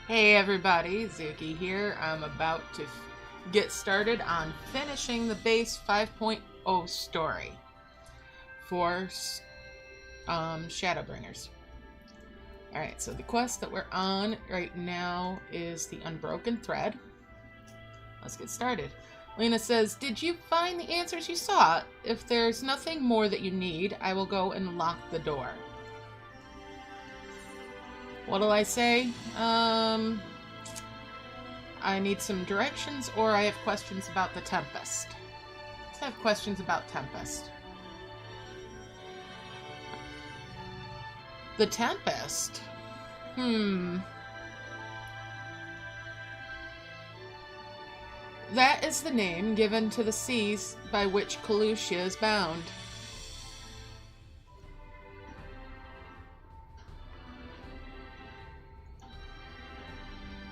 Hey everybody, Zuki here. I'm about to get started on finishing the base 5.0 story for Shadowbringers. Alright, so the quest that we're on right now is the Unbroken thread. Let's get started. Lena says, "Did you find the answers you sought? If there's nothing more that you need, I will go and lock the door." What'll I say? I need some directions, or I have questions about the Tempest. Let's have questions about Tempest. The Tempest? That is the name given to the seas by which Kalusia is bound.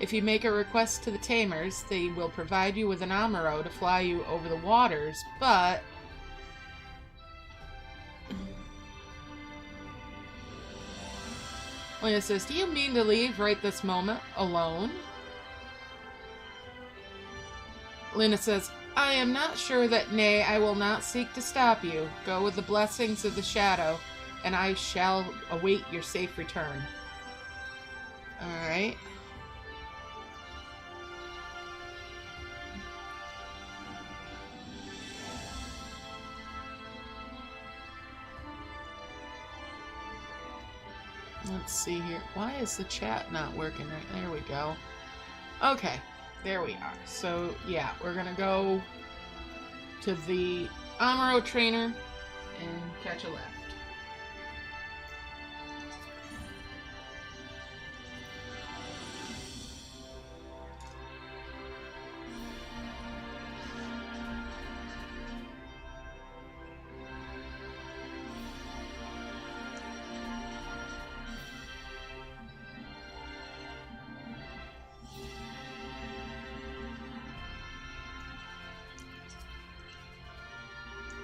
If you make a request to the Tamers, they will provide you with an Amaro to fly you over the waters, but... Lena says, "Do you mean to leave right this moment, alone?" Lena says, "I am not sure that, nay, I will not seek to stop you. Go with the blessings of the shadow, and I shall await your safe return." Alright. Let's see here. Why is the chat not working right? There we go. Okay, there we are. So, yeah, we're gonna go to the Amaro trainer and catch a left.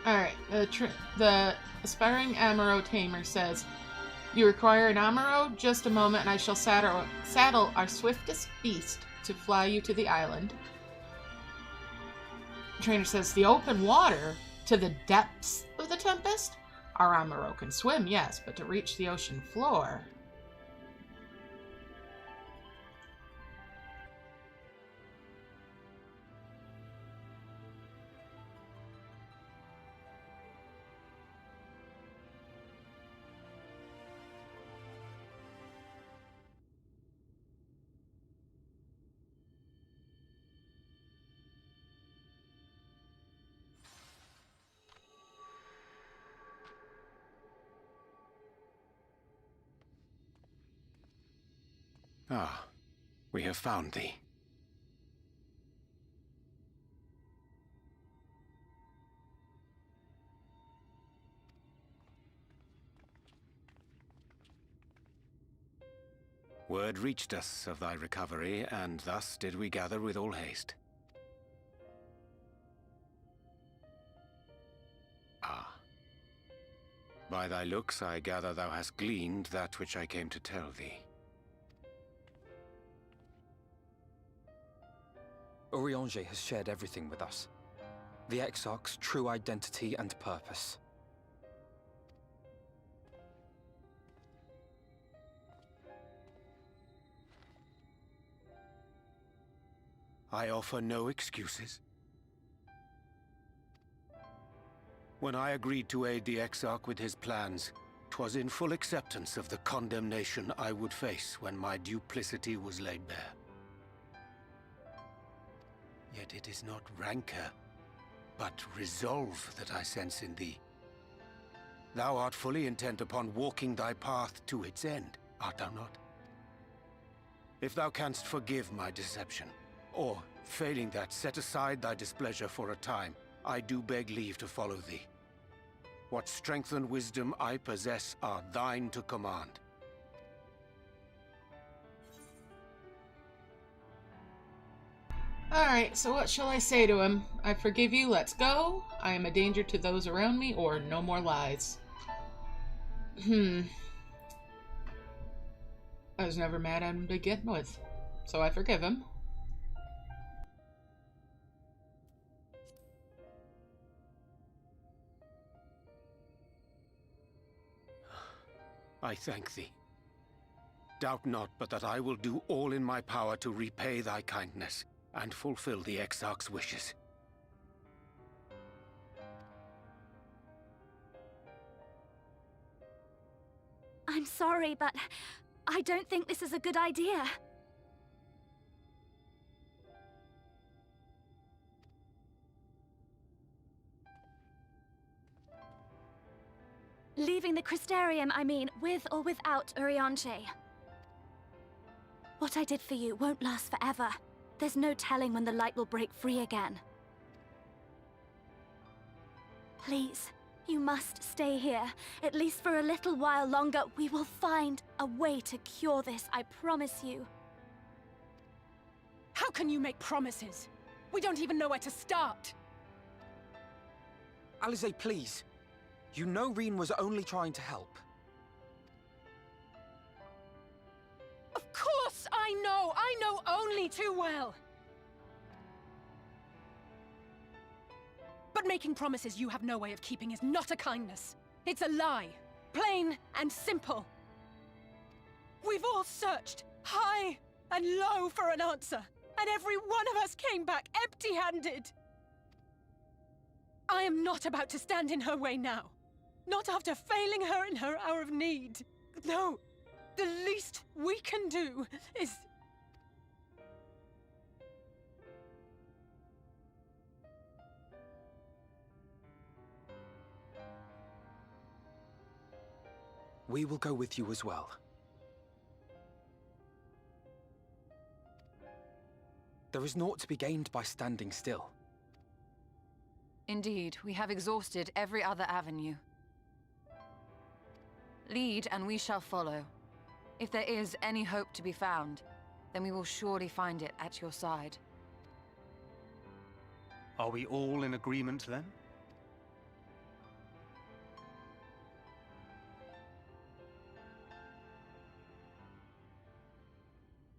Alright, the aspiring Amaro tamer says, "You require an Amaro? Just a moment and I shall saddle our swiftest beast to fly you to the island." The trainer says, "The open water? To the depths of the Tempest? Our Amaro can swim, yes, but to reach the ocean floor..." Ah, we have found thee. Word reached us of thy recovery, and thus did we gather with all haste. Ah. By thy looks I gather thou hast gleaned that which I came to tell thee. Urianger has shared everything with us. The Exarch's true identity and purpose. I offer no excuses. When I agreed to aid the Exarch with his plans, 'twas in full acceptance of the condemnation I would face when my duplicity was laid bare. Yet it is not rancor, but resolve that I sense in thee. Thou art fully intent upon walking thy path to its end, art thou not? If thou canst forgive my deception, or, failing that, set aside thy displeasure for a time, I do beg leave to follow thee. What strength and wisdom I possess are thine to command. Alright, so what shall I say to him? I forgive you, let's go. I am a danger to those around me, or no more lies. I was never mad at him to begin with. so I forgive him. I thank thee. Doubt not but that I will do all in my power to repay thy kindness and fulfill the Exarch's wishes. I'm sorry, but I don't think this is a good idea. Leaving the Crystarium, I mean, with or without Urianger. What I did for you won't last forever. There's no telling when the light will break free again. Please, you must stay here, at least for a little while longer. We will find a way to cure this, I promise you. How can you make promises? We don't even know where to start. Alisaie, please. You know Reen was only trying to help. Of course I know! I know only too well! But making promises you have no way of keeping is not a kindness. It's a lie. Plain and simple. We've all searched high and low for an answer, and every one of us came back empty-handed. I am not about to stand in her way now. Not after failing her in her hour of need. No, the least we can do is... We will go with you as well. There is naught to be gained by standing still. Indeed, we have exhausted every other avenue. Lead, and we shall follow. If there is any hope to be found, then we will surely find it at your side. Are we all in agreement then?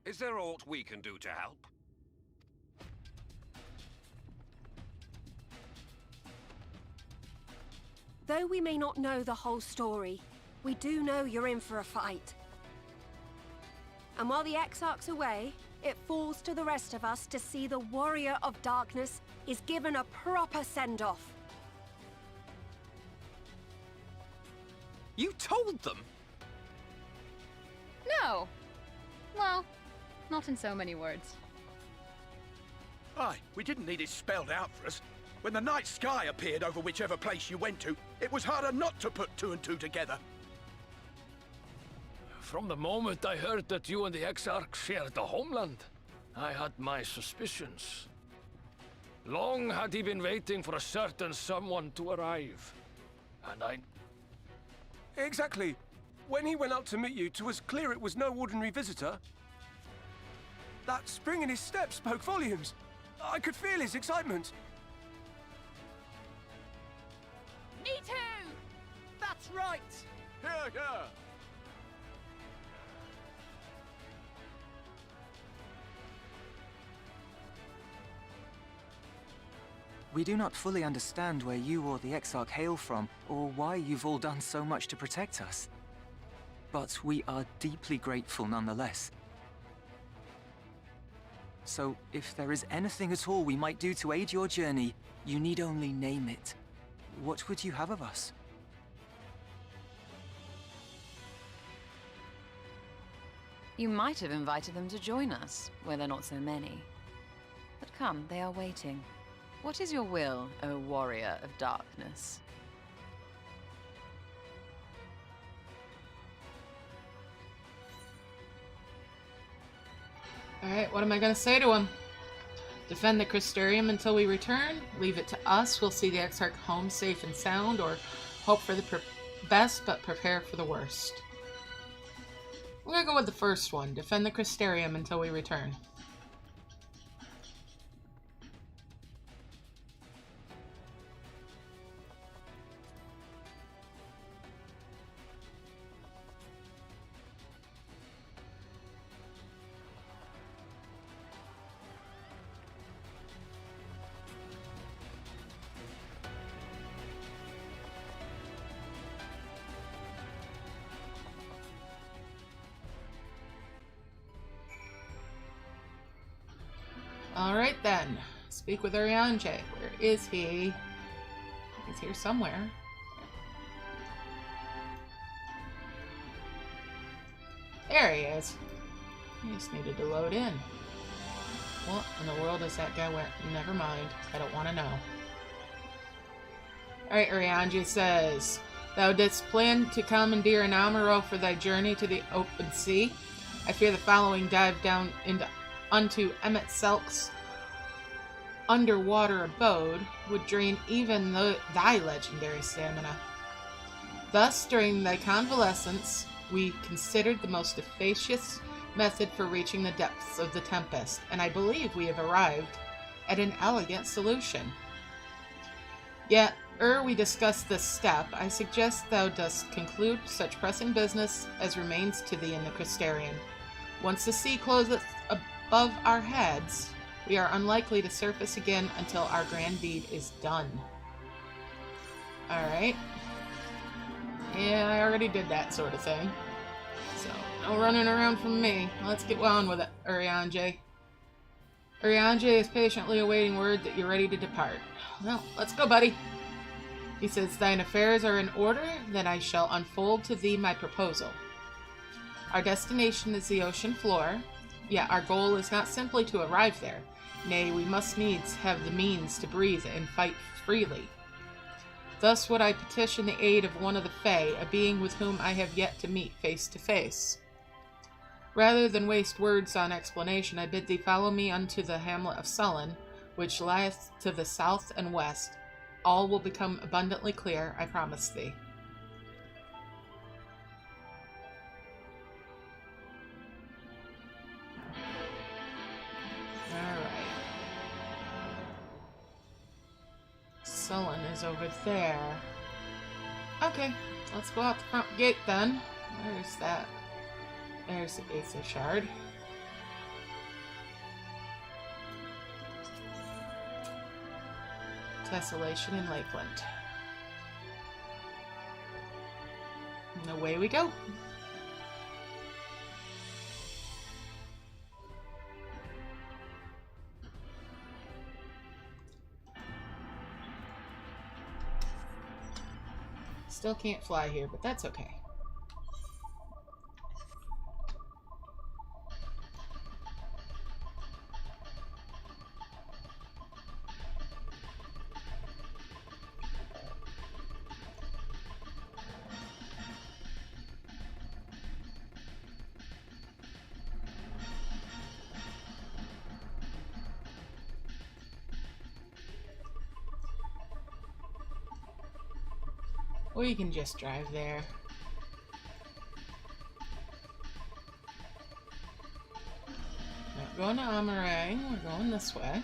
Is there aught we can do to help? Though we may not know the whole story, we do know you're in for a fight. And while the Exarch's away, it falls to the rest of us to see the Warrior of Darkness is given a proper send-off. You told them? No. Well, not in so many words. Aye, we didn't need it spelled out for us. When the night sky appeared over whichever place you went to, it was harder not to put two and two together. From the moment I heard that you and the Exarch shared the homeland, I had my suspicions. Long had he been waiting for a certain someone to arrive. And I... Exactly. When he went out to meet you, 'twas clear it was no ordinary visitor. That spring in his step spoke volumes. I could feel his excitement. Me too! That's right! Here, here! We do not fully understand where you or the Exarch hail from, or why you've all done so much to protect us. But we are deeply grateful nonetheless. So, if there is anything at all we might do to aid your journey, you need only name it. What would you have of us? You might have invited them to join us, where there are not so many. But come, they are waiting. What is your will, O Warrior of Darkness? Alright, what am I going to say to him? Defend the Crystarium until we return? Leave it to us. We'll see the Exarch home safe and sound, or hope for the best but prepare for the worst. I'm going to go with the first one. Defend the Crystarium until we return. Alright then. Speak with Urianger. Where is he? He's here somewhere. There he is. He just needed to load in. What in the world is that guy wearing? Never mind. I don't want to know. Alright, Urianger says, Thou didst plan to commandeer an Amaro for thy journey to the open sea. I fear the following dive down unto emet-selch's underwater abode would drain even thy legendary stamina. Thus, during thy convalescence, we considered the most efficacious method for reaching the depths of the Tempest, and I believe we have arrived at an elegant solution. Yet, ere we discuss this step, I suggest thou dost conclude such pressing business as remains to thee in the Crystarian. Once the sea closeth above our heads, we are unlikely to surface again until our grand deed is done. Alright. Yeah, I already did that sort of thing. So, no running around from me. Let's get on with it, Urianger. Urianger is patiently awaiting word that you're ready to depart. Well, let's go, buddy. He says, Thine affairs are in order, then I shall unfold to thee my proposal. Our destination is the ocean floor, yet our goal is not simply to arrive there. Nay, we must needs have the means to breathe and fight freely. Thus would I petition the aid of one of the Fae, a being with whom I have yet to meet face to face. Rather than waste words on explanation, I bid thee follow me unto the hamlet of Sullen, which lieth to the south and west. All will become abundantly clear, I promise thee. Alright. Sullen is over there. Okay, let's go out the front gate then. Where's that? There's the Aether Shard. Tessellation in Lakeland. And away we go. Still can't fly here, but that's okay. Or you can just drive there. Not going to Amarang, we're going this way.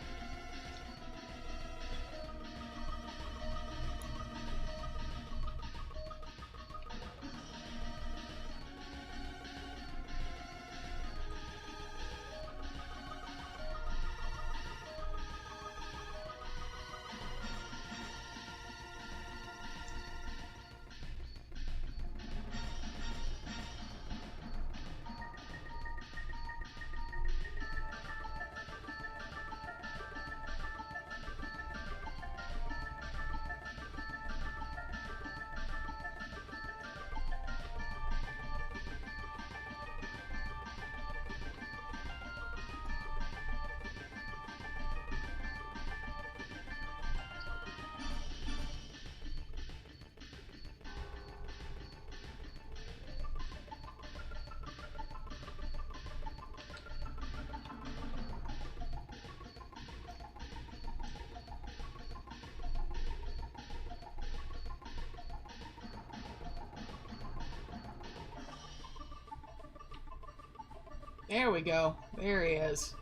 There we go. There he is.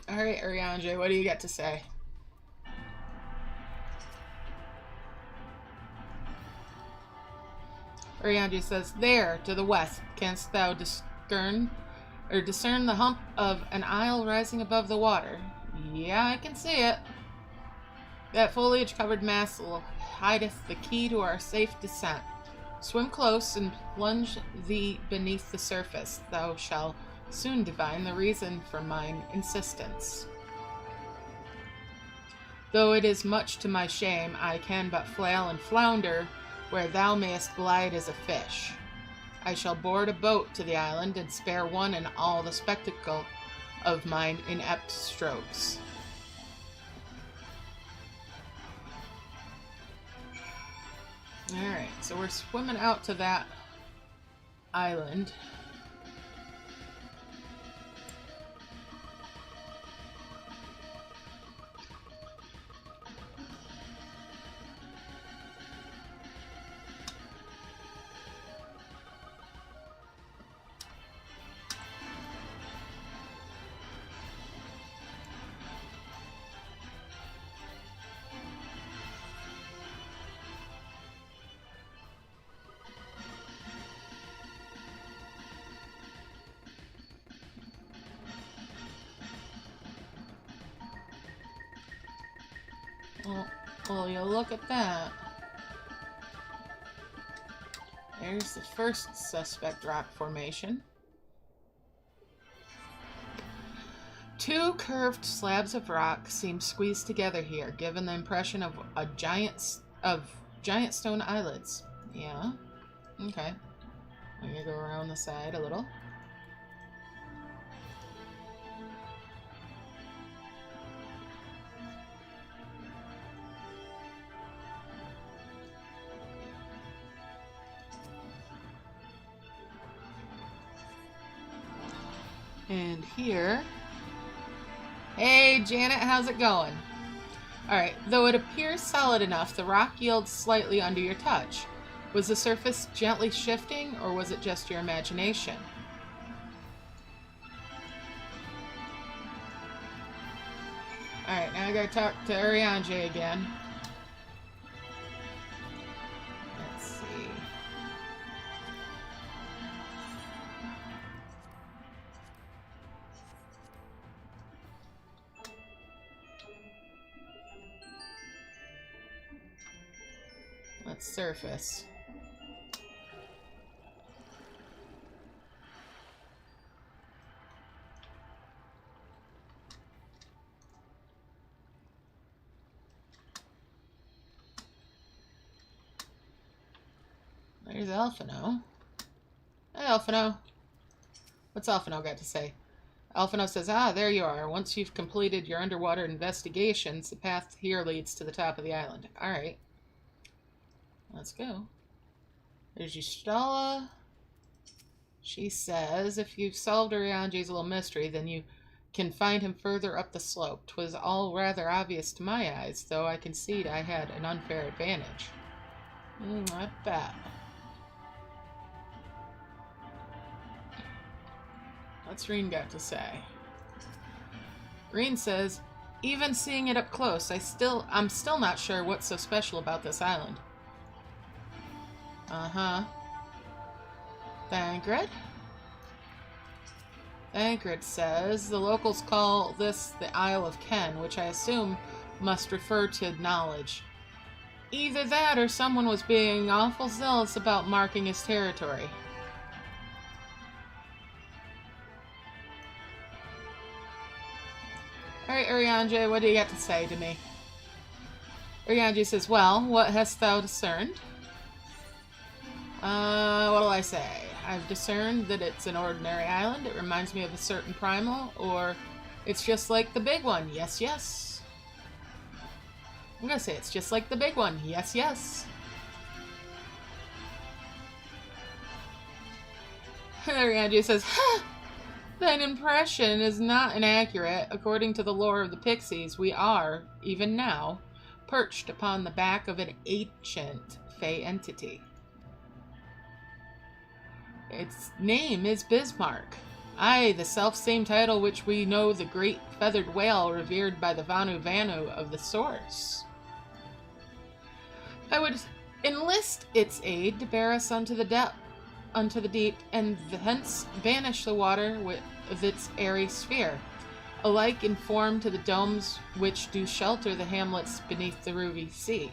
Alright, Urianger, what do you got to say? Urianger says, There, to the west, canst thou discern the hump of an isle rising above the water? Yeah, I can see it. That foliage-covered mass hideth the key to our safe descent. Swim close and plunge thee beneath the surface. Thou shalt soon divine the reason for mine insistence. Though it is much to my shame, I can but flail and flounder where thou mayest glide as a fish. I shall board a boat to the island and spare one and all the spectacle of mine inept strokes. Alright, so we're swimming out to that island. Well, you look at that. There's the first suspect rock formation. Two curved slabs of rock seem squeezed together here, giving the impression of giant stone eyelids. Yeah. Okay. I'm gonna go around the side a little. And here. Hey, Janet, how's it going? Alright, though it appears solid enough, the rock yields slightly under your touch. Was the surface gently shifting, or was it just your imagination? Alright, now I gotta talk to Ariange again. Let's see. Let's surface. There's Alphino. Hey, Alphino. What's Alphino got to say? Alphino says, ah, there you are. Once you've completed your underwater investigations, the path here leads to the top of the island. Alright. Let's go. There's Ystala. She says, if you've solved Ariange's little mystery, then you can find him further up the slope. 'Twas all rather obvious to my eyes, though I concede I had an unfair advantage. Not bad. What's Reen got to say? Reen says, even seeing it up close, I'm still not sure what's so special about this island. Uh-huh. Thancred? Thancred says, the locals call this the Isle of Ken, which I assume must refer to knowledge. Either that or someone was being awful zealous about marking his territory. Alright, Ariange, what do you got to say to me? Ariange says, well, what hast thou discerned? What'll I say? I've discerned that it's an ordinary island. It reminds me of a certain primal, or it's just like the big one. Yes, yes. I'm gonna say it's just like the big one. Yes, yes. Ariange says, ha! That impression is not inaccurate. According to the lore of the Pixies, we are, even now, perched upon the back of an ancient Fey entity. Its name is Bismarck. Aye, the self-same title which we know the great feathered whale revered by the Vanu Vanu of the Source. I would enlist its aid to bear us unto the deep, and hence banish the water with its airy sphere, alike in form to the domes which do shelter the hamlets beneath the ruby sea.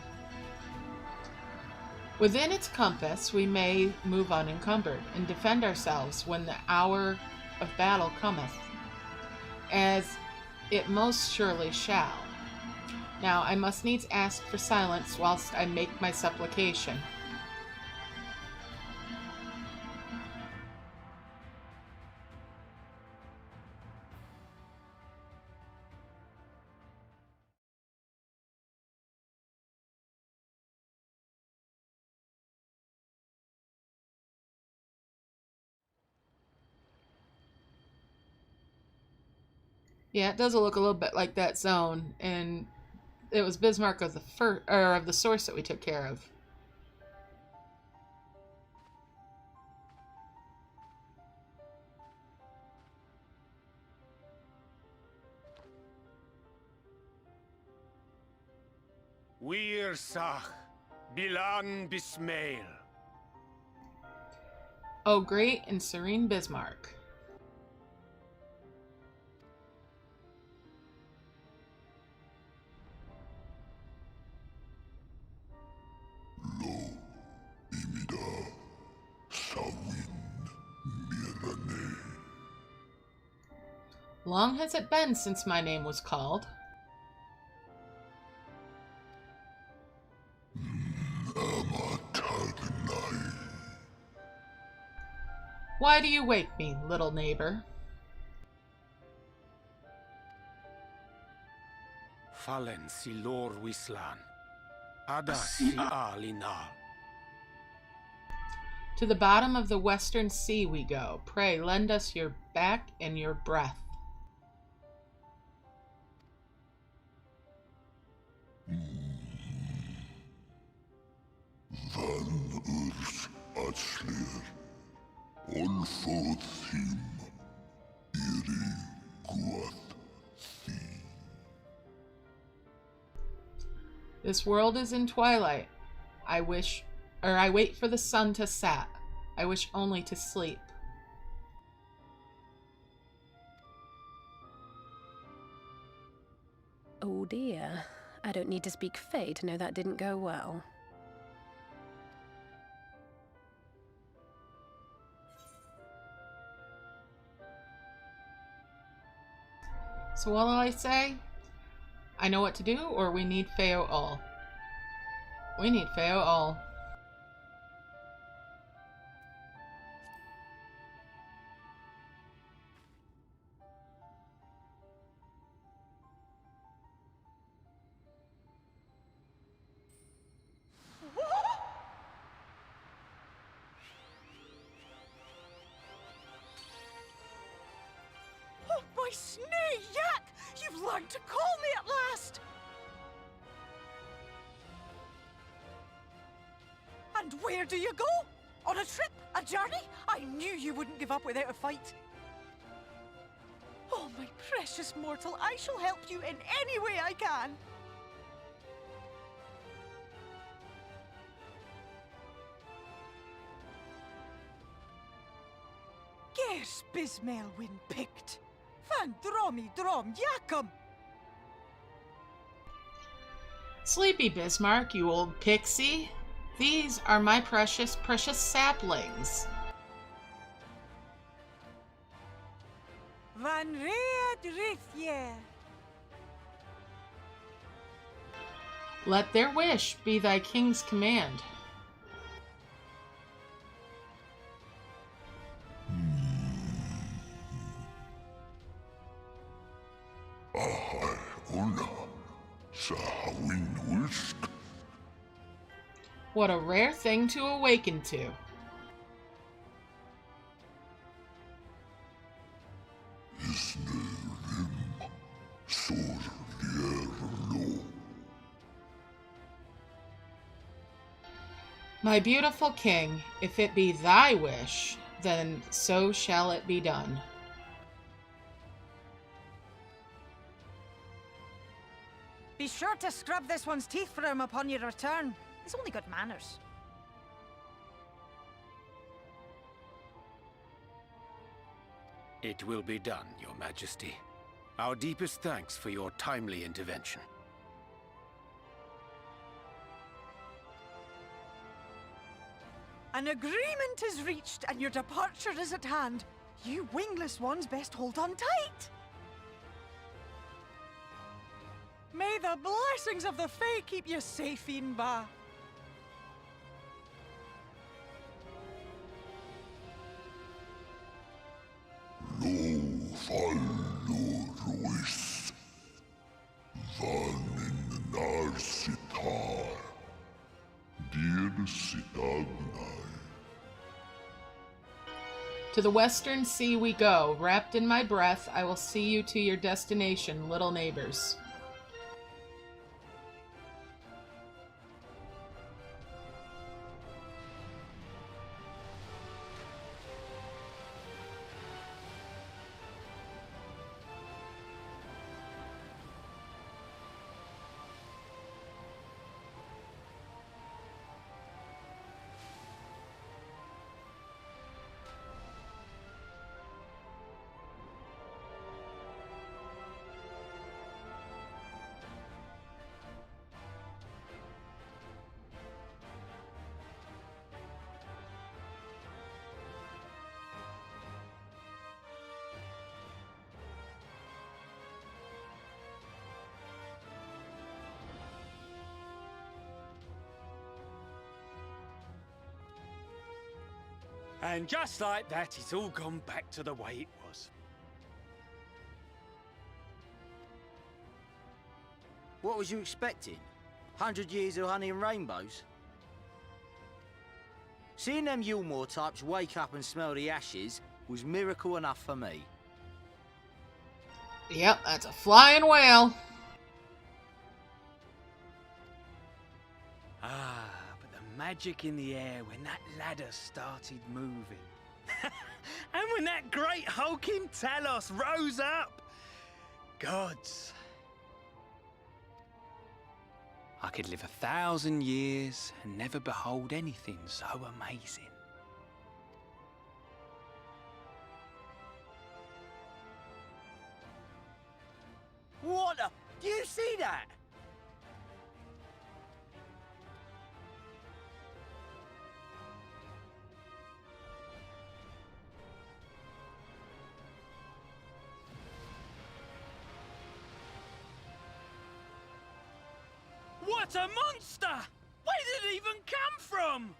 Within its compass we may move unencumbered, and defend ourselves when the hour of battle cometh, as it most surely shall. Now I must needs ask for silence whilst I make my supplication. Yeah, it does look a little bit like that zone, and it was Bismarck of the source that we took care of. Wir Sach, Bilan Bismail. O great and serene Bismarck. Long has it been since my name was called. Why do you wake me, little neighbor? Fallen si lor wislan. Ada si alinal. To the bottom of the western sea we go. Pray lend us your back and your breath. Van urs atslir, olfod thim, iri guath thi. This world is in twilight. I wait for the sun to set. I wish only to sleep. Oh dear. I don't need to speak Fae to know that didn't go well. So what'll I say? I know what to do, or we need Feo all? We need Feo all. Oh, my snee yak! You've learned to call me at last! And where do you go? On a trip? A journey? I knew you wouldn't give up without a fight. Oh, my precious mortal, I shall help you in any way I can. Gers Bismail win picked. Van dromi drom yakum. Sleepy Bismarck, you old pixie. These are my precious, precious saplings. Van read rithye. Let their wish be thy king's command. Ahai una, sahawin wisk. What a rare thing to awaken to. Isne rim, sor vierlo. My beautiful king, if it be thy wish, then so shall it be done. Be sure to scrub this one's teeth for him upon your return. He's only got manners. It will be done, Your Majesty. Our deepest thanks for your timely intervention. An agreement is reached and your departure is at hand. You wingless ones best hold on tight. May the blessings of the Fae keep you safe, Inba. Lo fallo ruis. Van in narsitar. Dir sitagnai. To the western sea we go. Wrapped in my breath, I will see you to your destination, little neighbors. And just like that, it's all gone back to the way it was. What was you expecting? 100 years of honey and rainbows? Seeing them Yulmore types wake up and smell the ashes was miracle enough for me. Yep, that's a flying whale. Ah, but the magic in the air when that ladder started moving. And when that great hulking Talos rose up. Gods. I could live 1,000 years and never behold anything so amazing. What the? Do you see that? What a monster! Where did it even come from?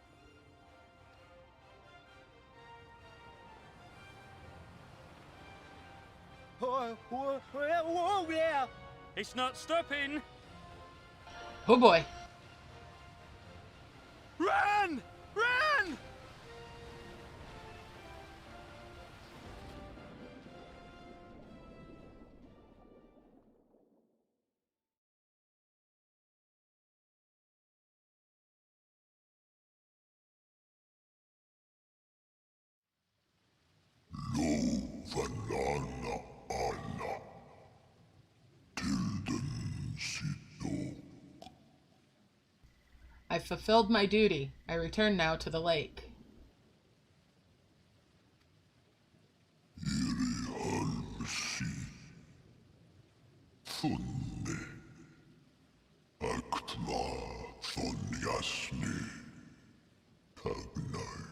Whoa there! It's not stopping. Oh boy. Run! Run! Valana alla. Tilden sito. I've fulfilled my duty. I return now to the lake. Iri halsi. Thunne. Aktma thonyasni. Tagnai.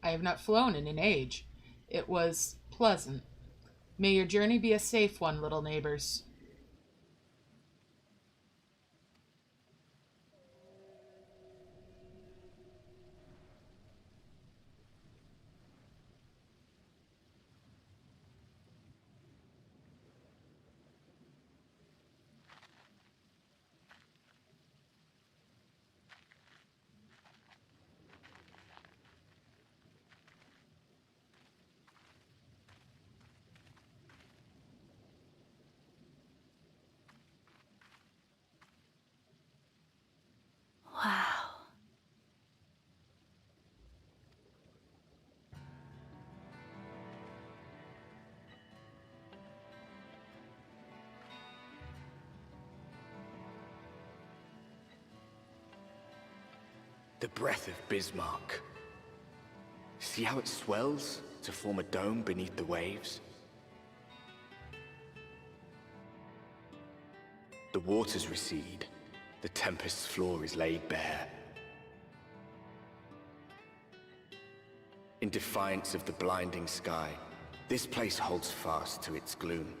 I have not flown in an age. It was pleasant. May your journey be a safe one, little neighbors. Wow. The breath of Bismarck. See how it swells to form a dome beneath the waves? The waters recede. The tempest's floor is laid bare. In defiance of the blinding sky, this place holds fast to its gloom.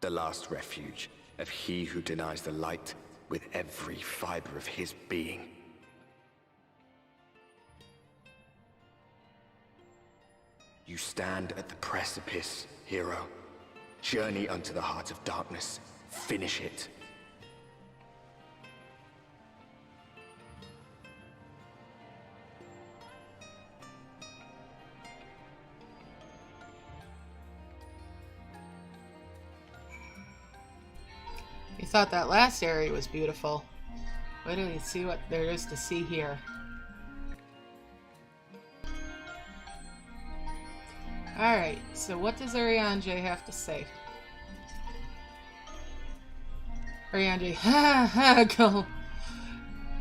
the last refuge of he who denies the light with every fiber of his being. You stand at the precipice, hero. Journey unto the heart of darkness. Finish it. You thought that last area was beautiful. Wait till you see what there is to see here. Alright, so what does Arianje have to say? Arianje, ha ha, go.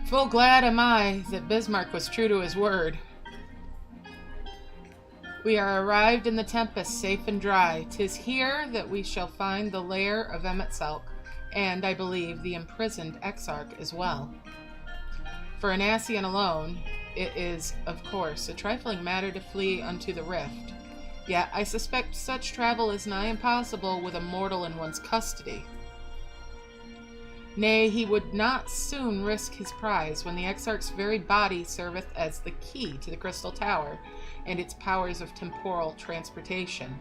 Full glad am I that Bismarck was true to his word. We are arrived in the Tempest, safe and dry. 'Tis here that we shall find the lair of emet-selch, and, I believe, the imprisoned Exarch as well. For an Ascian alone, it is, of course, a trifling matter to flee unto the rift. Yet I suspect such travel is nigh impossible with a mortal in one's custody. Nay, he would not soon risk his prize when the Exarch's very body serveth as the key to the Crystal Tower and its powers of temporal transportation.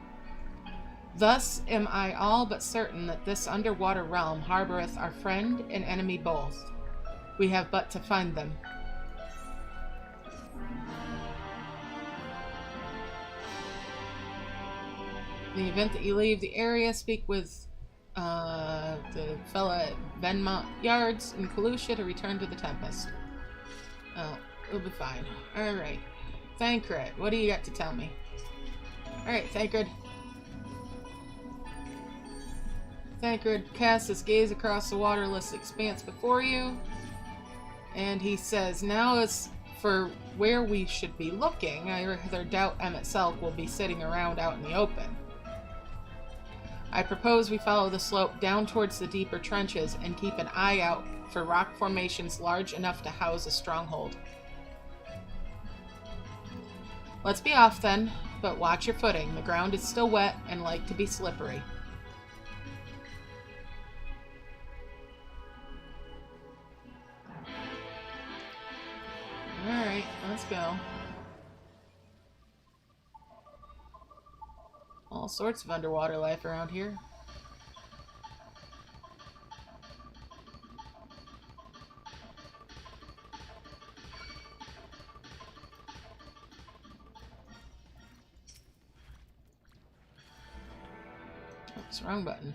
Thus am I all but certain that this underwater realm harboreth our friend and enemy both. We have but to find them. In the event that you leave the area, speak with the fella at Benmont Yards in Kalusha to return to the Tempest. Oh, we'll be fine. Alright. Thancred, what do you got to tell me? Alright, Thancred. Thancred casts his gaze across the waterless expanse before you, and he says, now as for where we should be looking, I rather doubt emet-selch will be sitting around out in the open. I propose we follow the slope down towards the deeper trenches and keep an eye out for rock formations large enough to house a stronghold. Let's be off then, but watch your footing. The ground is still wet and like to be slippery. Alright, let's go. All sorts of underwater life around here. Oops, wrong button.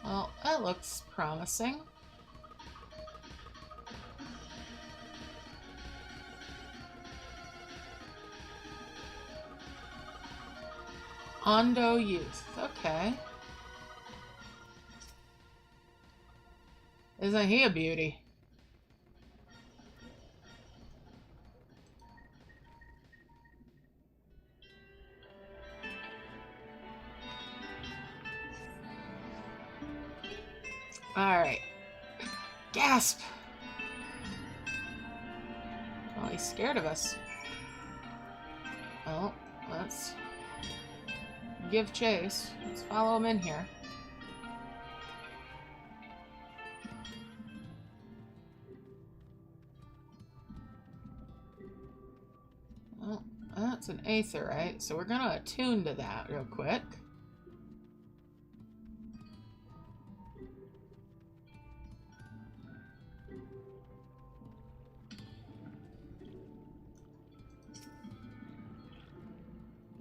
Well, that looks promising. Ondo Youth. Okay. Isn't he a beauty? Alright. Gasp! Well, he's scared of us. Well, let's give chase. Let's follow him in here. Well, that's an aetherite, so we're gonna attune to that real quick.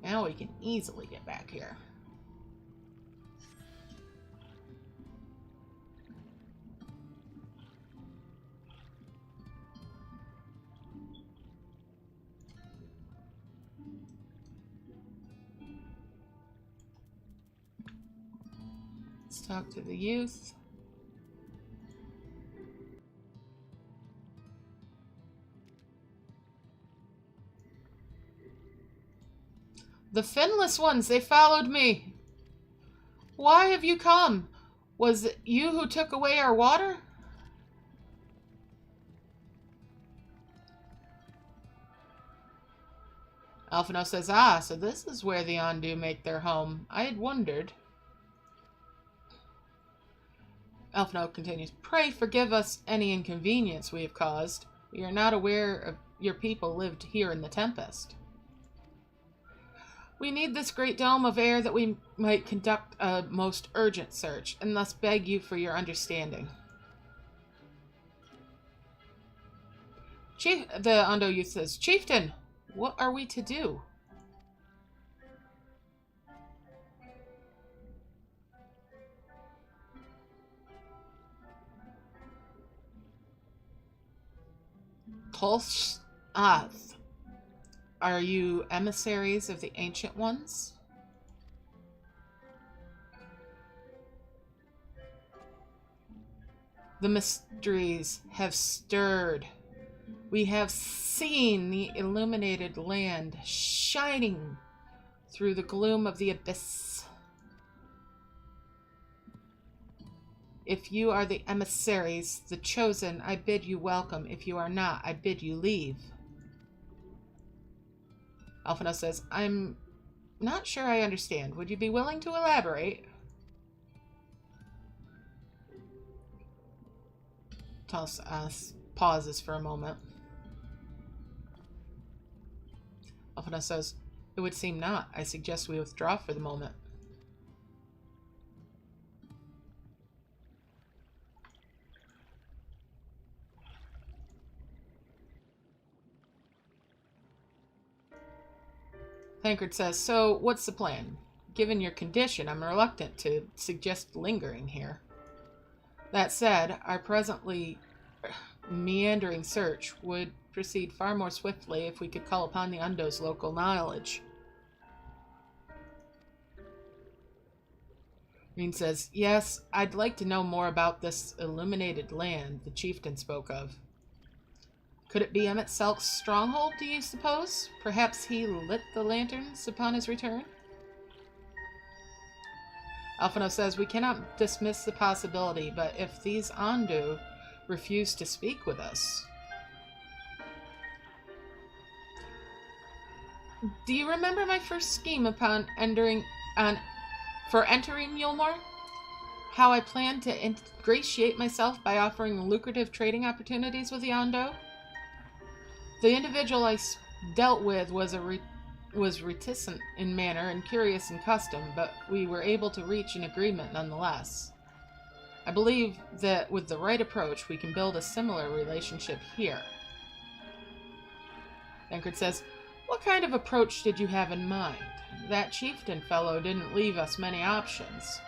Now we can easily get back here. Let's talk to the youth. The finless ones, they followed me. Why have you come? Was it you who took away our water? Alphino says, ah, so this is where the Ondu make their home. I had wondered. Alphino continues, pray forgive us any inconvenience we have caused. We are not aware of your people lived here in the Tempest. We need this great dome of air that we might conduct a most urgent search, and thus beg you for your understanding. The Ondo youth says, Chieftain, what are we to do? Tolsh Ath. Are you emissaries of the Ancient Ones? The mysteries have stirred. We have seen the illuminated land shining through the gloom of the abyss. If you are the emissaries, the chosen, I bid you welcome. If you are not, I bid you leave. Alphino says, I'm not sure I understand. Would you be willing to elaborate? Tos pauses for a moment. Alphino says, it would seem not. I suggest we withdraw for the moment. Tancred says, so what's the plan? Given your condition, I'm reluctant to suggest lingering here. That said, our presently meandering search would proceed far more swiftly if we could call upon the Undo's local knowledge. Reen says, yes, I'd like to know more about this illuminated land the chieftain spoke of. Could it be emet-selch's stronghold, do you suppose? Perhaps he lit the lanterns upon his return? Alphino says, we cannot dismiss the possibility, but if these Ondu refuse to speak with us... Do you remember my first scheme upon entering Mulmore? How I planned to ingratiate myself by offering lucrative trading opportunities with the Ondu? The individual I dealt with was reticent in manner and curious in custom, but we were able to reach an agreement nonetheless. I believe that with the right approach, we can build a similar relationship here. Tancred says, what kind of approach did you have in mind? That chieftain fellow didn't leave us many options.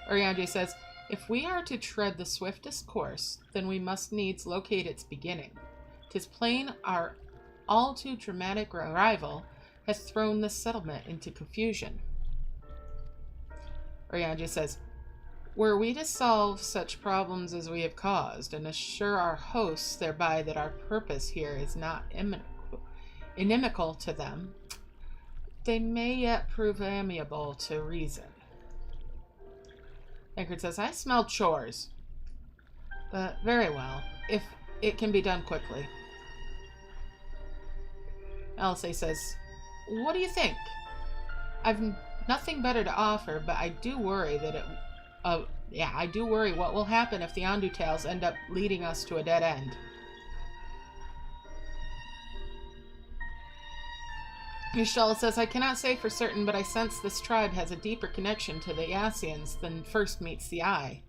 Urianger says, if we are to tread the swiftest course, then we must needs locate its beginning. 'Tis plain our all too dramatic arrival has thrown this settlement into confusion. Urianger says, were we to solve such problems as we have caused, and assure our hosts thereby that our purpose here is not inimical to them, they may yet prove amiable to reason. Tancred says, I smell chores. But very well, if it can be done quickly. Alisei says, what do you think? I've nothing better to offer, but I do worry that I do worry what will happen if the Ondu tales end up leading us to a dead end. Y'shtola says, I cannot say for certain, but I sense this tribe has a deeper connection to the Yassians than first meets the eye.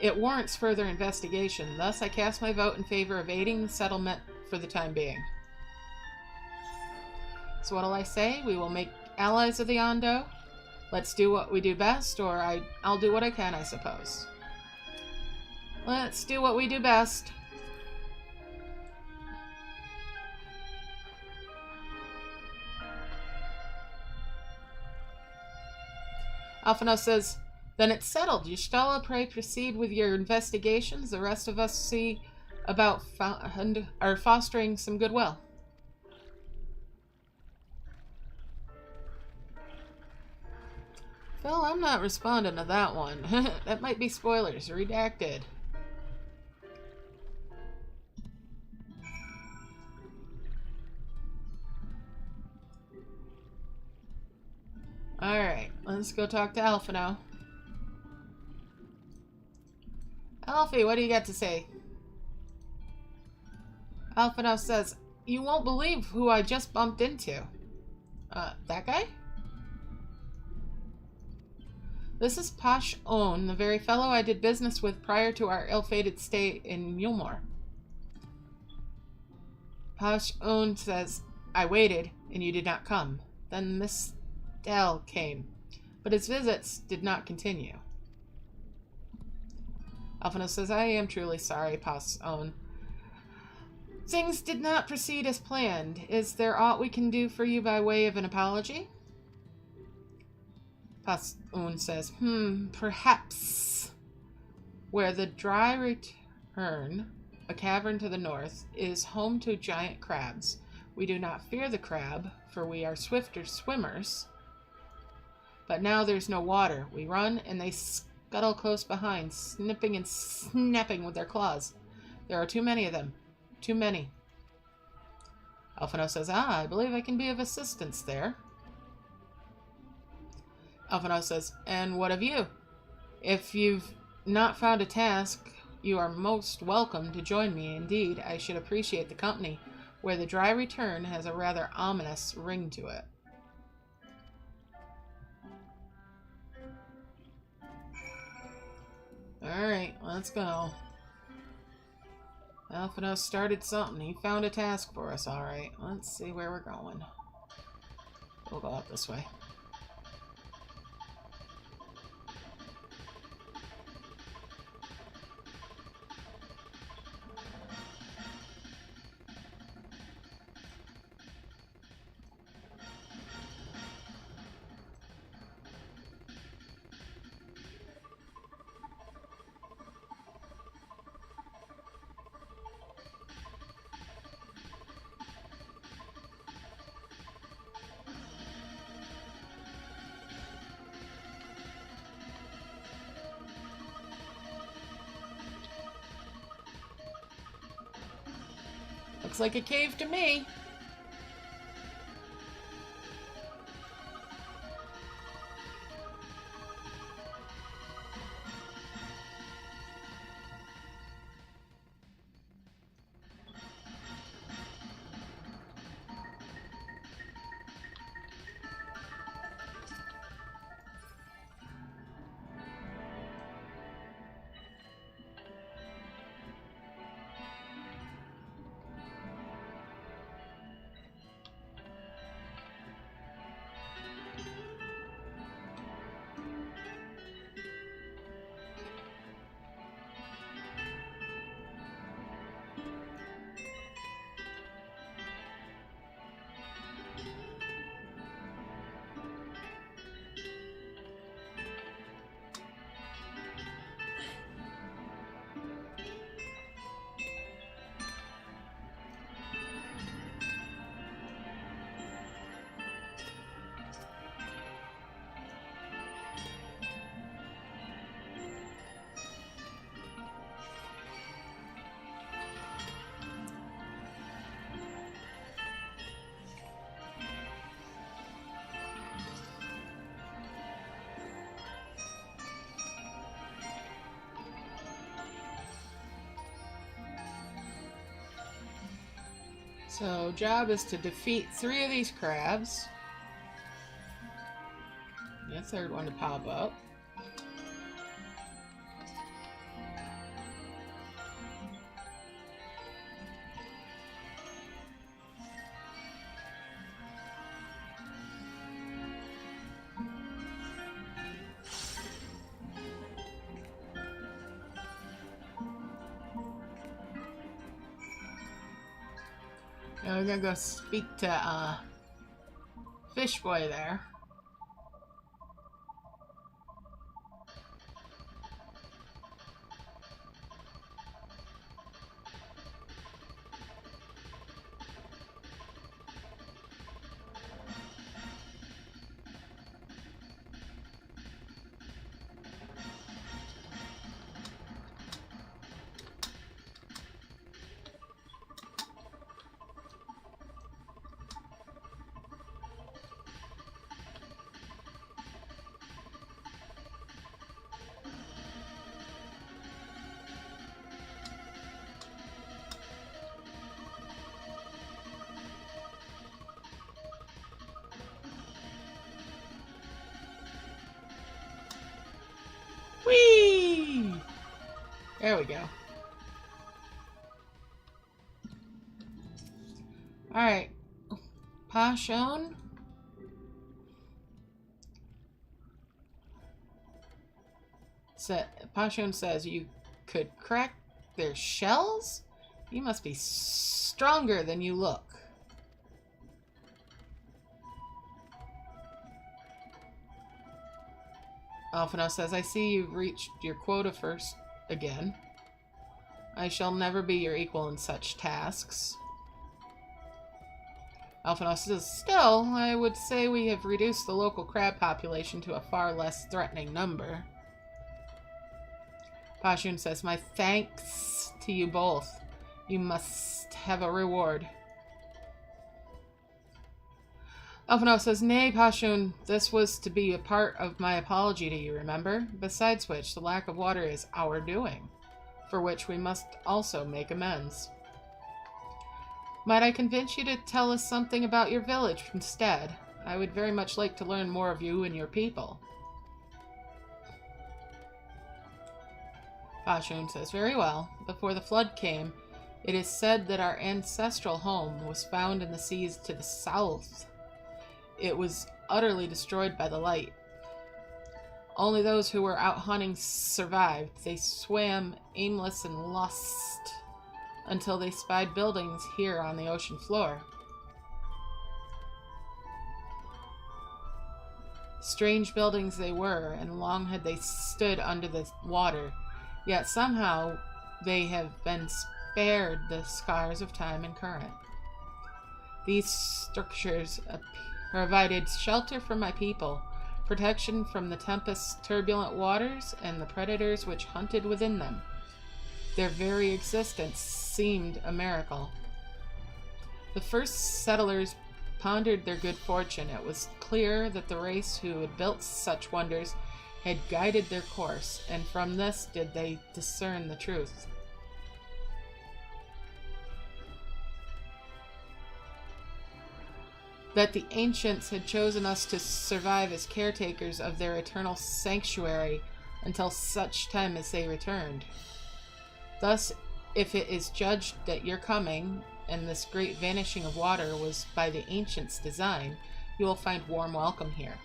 It warrants further investigation, thus I cast my vote in favor of aiding the settlement for the time being. So what'll I say? We will make allies of the Ondu? Let's do what we do best, or I'll do what I can, I suppose. Let's do what we do best. Alphinaud says, then it's settled. Y'shtola, pray proceed with your investigations. The rest of us see about fostering some goodwill. Phil, I'm not responding to that one. That might be spoilers. Redacted. Alright, let's go talk to Alpha now. Alfie, what do you got to say? Alpha now says, you won't believe who I just bumped into. That guy? This is Posh Own, the very fellow I did business with prior to our ill-fated stay in Mulmore. Posh Own says, I waited, and you did not come. Then Miss Dell came, but his visits did not continue. Alphinaud says, I am truly sorry, Posh Own. Things did not proceed as planned. Is there aught we can do for you by way of an apology? Posh-Own says, perhaps. Where the dry return, a cavern to the north, is home to giant crabs. We do not fear the crab, for we are swifter swimmers. But now there's no water. We run, and they scuttle close behind, snipping and snapping with their claws. There are too many of them. Too many. Alphinaud says, I believe I can be of assistance there. Alphinaud says, and what of you? If you've not found a task, you are most welcome to join me. Indeed, I should appreciate the company, where the dry return has a rather ominous ring to it. Alright, let's go. Alphinaud started something. He found a task for us, alright. Let's see where we're going. We'll go up this way. Looks like a cave to me. So, job is to defeat 3 of these crabs. The third one to pop up. Now we're gonna go speak to Fish Boy there. There we go. Alright. Pashon. Pashon says you could crack their shells? You must be stronger than you look. Alphino says, I see you've reached your quota first again. I shall never be your equal in such tasks. Alphino says, still, I would say we have reduced the local crab population to a far less threatening number. Pashun says, my thanks to you both. You must have a reward. Alphino says, nay, Pashun, this was to be a part of my apology to you, remember? Besides which, the lack of water is our doing, for which we must also make amends. Might I convince you to tell us something about your village instead? I would very much like to learn more of you and your people. Pashun says, very well. Before the flood came, it is said that our ancestral home was found in the seas to the south. It was utterly destroyed by the light. Only those who were out hunting survived. They swam aimless and lost until they spied buildings here on the ocean floor. Strange buildings they were, and long had they stood under the water, yet somehow they have been spared the scars of time and current. These structures provided shelter for my people, protection from the tempest's turbulent waters and the predators which hunted within them. Their very existence seemed a miracle. The first settlers pondered their good fortune. It was clear that the race who had built such wonders had guided their course, and from this did they discern the truth. That the ancients had chosen us to survive as caretakers of their eternal sanctuary until such time as they returned. Thus, if it is judged that your coming and this great vanishing of water was by the ancients' design, you will find warm welcome here.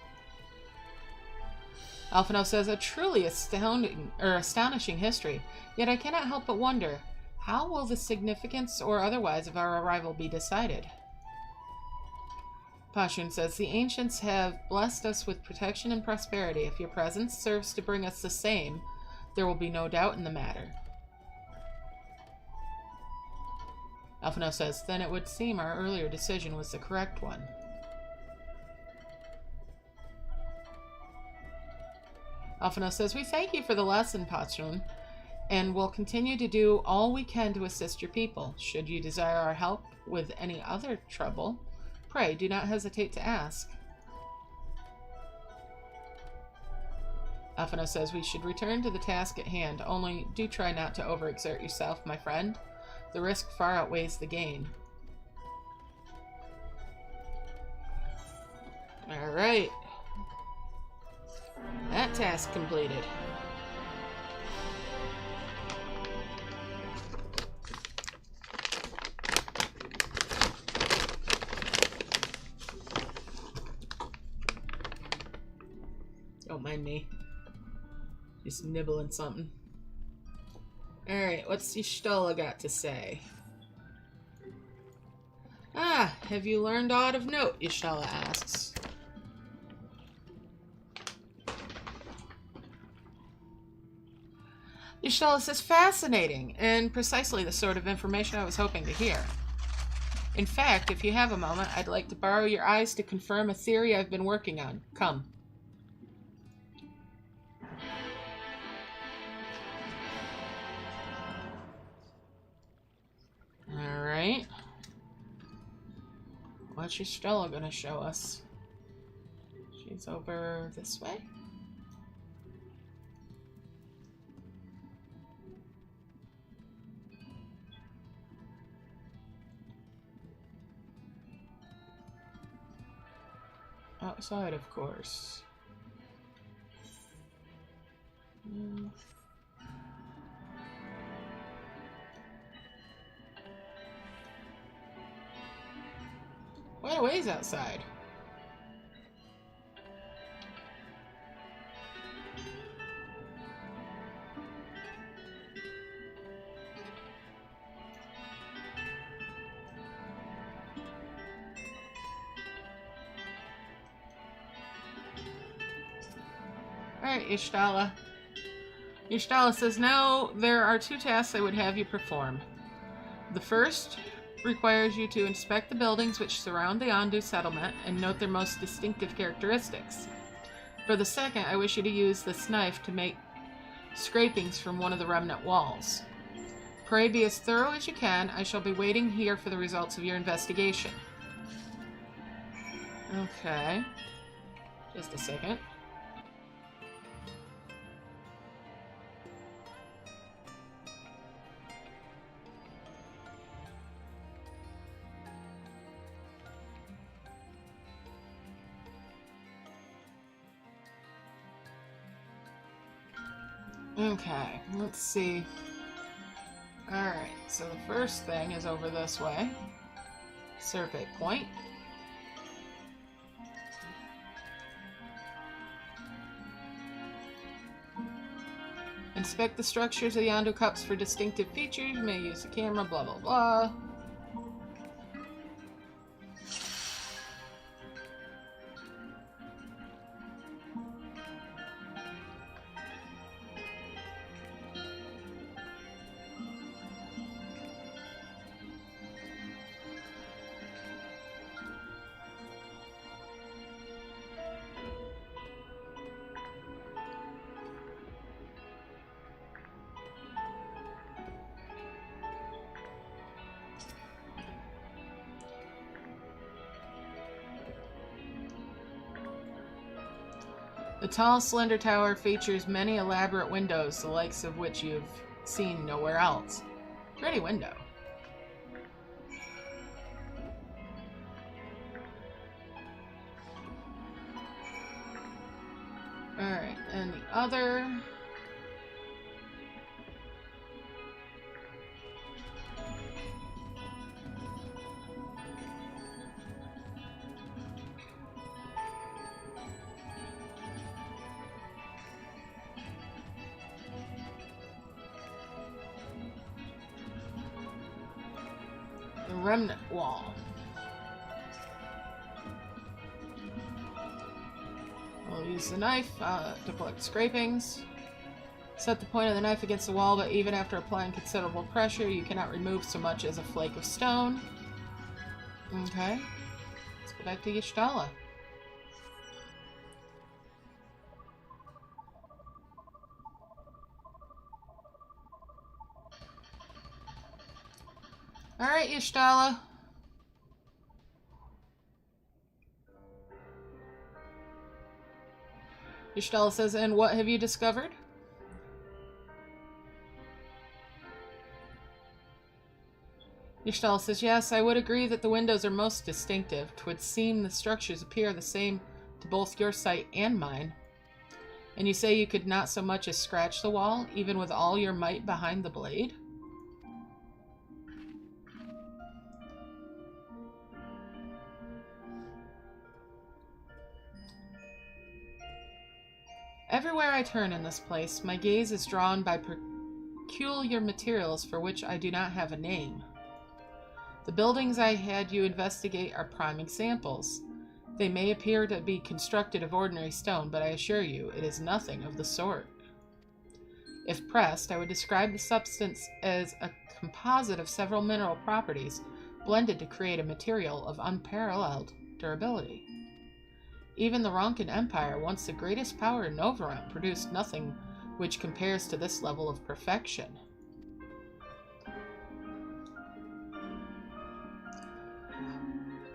Alphino says, a truly astonishing history, yet I cannot help but wonder, how will the significance or otherwise of our arrival be decided? Pashun says, the ancients have blessed us with protection and prosperity. If your presence serves to bring us the same, there will be no doubt in the matter. Alphino says, then it would seem our earlier decision was the correct one. Alphino says, we thank you for the lesson, Pashun, and will continue to do all we can to assist your people. Should you desire our help with any other trouble, pray do not hesitate to ask. Alphino says, we should return to the task at hand, only do try not to overexert yourself, my friend. The risk far outweighs the gain. Alright. That task completed. Don't mind me. Just nibbling something. Alright, what's Y'shtola got to say? Ah, have you learned aught of note? Y'shtola asks. Y'shtola says, fascinating, and precisely the sort of information I was hoping to hear. In fact, if you have a moment, I'd like to borrow your eyes to confirm a theory I've been working on. Come. Alright. What's Y'shtola gonna show us? She's over this way? Outside, of course. Quite a ways outside. Alright, Ishtala. Ishtala says, now there are 2 tasks I would have you perform. The first requires you to inspect the buildings which surround the Ondu settlement and note their most distinctive characteristics. For the second, I wish you to use this knife to make scrapings from one of the remnant walls. Pray be as thorough as you can. I shall be waiting here for the results of your investigation. Okay. Just a second. Okay, let's see. Alright, so the first thing is over this way. Survey point. Inspect the structures of the Ondu cups for distinctive features. You may use the camera, blah blah blah. The tall, slender tower features many elaborate windows, the likes of which you've seen nowhere else. Pretty window. Alright, and the other... the remnant wall. We'll use the knife to collect scrapings. Set the point of the knife against the wall, but even after applying considerable pressure, you cannot remove so much as a flake of stone. Okay. Let's go back to Y'Shtala. Alright, Y'Shtala. Y'Shtala says, and what have you discovered? Y'Shtala says, yes, I would agree that the windows are most distinctive. 'Twould seem the structures appear the same to both your sight and mine. And you say you could not so much as scratch the wall, even with all your might behind the blade? Everywhere I turn in this place, my gaze is drawn by peculiar materials for which I do not have a name. The buildings I had you investigate are prime examples. They may appear to be constructed of ordinary stone, but I assure you it is nothing of the sort. If pressed, I would describe the substance as a composite of several mineral properties blended to create a material of unparalleled durability. Even the Ronkan Empire, once the greatest power in Novarum, produced nothing which compares to this level of perfection.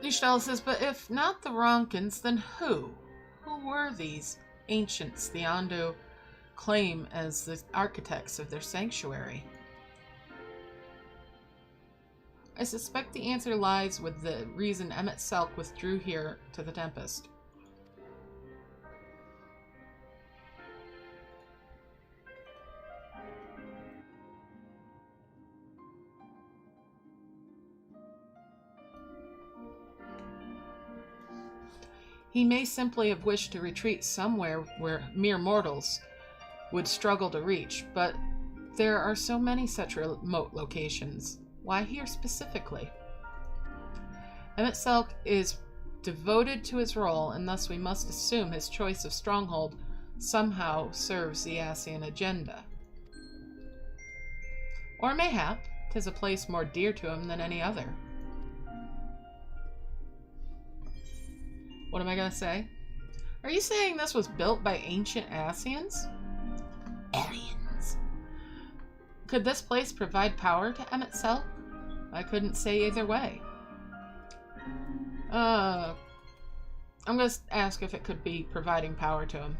Y'Shtala says, but if not the Ronkans, then who? Who were these ancients the Ondu claim as the architects of their sanctuary? I suspect the answer lies with the reason emet-selch withdrew here to the Tempest. He may simply have wished to retreat somewhere where mere mortals would struggle to reach, but there are so many such remote locations. Why here specifically? Emet-selch is devoted to his role, and thus we must assume his choice of stronghold somehow serves the Ascian agenda. Or mayhap 'tis a place more dear to him than any other. What am I gonna say? Are you saying this was built by ancient Ascians? Aliens. Could this place provide power to Emet-selch? I couldn't say either way. I'm gonna ask if it could be providing power to him.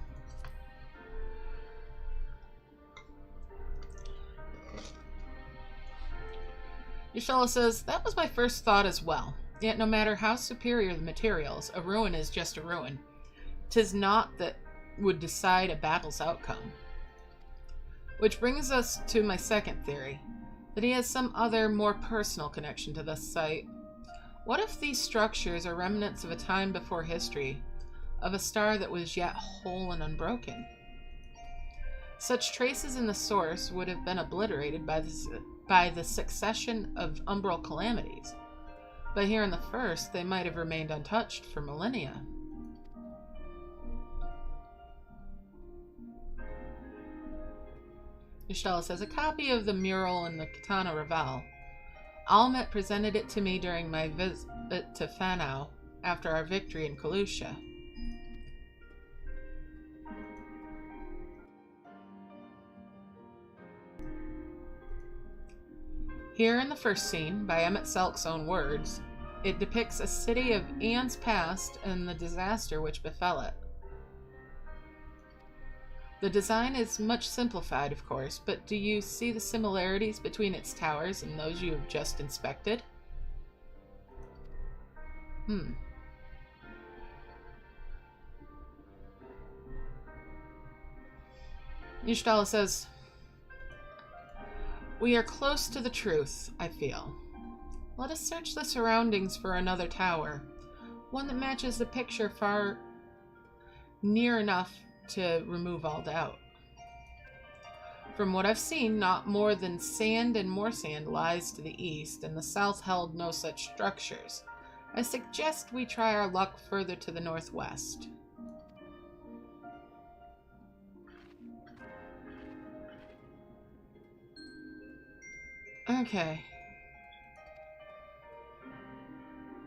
Y'shtola says, that was my first thought as well. Yet no matter how superior the materials, a ruin is just a ruin. 'Tis not that would decide a battle's outcome. Which brings us to my second theory, that he has some other, more personal connection to this site. What if these structures are remnants of a time before history, of a star that was yet whole and unbroken? Such traces in the source would have been obliterated by the succession of umbral calamities, but here in the first, they might have remained untouched for millennia. Y'shtola says, a copy of the mural in the Katana Raval. Almet presented it to me during my visit to Fanau after our victory in Kalusha. Here in the first scene, by Emet-selch's own words, it depicts a city of aeons past and the disaster which befell it. The design is much simplified, of course, but do you see the similarities between its towers and those you have just inspected? Y'shtola says, we are close to the truth, I feel. Let us search the surroundings for another tower, one that matches the picture far near enough to remove all doubt. From what I've seen, not more than sand and more sand lies to the east, and the south held no such structures. I suggest we try our luck further to the northwest. Okay.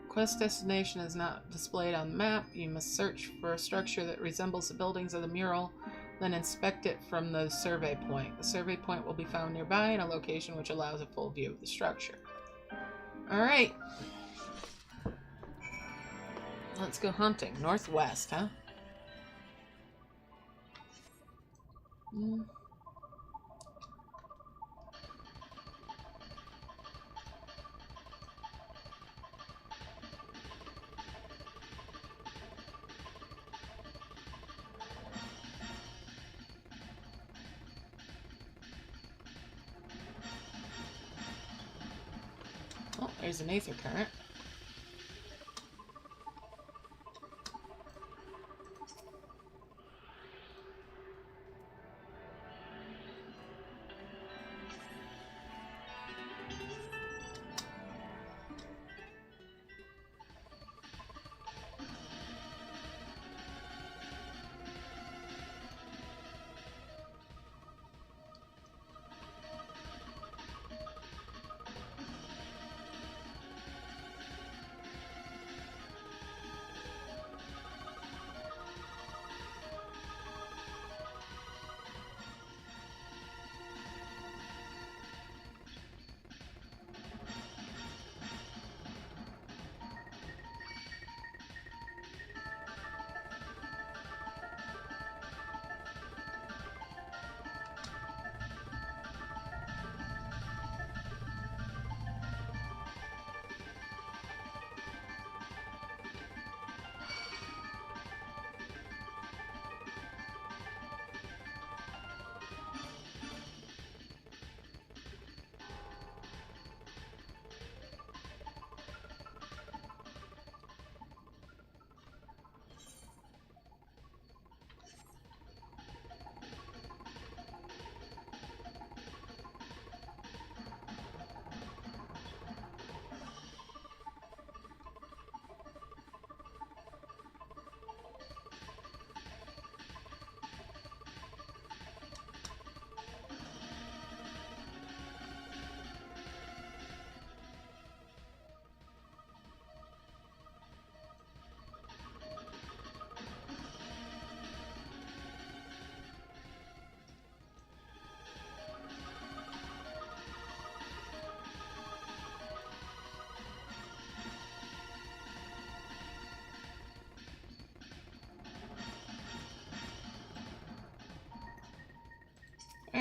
Quest destination is not displayed on the map. You must search for a structure that resembles the buildings of the mural, then inspect it from the survey point. The survey point will be found nearby in a location which allows a full view of the structure. Alright. Let's go hunting. Northwest, huh? Oh, there's an aether current.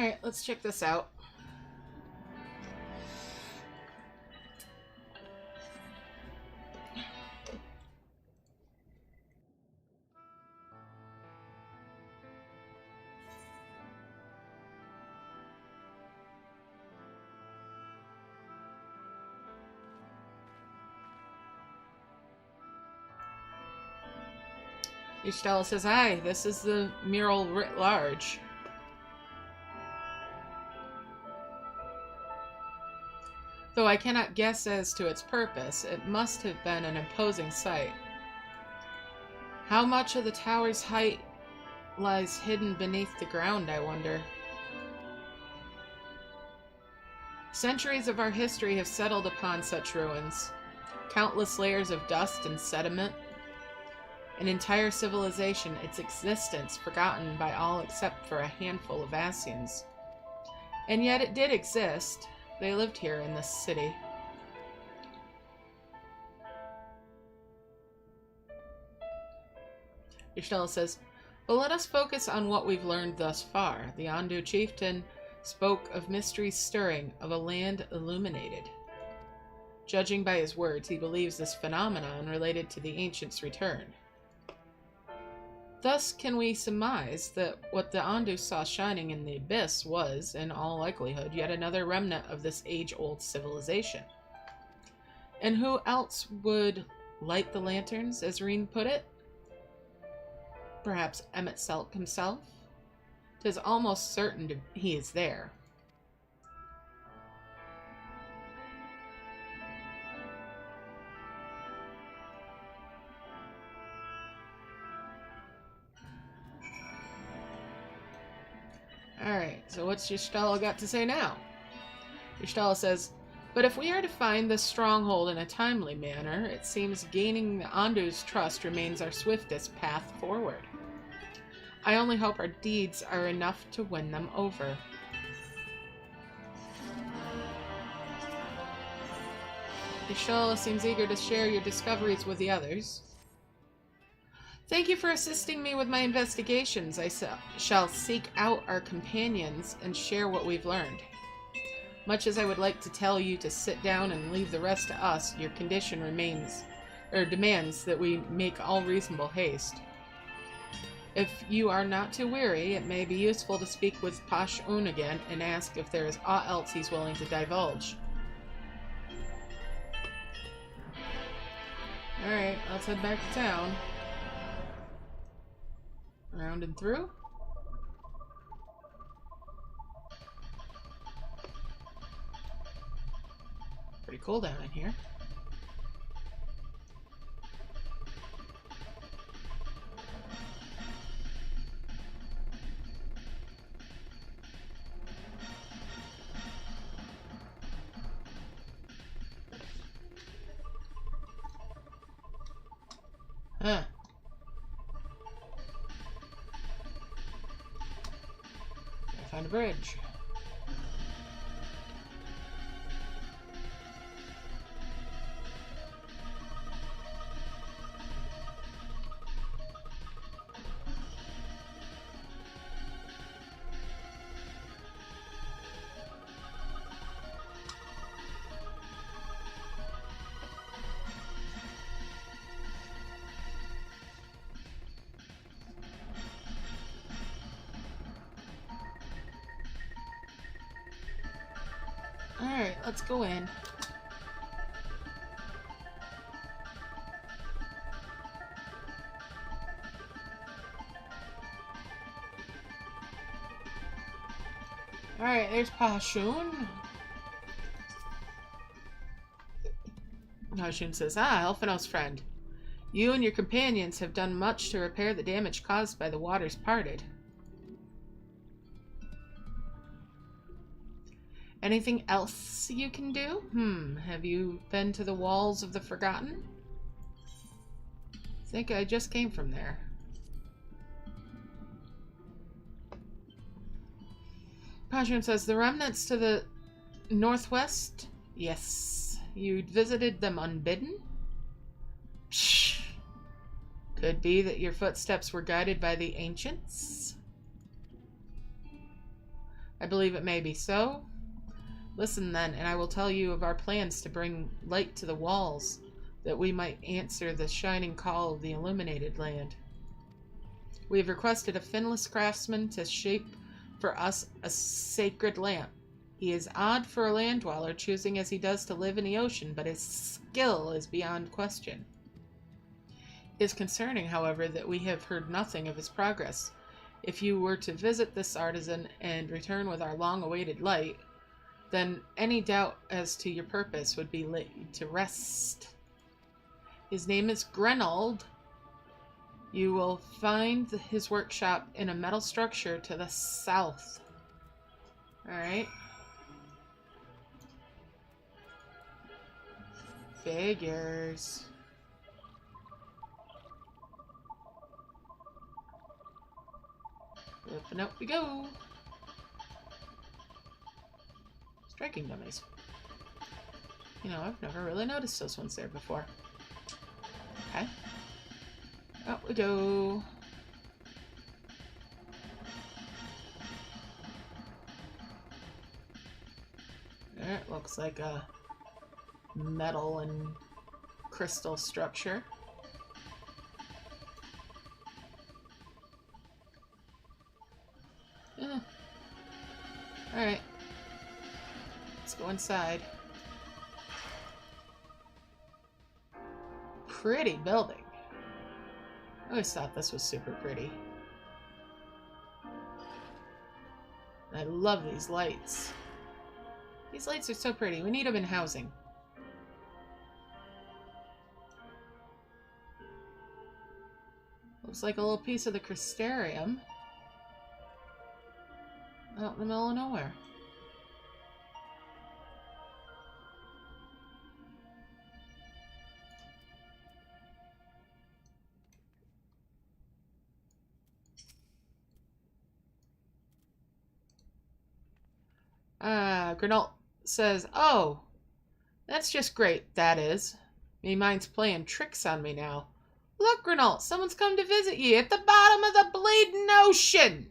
Alright, let's check this out. Ishtala says, "Aye, this is the mural writ large. Though I cannot guess as to its purpose, it must have been an imposing sight. How much of the tower's height lies hidden beneath the ground, I wonder? Centuries of our history have settled upon such ruins. Countless layers of dust and sediment. An entire civilization, its existence forgotten by all except for a handful of Asians. And yet it did exist. They lived here in this city." Ishtala says, "But let us focus on what we've learned thus far. The Ondu chieftain spoke of mysteries stirring, of a land illuminated. Judging by his words, he believes this phenomenon related to the ancients' return. Thus can we surmise that what the Ondu saw shining in the abyss was, in all likelihood, yet another remnant of this age-old civilization. And who else would light the lanterns, as Reen put it? Perhaps Emet-selch himself? 'Tis almost certain he is there." Alright, so what's Ishtala got to say now? Ishtala says, "But if we are to find this stronghold in a timely manner, it seems gaining the Ondu's trust remains our swiftest path forward. I only hope our deeds are enough to win them over." Ishtala seems eager to share your discoveries with the others. "Thank you for assisting me with my investigations. I shall seek out our companions and share what we've learned. Much as I would like to tell you to sit down and leave the rest to us, your condition demands that we make all reasonable haste. If you are not too weary, it may be useful to speak with Pash-Un again and ask if there is aught else he's willing to divulge." Alright, let's head back to town. Around and through. Pretty cool down in here. Huh. Gotta find a bridge. Alright, let's go in. Alright, there's Pash-Un. Pash-Un says, Elfino's friend. You and your companions have done much to repair the damage caused by the waters parted. Anything else you can do? Have you been to the Walls of the Forgotten? I think I just came from there. Pash-Un says, the remnants to the northwest? Yes. You visited them unbidden? Psh. Could be that your footsteps were guided by the ancients? I believe it may be so. Listen then, and I will tell you of our plans to bring light to the walls, that we might answer the shining call of the illuminated land. We have requested a finless craftsman to shape for us a sacred lamp. He is odd for a land dweller, choosing as he does to live in the ocean, but his skill is beyond question. It is concerning, however, that we have heard nothing of his progress. If you were to visit this artisan and return with our long-awaited light, then any doubt as to your purpose would be laid to rest. His name is Grenold. You will find his workshop in a metal structure to the south. Alright. Figures. Up and out we go. Striking dummies. You know, I've never really noticed those ones there before. Okay. Out we go. That looks like a metal and crystal structure. Yeah. Alright. Let's go inside. Pretty building. I always thought this was super pretty. I love these lights. These lights are so pretty. We need them in housing. Looks like a little piece of the crystarium. Out in the middle of nowhere. Grenold says, "Oh, that's just great, that is. Me mind's playing tricks on me now. Look, Grenold, someone's come to visit ye at the bottom of the bleeding ocean.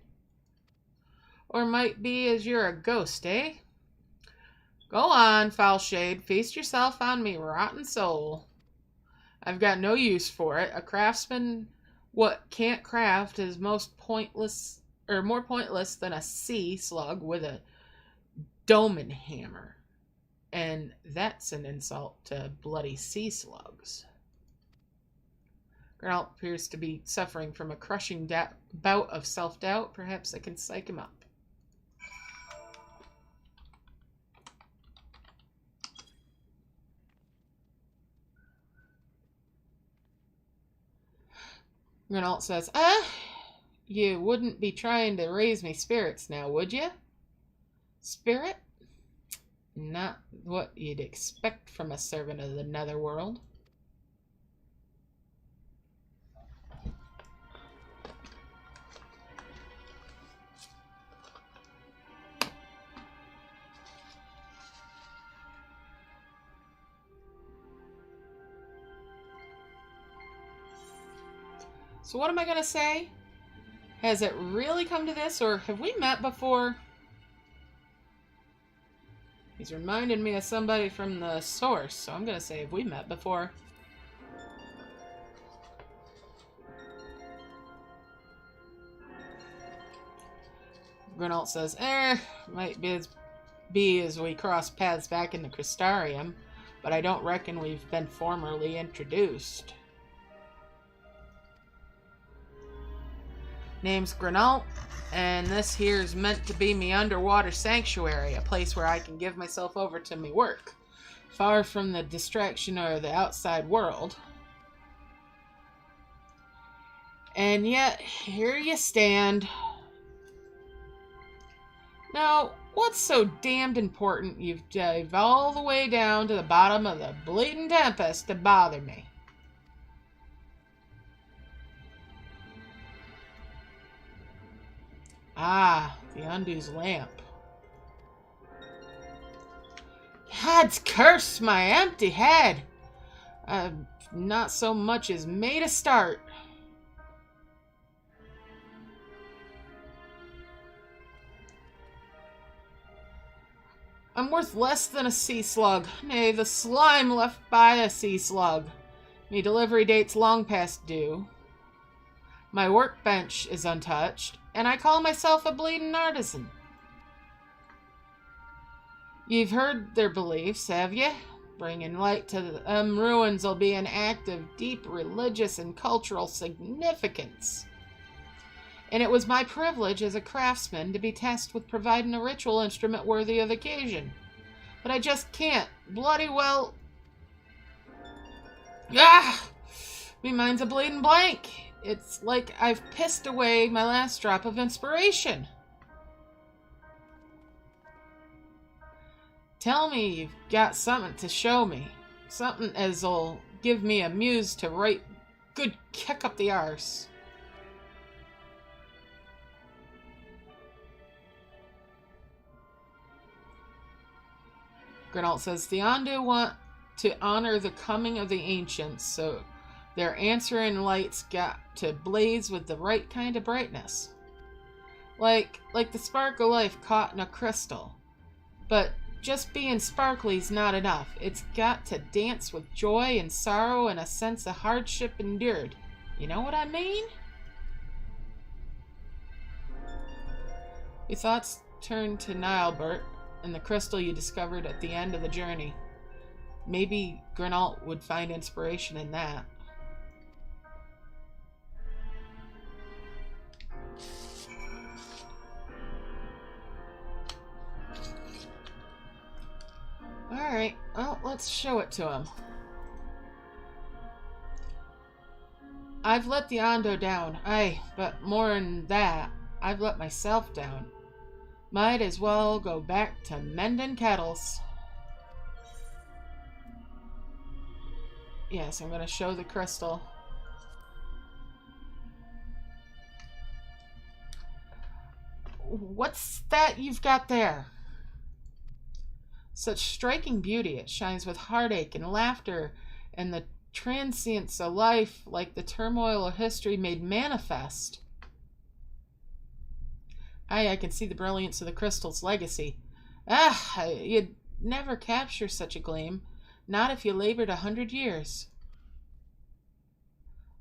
Or might be as you're a ghost, eh? Go on, foul shade, feast yourself on me rotten soul. I've got no use for it. A craftsman what can't craft is most pointless, or more pointless than a sea slug with a Doman hammer. And that's an insult to bloody sea slugs." Grenold appears to be suffering from a crushing bout of self-doubt. Perhaps I can psych him up. Grenold says, you wouldn't be trying to raise me spirits now, would you? Spirit? Not what you'd expect from a servant of the netherworld. So what am I gonna say? Has it really come to this, or have we met before? He's reminded me of somebody from the source, so I'm gonna say, have we met before? Grenold says, might be as we cross paths back in the Crystarium, but I don't reckon we've been formerly introduced. Name's Grenold, and this here's meant to be me underwater sanctuary, a place where I can give myself over to me work, far from the distraction or the outside world. And yet, here you stand. Now, what's so damned important you've dived all the way down to the bottom of the bleeding tempest to bother me? Ah, the Undo's lamp. God's curse my empty head! I've not so much as made a start. I'm worth less than a sea slug. Nay, the slime left by a sea slug. Me delivery date's long past due. My workbench is untouched, and I call myself a bleeding artisan. You've heard their beliefs, have ye? Bringing light to them ruins'll be an act of deep religious and cultural significance. And it was my privilege as a craftsman to be tasked with providing a ritual instrument worthy of the occasion. But I just can't. Bloody well... Ah! Me mind's a bleeding blank. It's like I've pissed away my last drop of inspiration. Tell me you've got something to show me. Something as'll give me a muse to write good kick up the arse. Grenalt says, the Ondu want to honor the coming of the ancients, so their answering lights got to blaze with the right kind of brightness. Like the spark of life caught in a crystal. But just being sparkly's not enough. It's got to dance with joy and sorrow and a sense of hardship endured. You know what I mean? Your thoughts turn to Nilebert and the crystal you discovered at the end of the journey. Maybe Grenalt would find inspiration in that. Alright, well, let's show it to him. I've let the Ondo down. Aye, but more'n that, I've let myself down. Might as well go back to mending kettles. Yes, I'm going to show the crystal. What's that you've got there? Such striking beauty. It shines with heartache and laughter and the transience of life, like the turmoil of history made manifest. Aye, I can see the brilliance of the crystal's legacy. Ah, you'd never capture such a gleam. Not if you labored 100 years.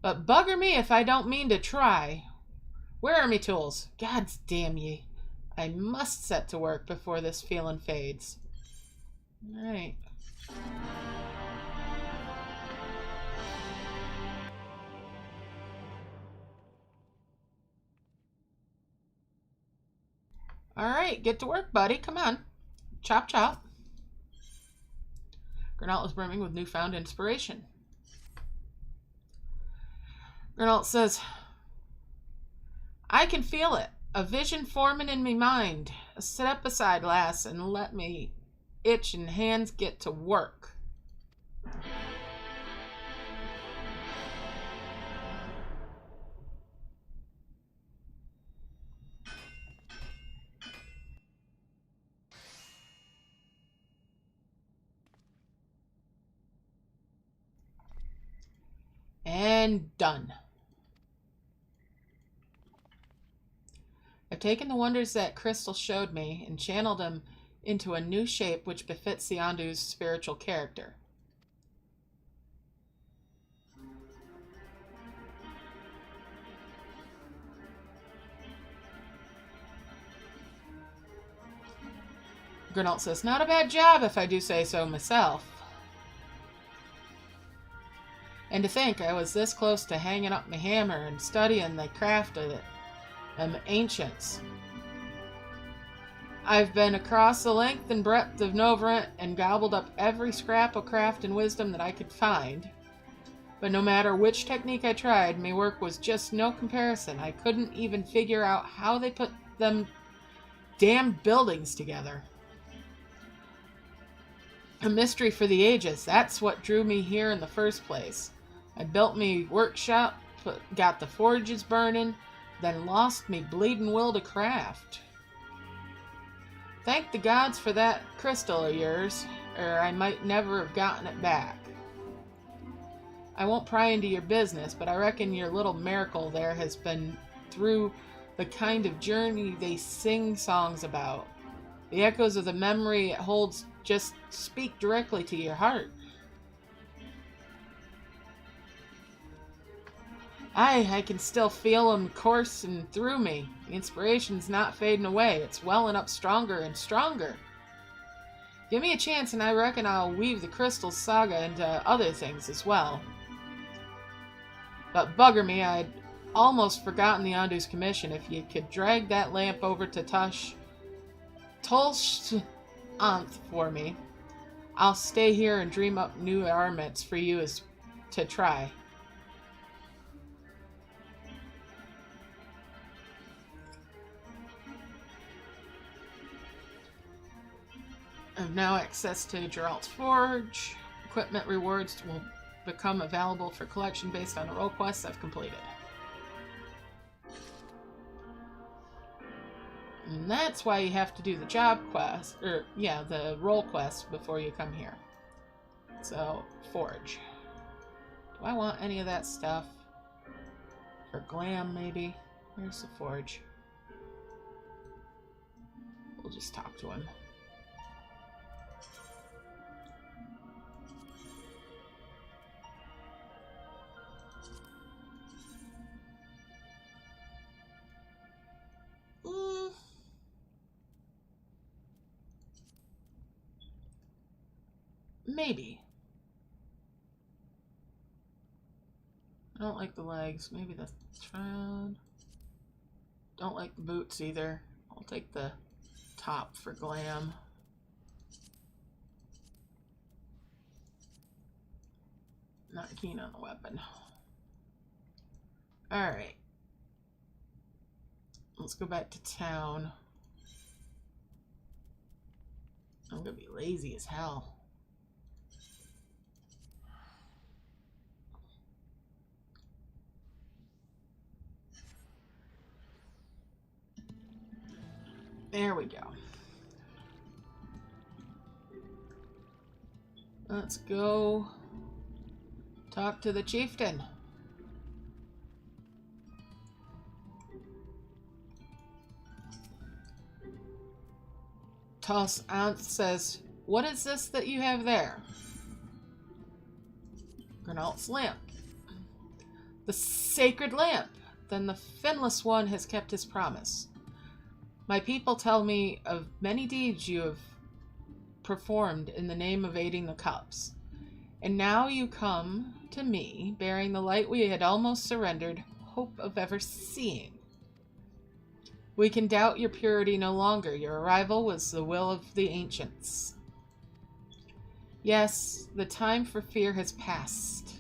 But bugger me if I don't mean to try. Where are me tools? Gods damn ye. I must set to work before this feeling fades. Alright. Alright, get to work, buddy. Come on. Chop, chop. Grenalt is brimming with newfound inspiration. Grenalt says, I can feel it. A vision forming in me mind. Sit up beside, lass, and let me itching hands get to work. And done. I've taken the wonders that Crystal showed me and channeled them into a new shape which befits the Ondu's spiritual character. Grenalt says, not a bad job if I do say so myself. And to think I was this close to hanging up my hammer and studying the craft of them ancients. I've been across the length and breadth of Novrent and gobbled up every scrap of craft and wisdom that I could find. But no matter which technique I tried, my work was just no comparison. I couldn't even figure out how they put them damn buildings together. A mystery for the ages. That's what drew me here in the first place. I built me workshop, got the forges burning, then lost me bleeding will to craft. Thank the gods for that crystal of yours, or I might never have gotten it back. I won't pry into your business, but I reckon your little miracle there has been through the kind of journey they sing songs about. The echoes of the memory it holds just speak directly to your heart. I can still feel them coursing through me. The inspiration's not fading away. It's welling up stronger and stronger. Give me a chance and I reckon I'll weave the Crystal Saga into other things as well. But bugger me, I'd almost forgotten the Ondu's commission. If you could drag that lamp over to Tolsht for me, I'll stay here and dream up new armaments for you to try. I have now access to Geralt's Forge. Equipment rewards will become available for collection based on the role quests I've completed. And that's why you have to do the job quest, or yeah, the role quest before you come here. So, Forge. Do I want any of that stuff? For glam, maybe? Where's the Forge? We'll just talk to him. Maybe. I don't like the legs. Maybe the trod. Don't like the boots either. I'll take the top for glam. Not keen on the weapon. Alright. Let's go back to town. I'm gonna be lazy as hell. There we go. Let's go talk to the chieftain. Toss Aunt says, "What is this that you have there?" Gernalt's lamp. The sacred lamp. Then the Finless One has kept his promise. My people tell me of many deeds you have performed in the name of aiding the Cups. And now you come to me, bearing the light we had almost surrendered hope of ever seeing. We can doubt your purity no longer. Your arrival was the will of the ancients. Yes, the time for fear has passed.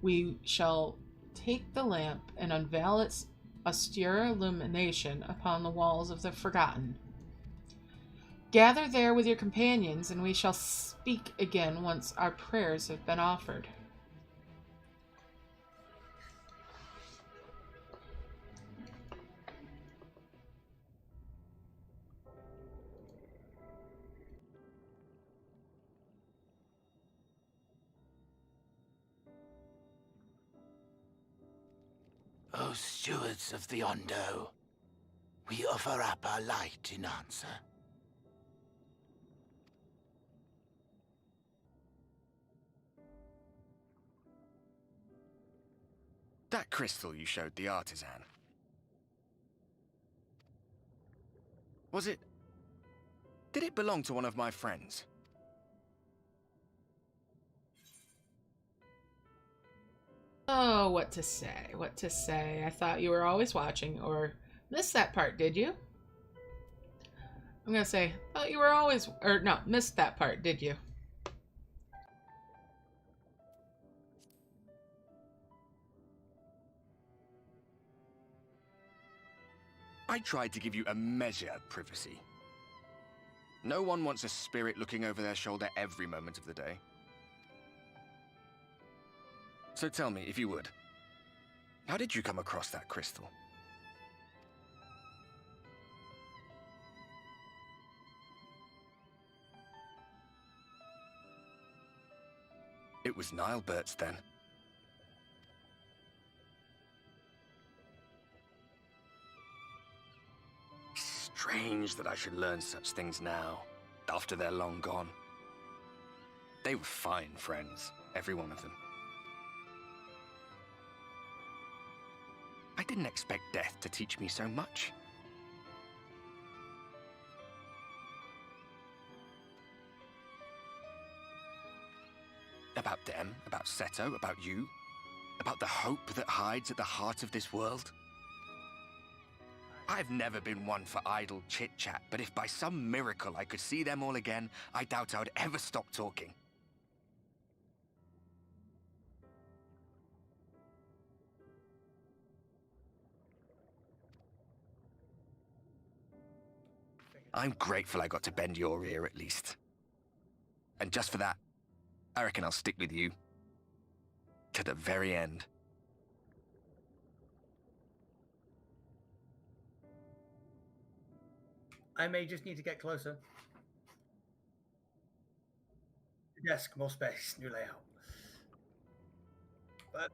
We shall take the lamp and unveil its austere illumination upon the walls of the Forgotten. Gather there with your companions, and we shall speak again once our prayers have been offered. O stewards of the Ondo, we offer up our light in answer. That crystal you showed the artisan. Was it... Did it belong to one of my friends? Oh, what to say, what to say. I thought you were always watching, or missed that part, did you? I'm gonna say, thought you were always, or no, missed that part, did you? I tried to give you a measure of privacy. No one wants a spirit looking over their shoulder every moment of the day. So tell me, if you would, how did you come across that crystal? It was Nilebert's then. Strange that I should learn such things now, after they're long gone. They were fine friends, every one of them. I didn't expect death to teach me so much. About them, about Seto, about you, about the hope that hides at the heart of this world. I've never been one for idle chit-chat, but if by some miracle I could see them all again, I doubt I would ever stop talking. I'm grateful I got to bend your ear, at least. And just for that, I reckon I'll stick with you. To the very end. I may just need to get closer. Desk, more space, new layout. But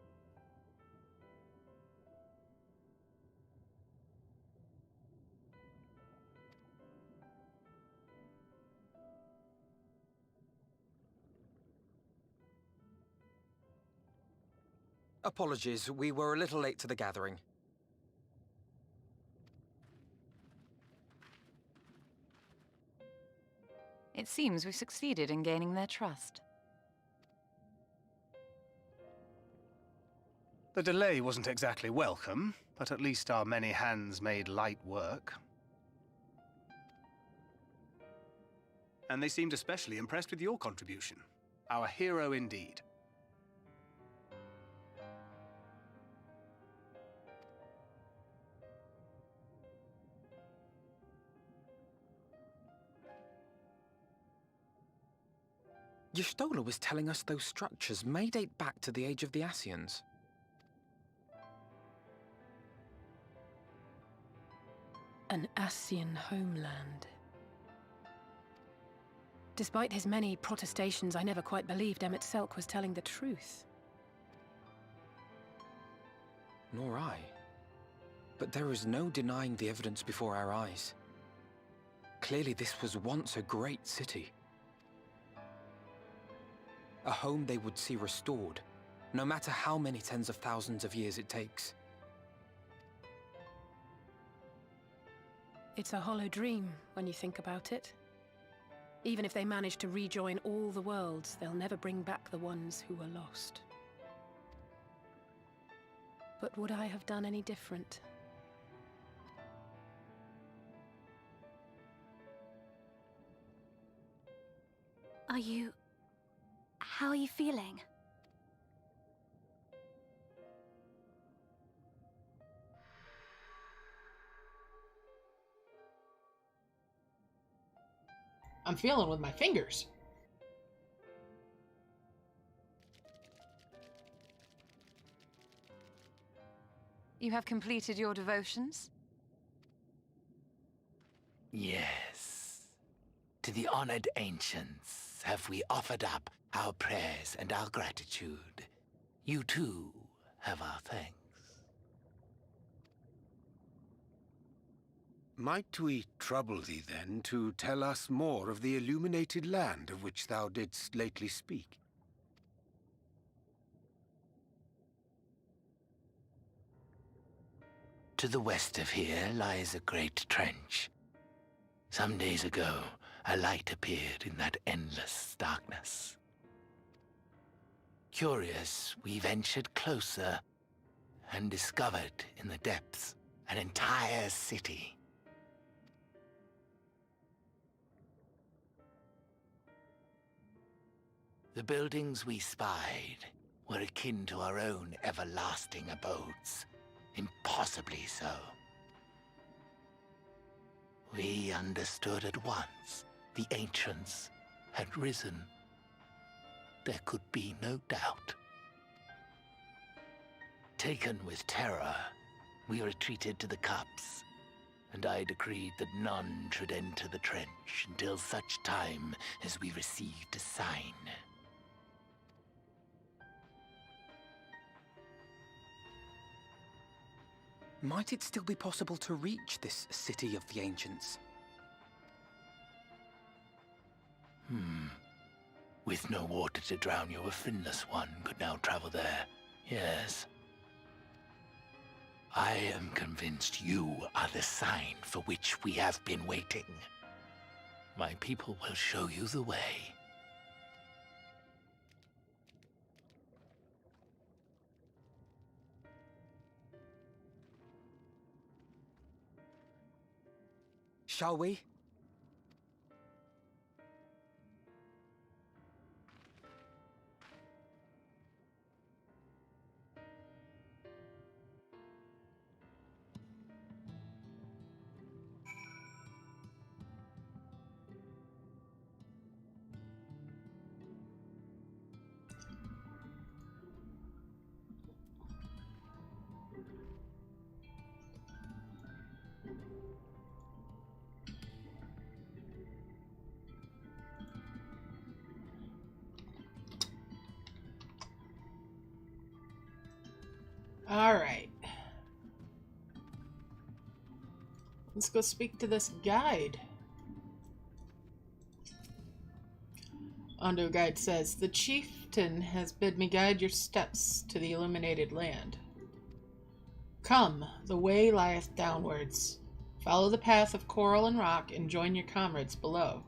Apologies, we were a little late to the gathering. It seems we succeeded in gaining their trust. The delay wasn't exactly welcome, but at least our many hands made light work. And they seemed especially impressed with your contribution. Our hero indeed. Y'shtola was telling us those structures may date back to the age of the Ascians. An Ascian homeland. Despite his many protestations, I never quite believed emet-selch was telling the truth. Nor I. But there is no denying the evidence before our eyes. Clearly this was once a great city. A home they would see restored, no matter how many tens of thousands of years it takes. It's a hollow dream when you think about it. Even if they manage to rejoin all the worlds, they'll never bring back the ones who were lost. But would I have done any different? How are you feeling? I'm feeling with my fingers. You have completed your devotions? Yes. To the honored ancients have we offered up our prayers and our gratitude. You too have our thanks. Might we trouble thee, then, to tell us more of the illuminated land of which thou didst lately speak? To the west of here lies a great trench. Some days ago, a light appeared in that endless darkness. Curious, we ventured closer and discovered in the depths an entire city. The buildings we spied were akin to our own everlasting abodes, impossibly so. We understood at once the ancients had risen. There could be no doubt. Taken with terror, we retreated to the cups, and I decreed that none should enter the trench until such time as we received a sign. Might it still be possible to reach this city of the ancients? With no water to drown you, a finless one could now travel there. Yes. I am convinced you are the sign for which we have been waiting. My people will show you the way. Shall we? All right. Let's go speak to this guide. Underguide says, the chieftain has bid me guide your steps to the illuminated land. Come, the way lieth downwards. Follow the path of coral and rock and join your comrades below.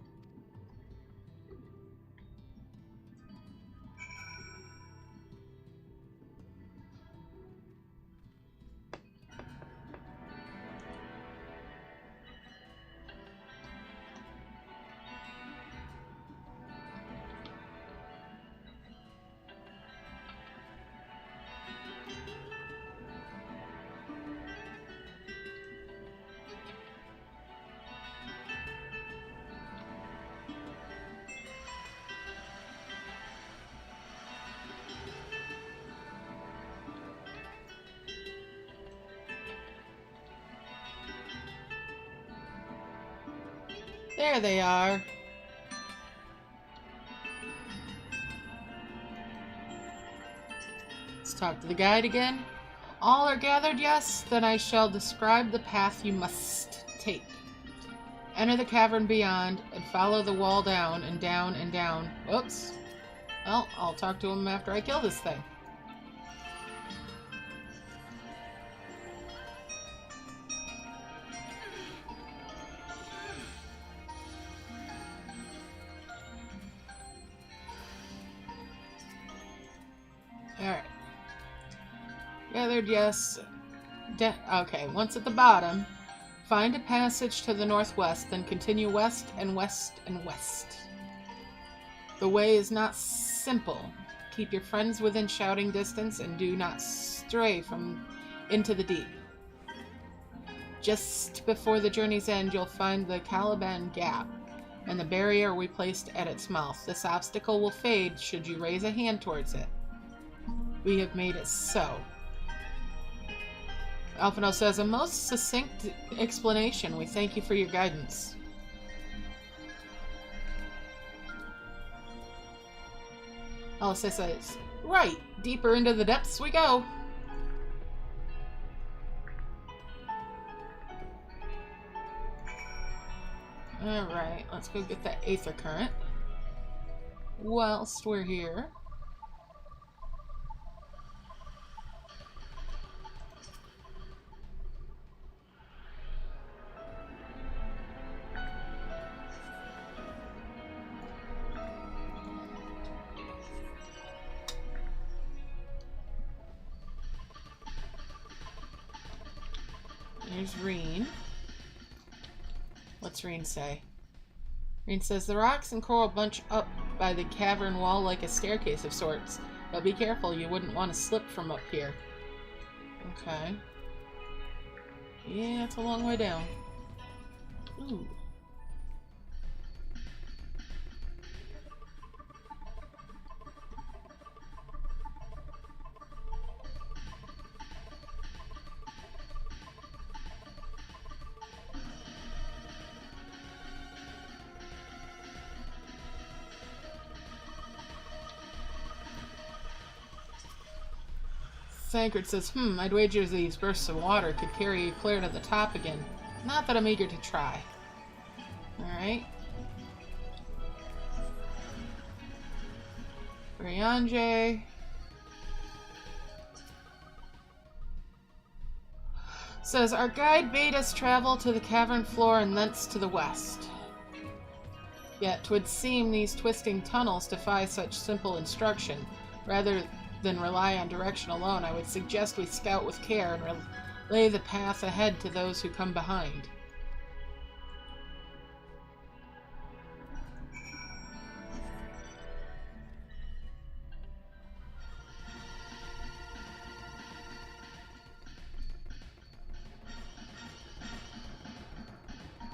There they are. Let's talk to the guide again. All are gathered, yes? Then I shall describe the path you must take. Enter the cavern beyond and follow the wall down and down and down. Whoops. Well, I'll talk to him after I kill this thing. Alright. Gathered, yes. Okay, once at the bottom, find a passage to the northwest, then continue west and west and west. The way is not simple. Keep your friends within shouting distance and do not stray from into the deep. Just before the journey's end, you'll find the Caliban Gap and the barrier we placed at its mouth. This obstacle will fade should you raise a hand towards it. We have made it so. Alphino says, a most succinct explanation. We thank you for your guidance. Alice says, right, deeper into the depths we go. Alright, let's go get that Aether Current. Whilst we're here. Here's Reen. What's Reen say? Reen says, the rocks and coral bunch up by the cavern wall like a staircase of sorts. But be careful, you wouldn't want to slip from up here. Okay. Yeah, it's a long way down. Ooh. Thancred says, I'd wager these bursts of water could carry you clear to the top again. Not that I'm eager to try. Alright. Ryanje. Says, our guide bade us travel to the cavern floor and thence to the west. Yet 'twould seem these twisting tunnels defy such simple instruction. Rather than rely on direction alone, I would suggest we scout with care and relay the path ahead to those who come behind.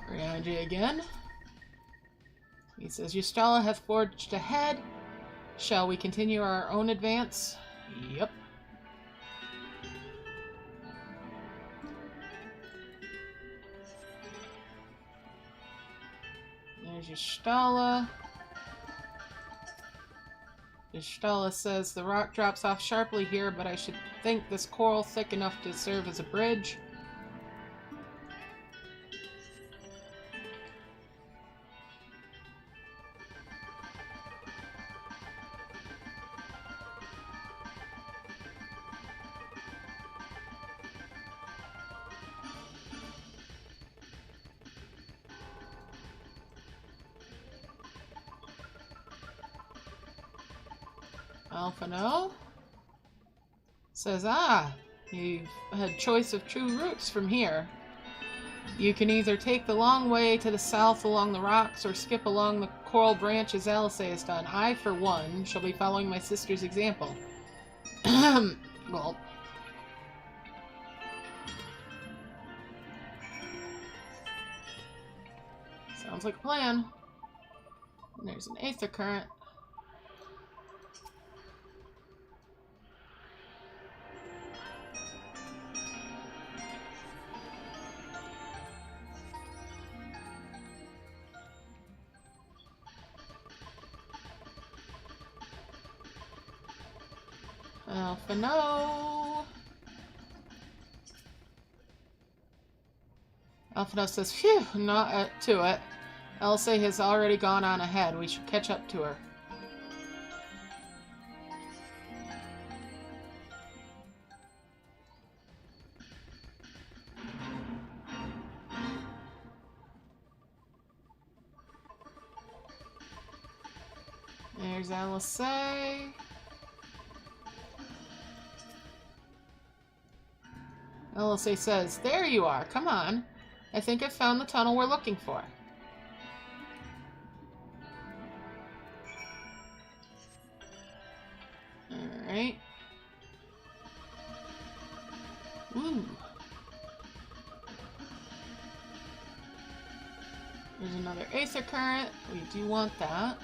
Ryanje again. He says, Ystala hath forged ahead. Shall we continue our own advance? Yep. There's Ystala. Ystala says, the rock drops off sharply here, but I should think this coral thick enough to serve as a bridge. Alphano says, you've had choice of true routes from here. You can either take the long way to the south along the rocks or skip along the coral branch as Alice has done. I, for one, shall be following my sister's example. Well, sounds like a plan. And there's an aether current. Alphano. Alphano says, phew, not to it. Elsa has already gone on ahead. We should catch up to her. There's Alice. Alice says, there you are. Come on. I think I've found the tunnel we're looking for. Alright. Ooh. There's another aether current. We do want that.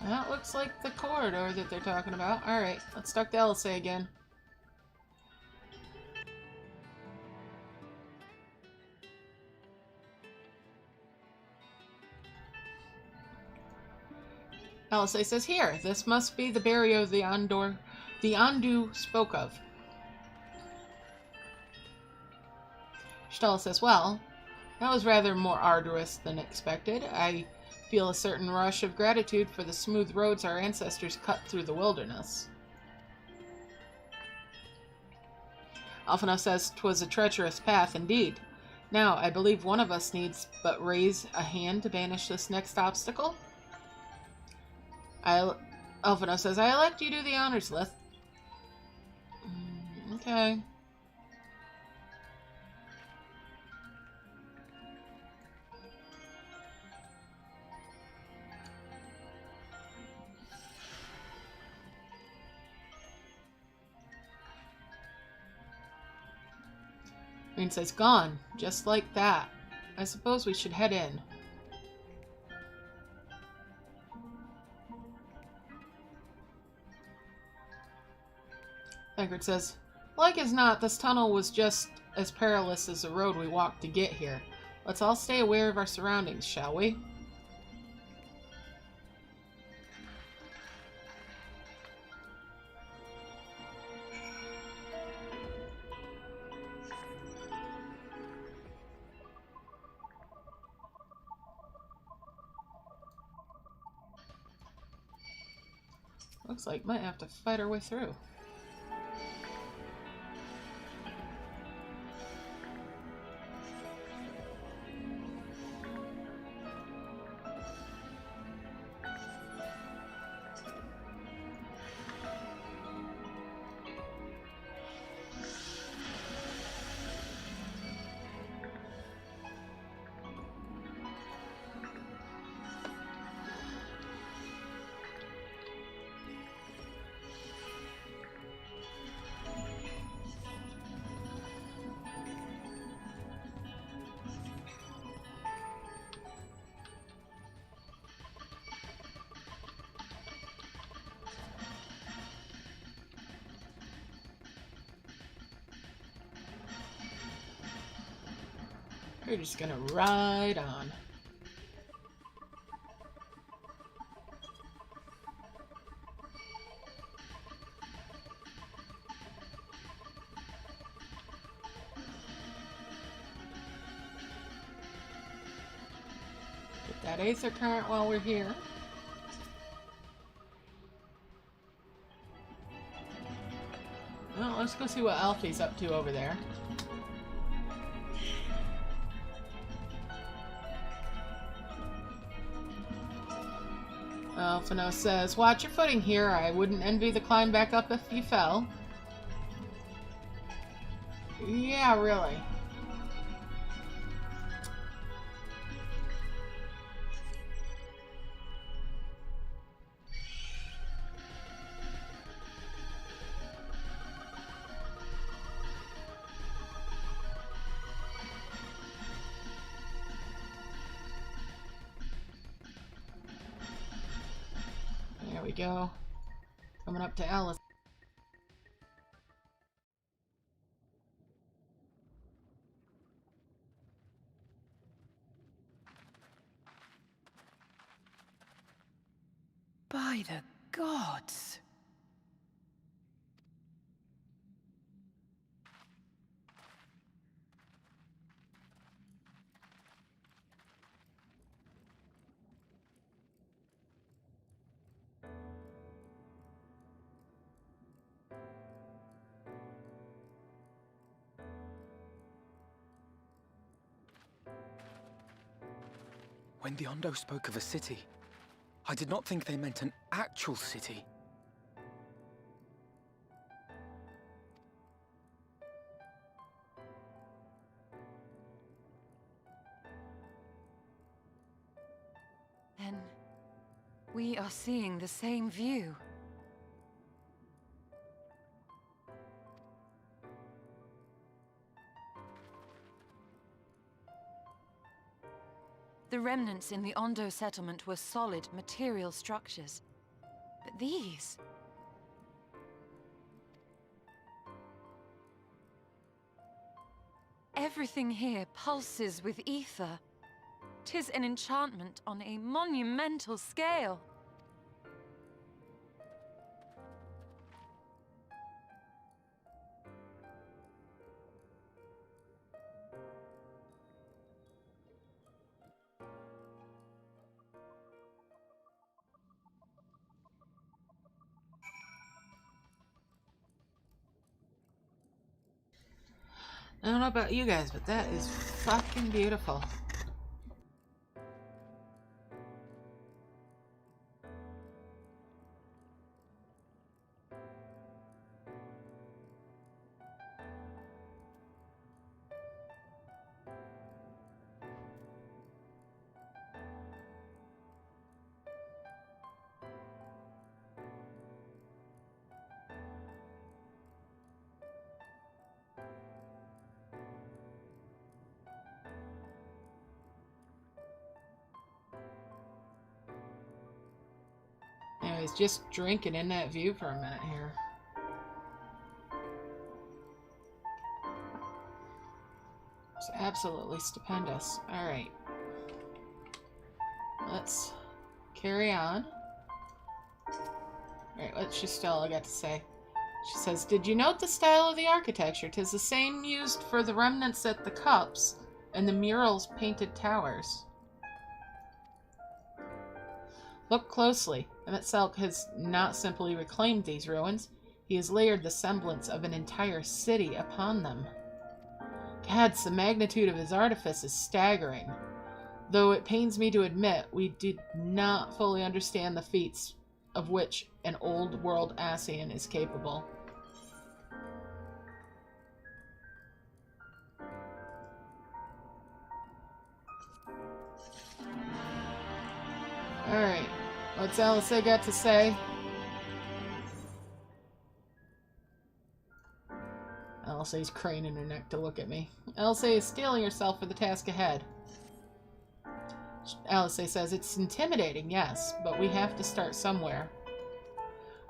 That looks like the corridor that they're talking about. Alright, let's talk to Alice again. Alice says, here, this must be the barrier the Andu spoke of. Ystala says, well, that was rather more arduous than expected. I feel a certain rush of gratitude for the smooth roads our ancestors cut through the wilderness. Alphano says 'twas a treacherous path indeed. Now, I believe one of us needs but raise a hand to banish this next obstacle. Alphano says, I elect you to the honors list. Okay. Green says, gone, just like that. I suppose we should head in. Egbert says, like as not, this tunnel was just as perilous as the road we walked to get here. Let's all stay aware of our surroundings, shall we? Looks like might have to fight our way through. We're just gonna ride on. Get that aether current while we're here. Well, let's go see what Alfie's up to over there. Alphino says, watch your footing here. I wouldn't envy the climb back up if you fell. Yeah, really. There we go. Coming up to Alice. By the gods! When the Ondo spoke of a city, I did not think they meant an actual city. Then we are seeing the same view. The remnants in the Ondo settlement were solid material structures. But these... everything here pulses with ether. 'Tis an enchantment on a monumental scale. I don't know about you guys, but that is fucking beautiful. says, just drinking in that view for a minute here. It's absolutely stupendous. Alright. Let's carry on. Alright, what's Stella got to say? She says, did you note the style of the architecture? 'Tis the same used for the remnants at the cups and the murals painted towers. Look closely. Emet-selch has not simply reclaimed these ruins. He has layered the semblance of an entire city upon them. Gads, the magnitude of his artifice is staggering. Though it pains me to admit, we did not fully understand the feats of which an old-world Ascian is capable. Alright, what's Alice got to say? Alice is craning her neck to look at me. Alice is steeling herself for the task ahead. Alice says, it's intimidating, yes, but we have to start somewhere.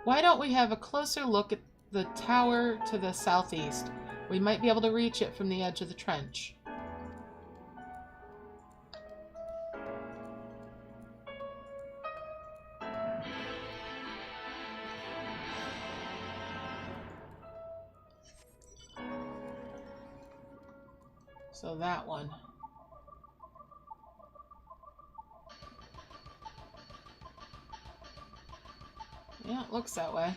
Why don't we have a closer look at the tower to the southeast? We might be able to reach it from the edge of the trench. So that one. Yeah, it looks that way.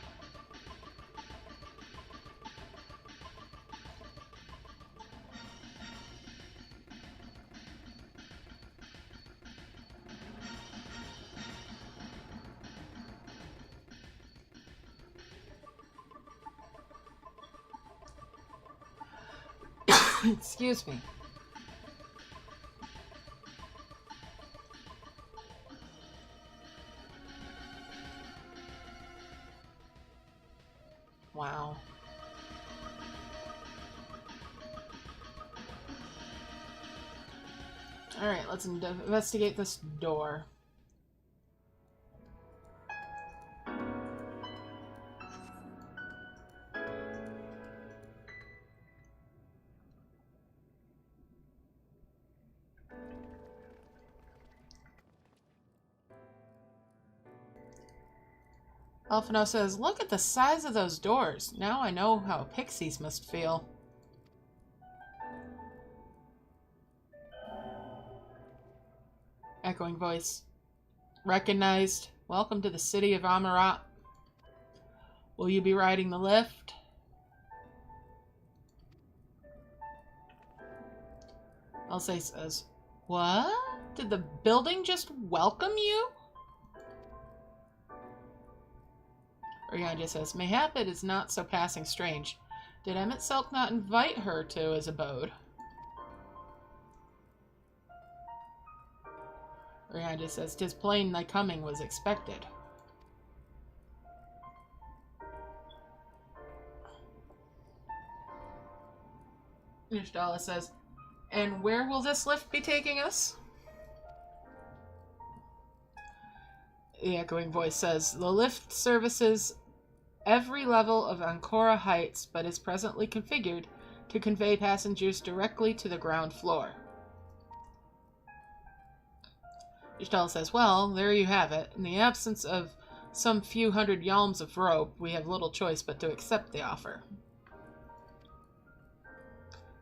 Excuse me. Wow. Alright, let's investigate this door. Alphino says, look at the size of those doors. Now I know how pixies must feel. Echoing voice. Recognized. Welcome to the city of Amarat. Will you be riding the lift? Alcé says, what? Did the building just welcome you? Rihanna says, mayhap it is not so passing strange. Did Emet-selch not invite her to his abode? Rihanna says, 'tis plain thy coming was expected. Nishdala says, and where will this lift be taking us? The echoing voice says, the lift services every level of Ancora Heights, but is presently configured to convey passengers directly to the ground floor. Nishdala says, well, there you have it. In the absence of some few hundred yalms of rope, we have little choice but to accept the offer.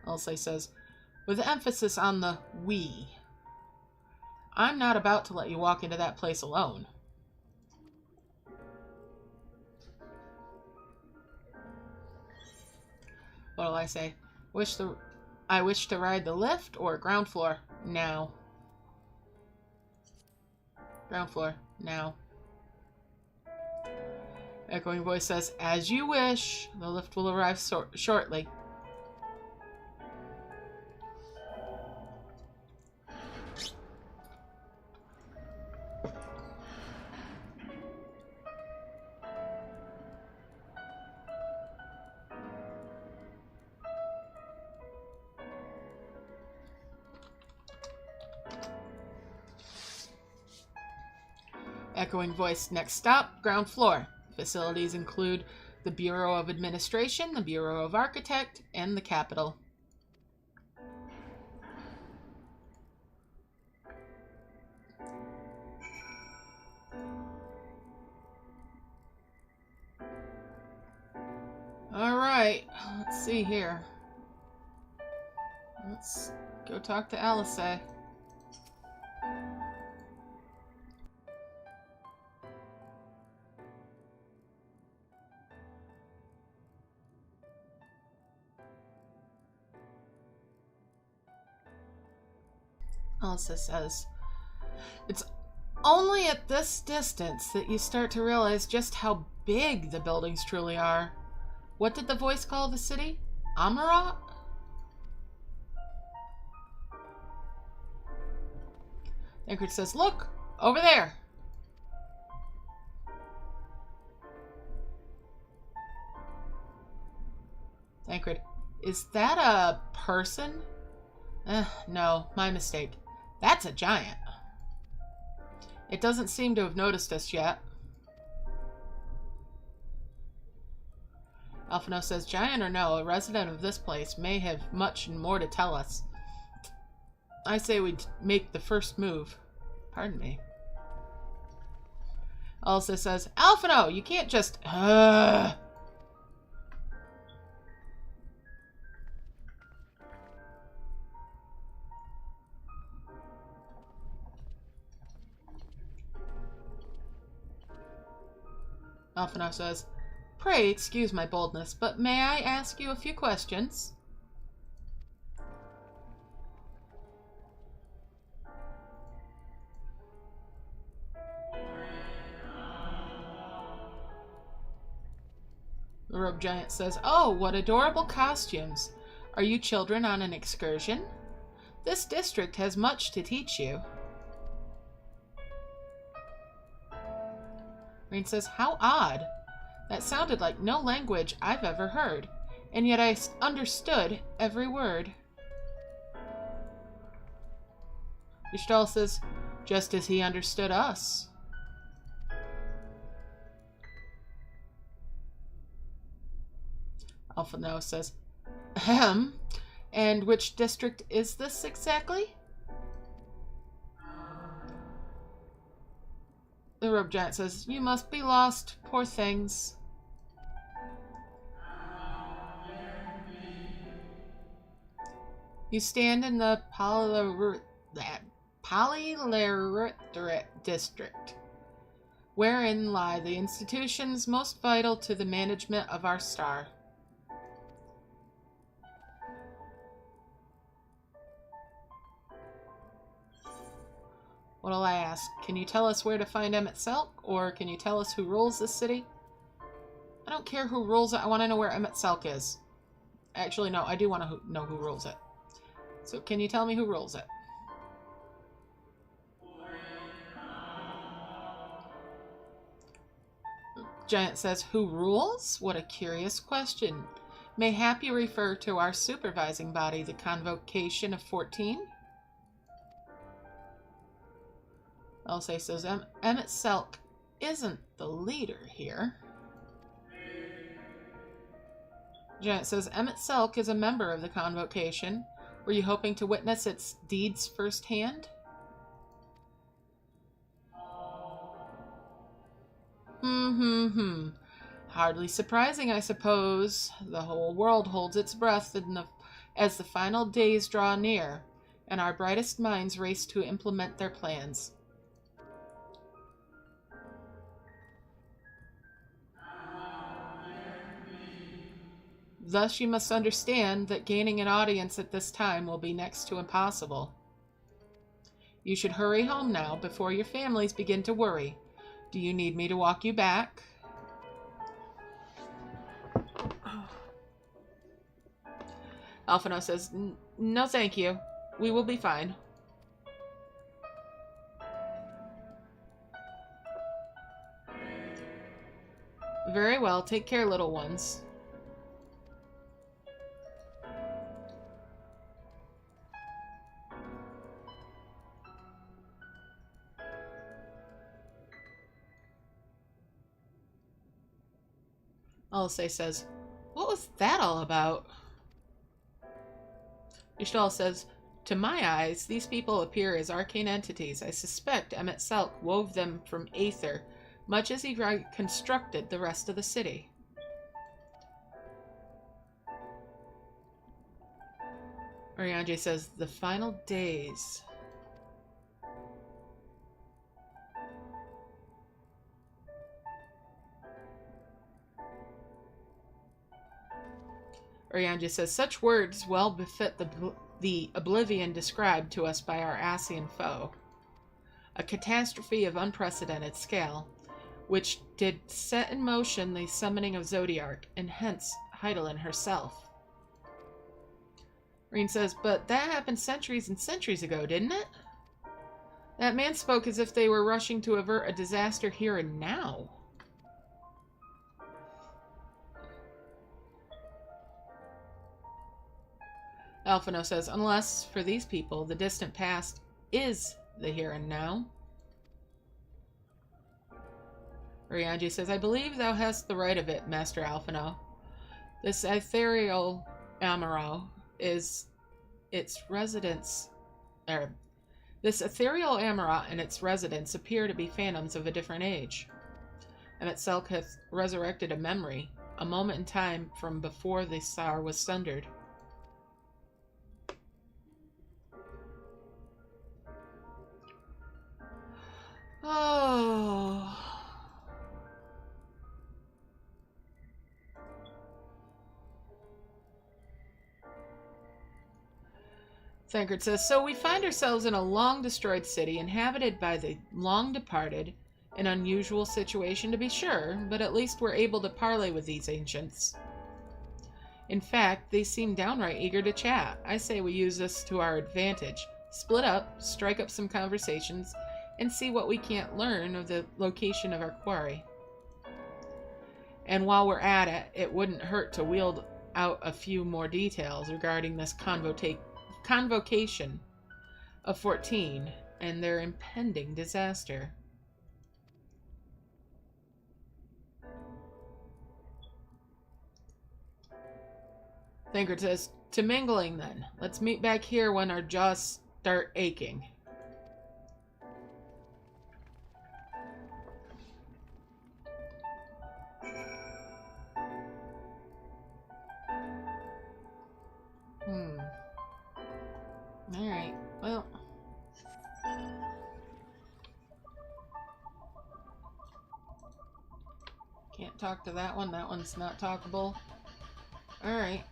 Alcé says, with emphasis on the we. I'm not about to let you walk into that place alone. What'll I say? I wish to ride the lift or ground floor now. Ground floor now. Echoing voice says, as you wish. The lift will arrive shortly. Echoing voice. Next stop, ground floor. Facilities include the Bureau of Administration, the Bureau of Architect, and the Capitol. Alright, let's see here. Let's go talk to Alice. Alice says, "It's only at this distance that you start to realize just how big the buildings truly are. What did the voice call the city? Amarat?" Tancred says, "Look, over there." Tancred, "Is that a person?" No, my mistake. That's a giant. It doesn't seem to have noticed us yet. Alphino says, "Giant or no, a resident of this place may have much more to tell us. I say we make the first move." Pardon me. Elsa says, "Alphino, you can't just... Alphino says, "Pray excuse my boldness, but may I ask you a few questions?" The robe giant says, "Oh, what adorable costumes. Are you children on an excursion? This district has much to teach you." Rain says, "How odd. That sounded like no language I've ever heard, and yet I understood every word." Ishtal says, "Just as he understood us." Alphino says, "Ahem. And which district is this exactly?" The robe giant says, "You must be lost, poor things." You stand in the Polylerate district, wherein lie the institutions most vital to the management of our star. What'll I ask? Can you tell us where to find emet-selch, or can you tell us who rules this city? I don't care who rules it. I want to know where emet-selch is. Actually, no, I do want to know who rules it. So can you tell me who rules it? Giant says, "Who rules? What a curious question. Mayhap you refer to our supervising body, the Convocation of 14? Elsay says, "Emet-selch isn't the leader here." Giant says, "Emet-selch is a member of the Convocation. Were you hoping to witness its deeds firsthand?" Hardly surprising, I suppose. The whole world holds its breath as the final days draw near, and our brightest minds race to implement their plans. Thus you must understand that gaining an audience at this time will be next to impossible. You should hurry home now before your families begin to worry. Do you need me to walk you back?" Alphino says, "No thank you. We will be fine." "Very well. Take care, little ones." Alisei says, "What was that all about?" Ishtal says, "To my eyes, these people appear as arcane entities. I suspect emet-selch wove them from aether, much as he constructed the rest of the city." Oriange says, "The final days." Oriange says, "Such words well befit the oblivion described to us by our Asian foe. A catastrophe of unprecedented scale, which did set in motion the summoning of Zodiark, and hence Hydaelyn herself." Reen says, "But that happened centuries and centuries ago, didn't it? That man spoke as if they were rushing to avert a disaster here and now." Alphino says, "Unless, for these people, the distant past is the here and now." Oriange says, "I believe thou hast the right of it, Master Alphino. This ethereal Amaro is its residence, this ethereal Amarat and its residents appear to be phantoms of a different age. Emet-selch hath resurrected a memory, a moment in time from before the Sar was sundered." Oh. Thancred says, "So we find ourselves in a long-destroyed city, inhabited by the long-departed. An unusual situation, to be sure, but at least we're able to parley with these ancients. In fact, they seem downright eager to chat. I say we use this to our advantage. Split up, strike up some conversations, and see what we can't learn of the location of our quarry. And while we're at it, it wouldn't hurt to wield out a few more details regarding this convocation of 14 and their impending disaster." Thancred says, "To mingling then. Let's meet back here when our jaws start aching." Alright, well. Can't talk to that one. That one's not talkable. Alright.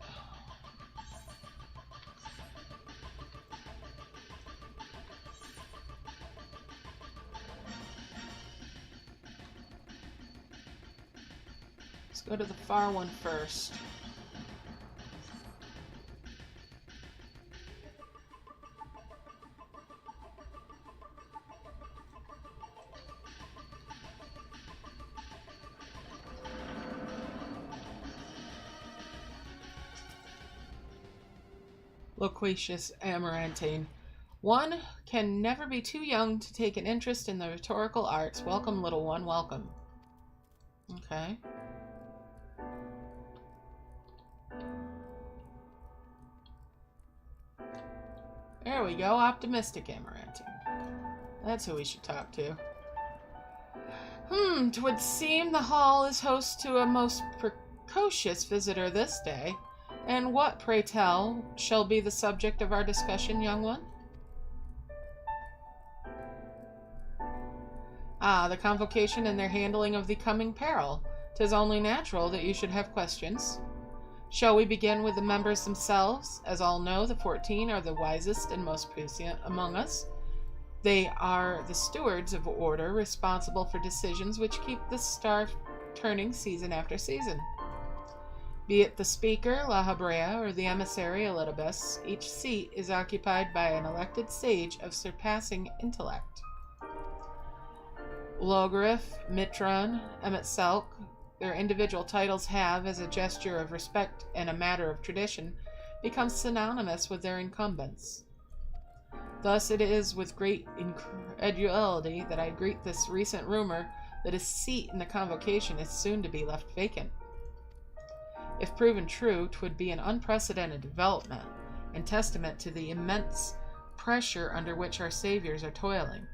Let's go to the far one first. Loquacious Amarantine. "One can never be too young to take an interest in the rhetorical arts. Welcome, little one, welcome." Okay. There we go, optimistic Amarantine. That's who we should talk to. 'Twould seem the hall is host to a most precocious visitor this day. And what, pray tell, shall be the subject of our discussion, young one? "Ah, the convocation and their handling of the coming peril. 'Tis only natural that you should have questions. Shall we begin with the members themselves? As all know, the 14 are the wisest and most puissant among us. They are the stewards of order, responsible for decisions which keep the star turning season after season. Be it the speaker, La Habrea, or the emissary, Elidibus, each seat is occupied by an elected sage of surpassing intellect. Logorith, Mitron, emet-selch, their individual titles have, as a gesture of respect and a matter of tradition, become synonymous with their incumbents. Thus it is with great incredulity that I greet this recent rumor that a seat in the convocation is soon to be left vacant. If proven true, 'twould be an unprecedented development, and testament to the immense pressure under which our saviors are toiling.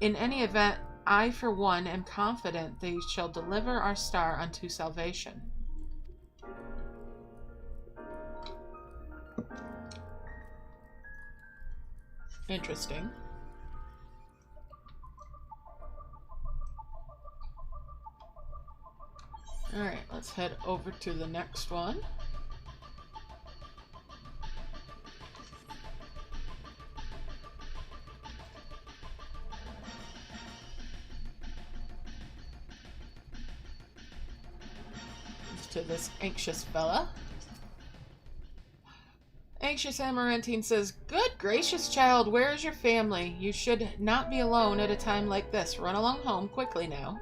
In any event, I, for one, am confident they shall deliver our star unto salvation. Interesting. Alright, let's head over to the next one. To this anxious fella. Anxious Amarantine says, "Good gracious, child, where is your family? You should not be alone at a time like this. Run along home quickly now.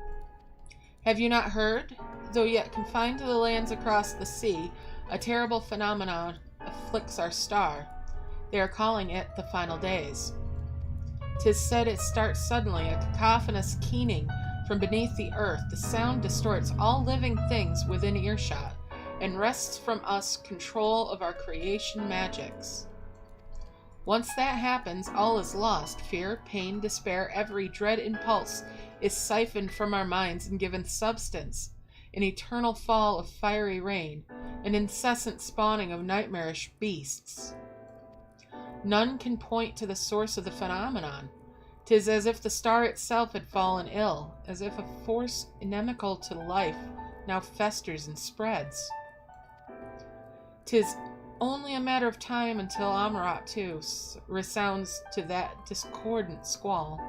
Have you not heard? Though yet confined to the lands across the sea, a terrible phenomenon afflicts our star. They are calling it the final days. 'Tis said it starts suddenly, a cacophonous keening from beneath the earth. The sound distorts all living things within earshot, and wrests from us control of our creation magics. Once that happens, all is lost. Fear, pain, despair, every dread impulse is siphoned from our minds and given substance. An eternal fall of fiery rain, an incessant spawning of nightmarish beasts. None can point to the source of the phenomenon. 'Tis as if the star itself had fallen ill, as if a force inimical to life now festers and spreads. 'Tis only a matter of time until Amarat, too, resounds to that discordant squall.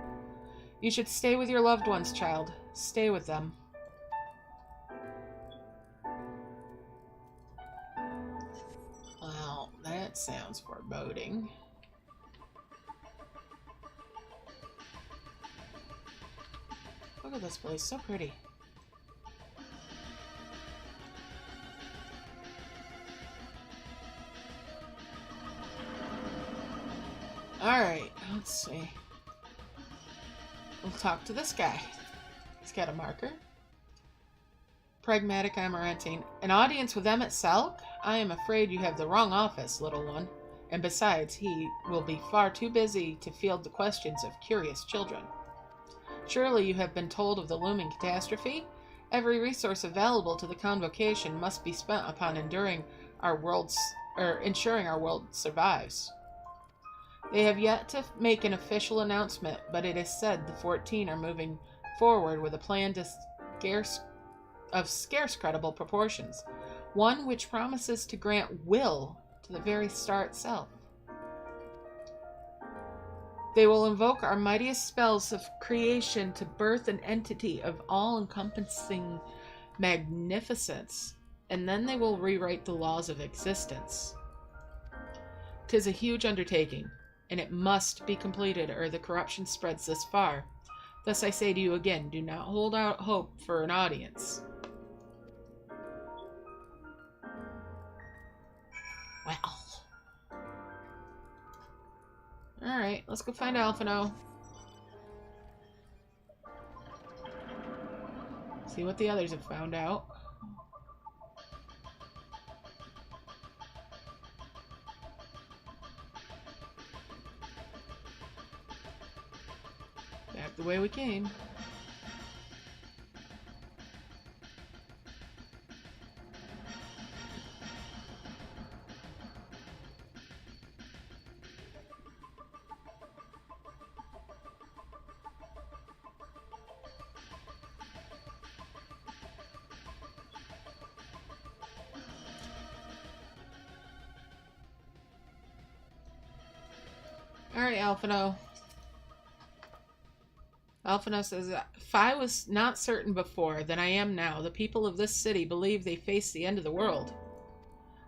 You should stay with your loved ones, child. Stay with them." Well, that sounds foreboding. Look at this place, so pretty. Alright, let's see. We'll talk to this guy. He's got a marker. Pragmatic Amarantine. An audience with emet-selch? I am afraid you have the wrong office, little one. And besides, he will be far too busy to field the questions of curious children. Surely you have been told of the looming catastrophe? Every resource available to the convocation must be spent upon ensuring our world survives. They have yet to make an official announcement, but it is said the 14 are moving forward with a plan of scarce credible proportions, one which promises to grant will to the very star itself. They will invoke our mightiest spells of creation to birth an entity of all-encompassing magnificence, and then they will rewrite the laws of existence. 'Tis a huge undertaking, and it must be completed ere the corruption spreads this far. Thus I say to you again, do not hold out hope for an audience. Well. Alright, let's go find Alphino. See what the others have found out. Back the way we came. Alright, Alphino. Alphino says, if I was not certain before, then I am now. The people of this city believe they face the end of the world.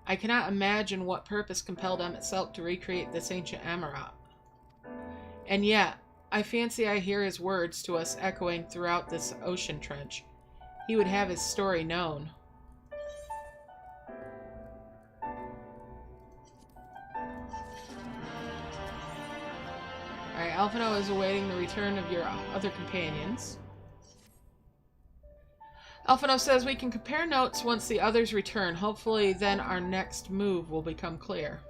I cannot imagine what purpose compelled emet-selch to recreate this ancient Amarat. And yet, I fancy I hear his words to us echoing throughout this ocean trench. He would have his story known. Alright, Alphino is awaiting the return of your other companions. Alphino says we can compare notes once the others return. Hopefully then our next move will become clear.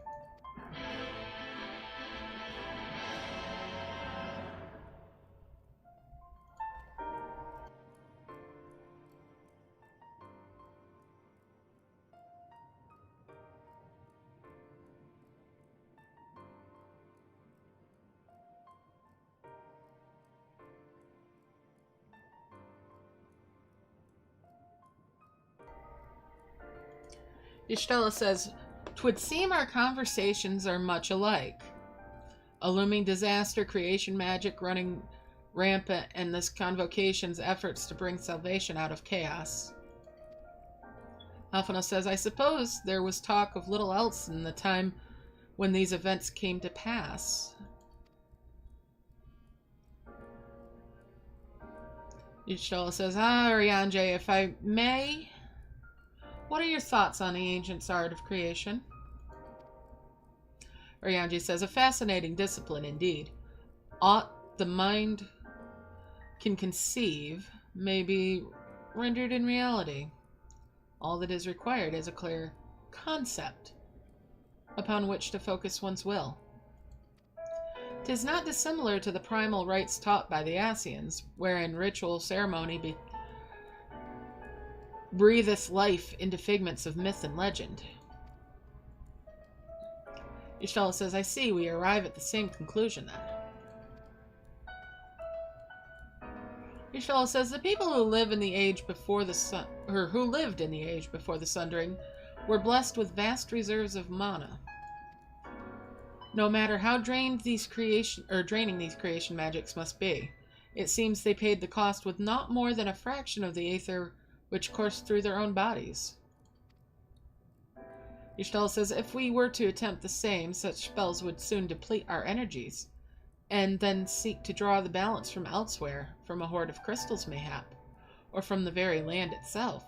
Ishtella says, "'Twould seem our conversations are much alike. A looming disaster, creation magic running rampant, and this convocation's efforts to bring salvation out of chaos." Alphino says, "I suppose there was talk of little else in the time when these events came to pass." Ishtella says, Rianje, if I may... What are your thoughts on the ancient's art of creation? Orianji says, "A fascinating discipline indeed. Aught the mind can conceive may be rendered in reality. All that is required is a clear concept upon which to focus one's will. 'Tis not dissimilar to the primal rites taught by the Asians, wherein ritual ceremony breatheth life into figments of myth and legend." Ishtella says, "I see we arrive at the same conclusion then." Ishtella says, "The people who live in the age before the who lived in the age before the Sundering were blessed with vast reserves of mana. No matter how draining these creation magics must be, it seems they paid the cost with not more than a fraction of the aether which coursed through their own bodies." Ishtella says, "If we were to attempt the same, such spells would soon deplete our energies, and then seek to draw the balance from elsewhere, from a hoard of crystals mayhap, or from the very land itself.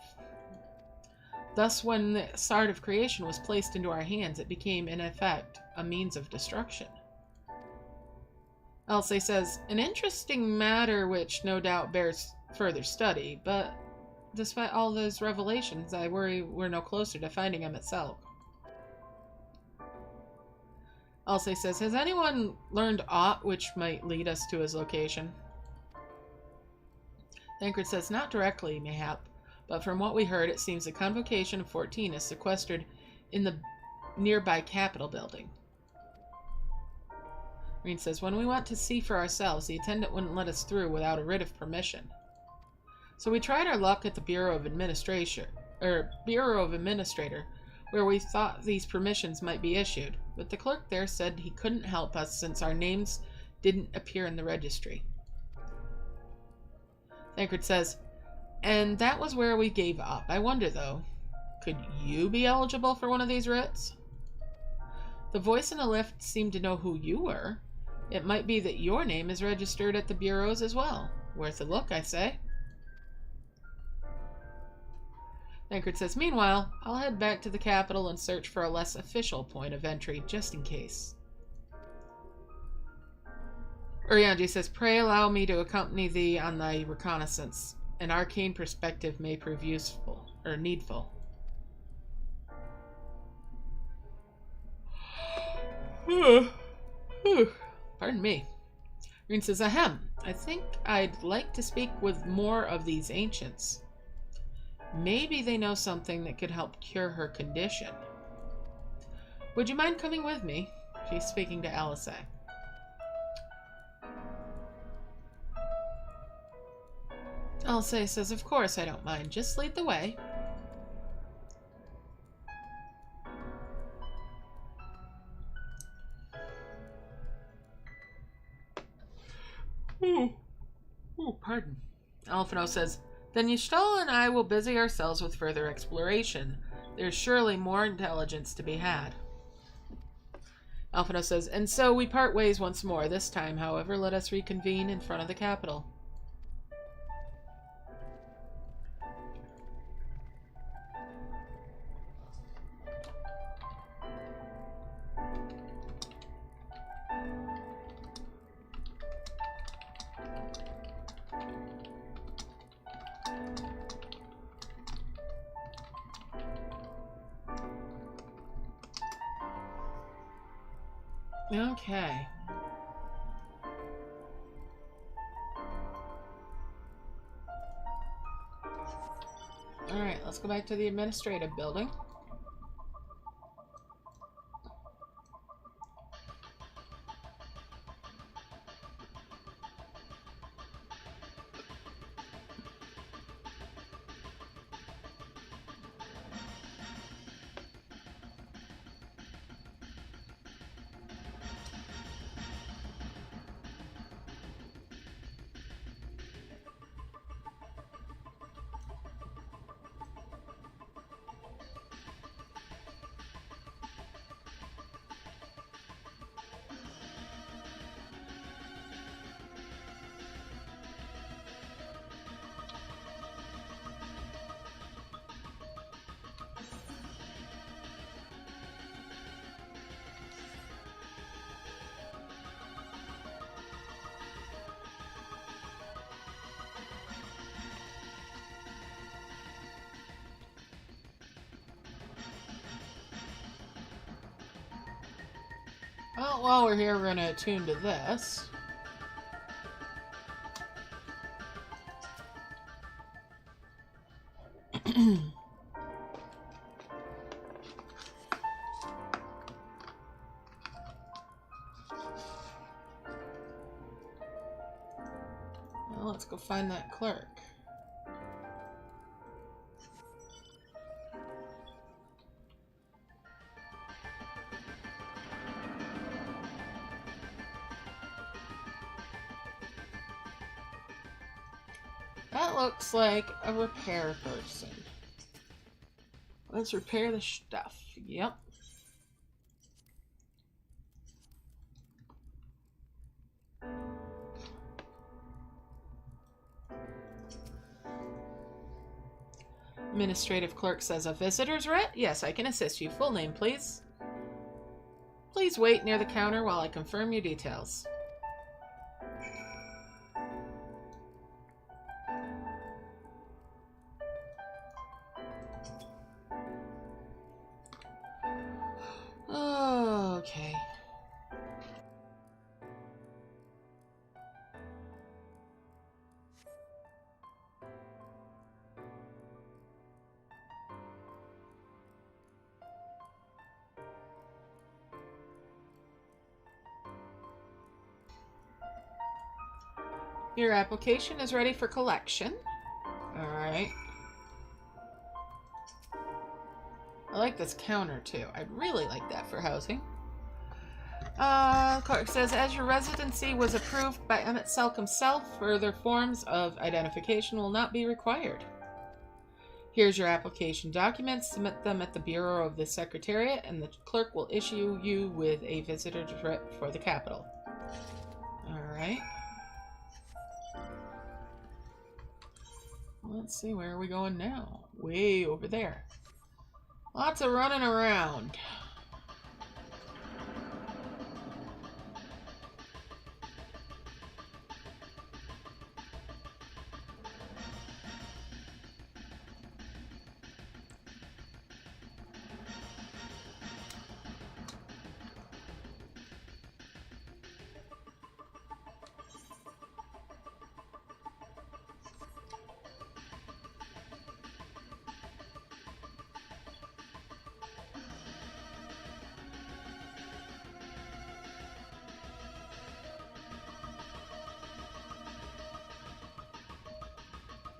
Thus, when the art of creation was placed into our hands, it became, in effect, a means of destruction." Elsie says, "An interesting matter which no doubt bears further study, but despite all those revelations, I worry we're no closer to finding emet-selch." Elsie says, "Has anyone learned aught which might lead us to his location?" Thancred says, "Not directly, mayhap, but from what we heard, it seems the Convocation of 14 is sequestered in the nearby Capitol building." Reen says, "When we went to see for ourselves, the attendant wouldn't let us through without a writ of permission. So we tried our luck at the Bureau of Administrator, where we thought these permissions might be issued, but the clerk there said he couldn't help us since our names didn't appear in the registry." Thancred says, "And that was where we gave up. I wonder, though, could you be eligible for one of these writs? The voice in the lift seemed to know who you were. It might be that your name is registered at the bureaus as well. Worth a look, I say." Thancred says, "Meanwhile, I'll head back to the capital and search for a less official point of entry, just in case." Urianji says, "Pray allow me to accompany thee on thy reconnaissance. An arcane perspective may prove useful, or needful." Pardon me. Reen says, "Ahem, I think I'd like to speak with more of these ancients. Maybe they know something that could help cure her condition. Would you mind coming with me?" She's speaking to Alice. Alice says, "Of course I don't mind. Just lead the way." Pardon. Alphino says, "Then Y'shtola and I will busy ourselves with further exploration. There's surely more intelligence to be had." Alphino says, "And so we part ways once more. This time, however, let us reconvene in front of the capital." Okay. Alright, let's go back to the administrative building. Well, while we're here, we're going to attune to this. Well, let's go find that clerk. That looks like a repair person. Let's repair the stuff. Yep. Administrative clerk says, a visitor's writ? Yes, I can assist you. Full name, please. Please wait near the counter while I confirm your details. Okay. Your application is ready for collection. Alright. I like this counter too. I'd really like that for housing. Clerk says, as your residency was approved by Emet-selch himself, further forms of identification will not be required. Here's your application documents. Submit them at the Bureau of the Secretariat, and the clerk will issue you with a visitor's writ for the capital. Alright. Let's see, where are we going now? Way over there. Lots of running around.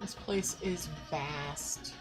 This place is vast.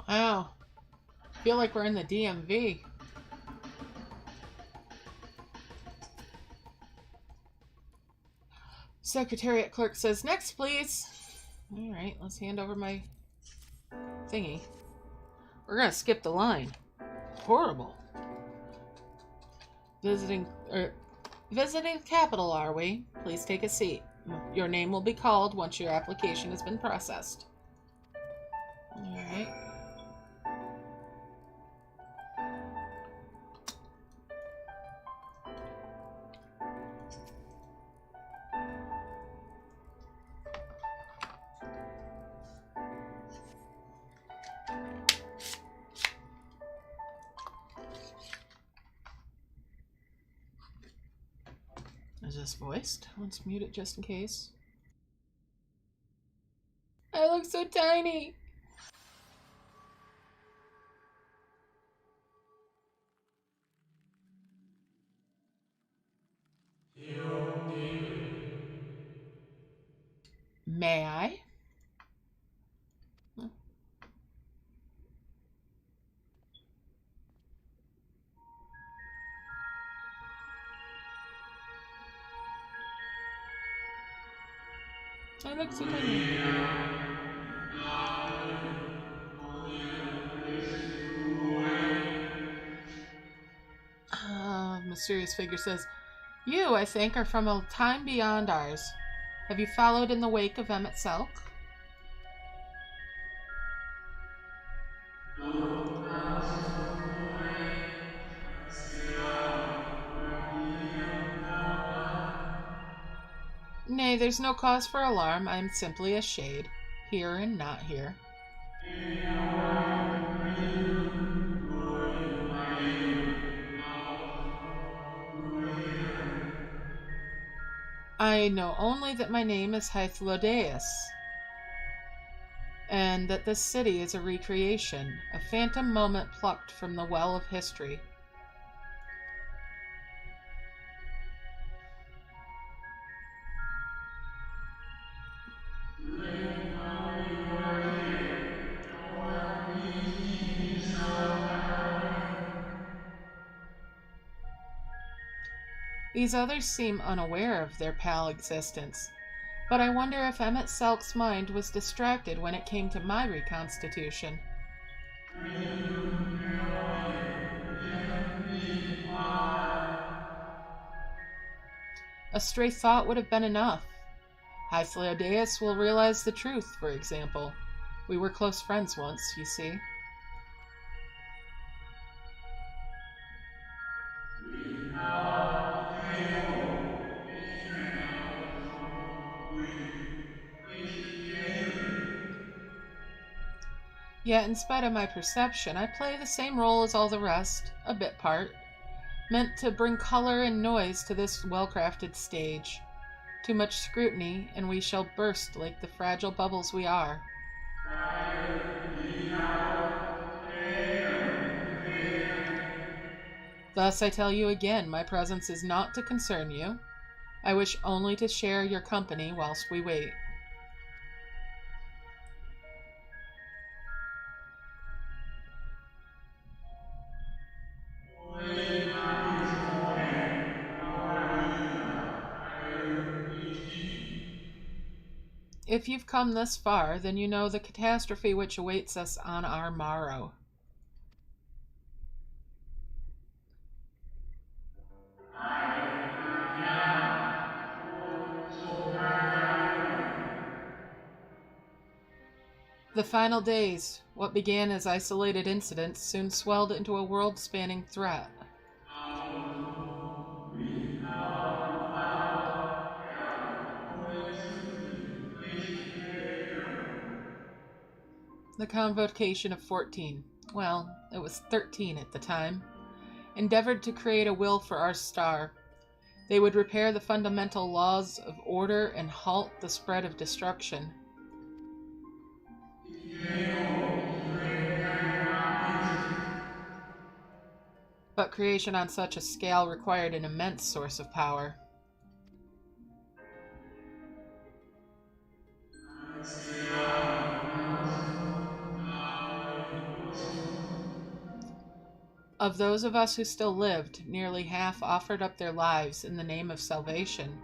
Wow. I feel like we're in the DMV. Secretariat clerk says, next, please. All right, let's hand over my thingy. We're going to skip the line. Horrible. Visiting the capital, are we? Please take a seat. Your name will be called once your application has been processed. All right. Is this voiced? Let's mute it just in case. I look so tiny. May I? I look so tiny. Mysterious figure says, you, I think, are from a time beyond ours. Have you followed in the wake of emet-selch? Nay, there's no cause for alarm. I am simply a shade, here and not here. I know only that my name is Hythlodaeus, and that this city is a recreation, a phantom moment plucked from the well of history. These others seem unaware of their pal existence, but I wonder if emet-selch's mind was distracted when it came to my reconstitution. A stray thought would have been enough. Hythlodaeus will realize the truth, for example. We were close friends once, you see. Yet, in spite of my perception, I play the same role as all the rest, a bit part, meant to bring color and noise to this well-crafted stage. Too much scrutiny, and we shall burst like the fragile bubbles we are. Thus, I tell you again, my presence is not to concern you. I wish only to share your company whilst we wait. If you've come this far, then you know the catastrophe which awaits us on our morrow. The final days, what began as isolated incidents, soon swelled into a world-spanning threat. The Convocation of 14, well, it was 13 at the time, endeavored to create a will for our star. They would repair the fundamental laws of order and halt the spread of destruction. But creation on such a scale required an immense source of power. Of those of us who still lived, nearly half offered up their lives in the name of salvation.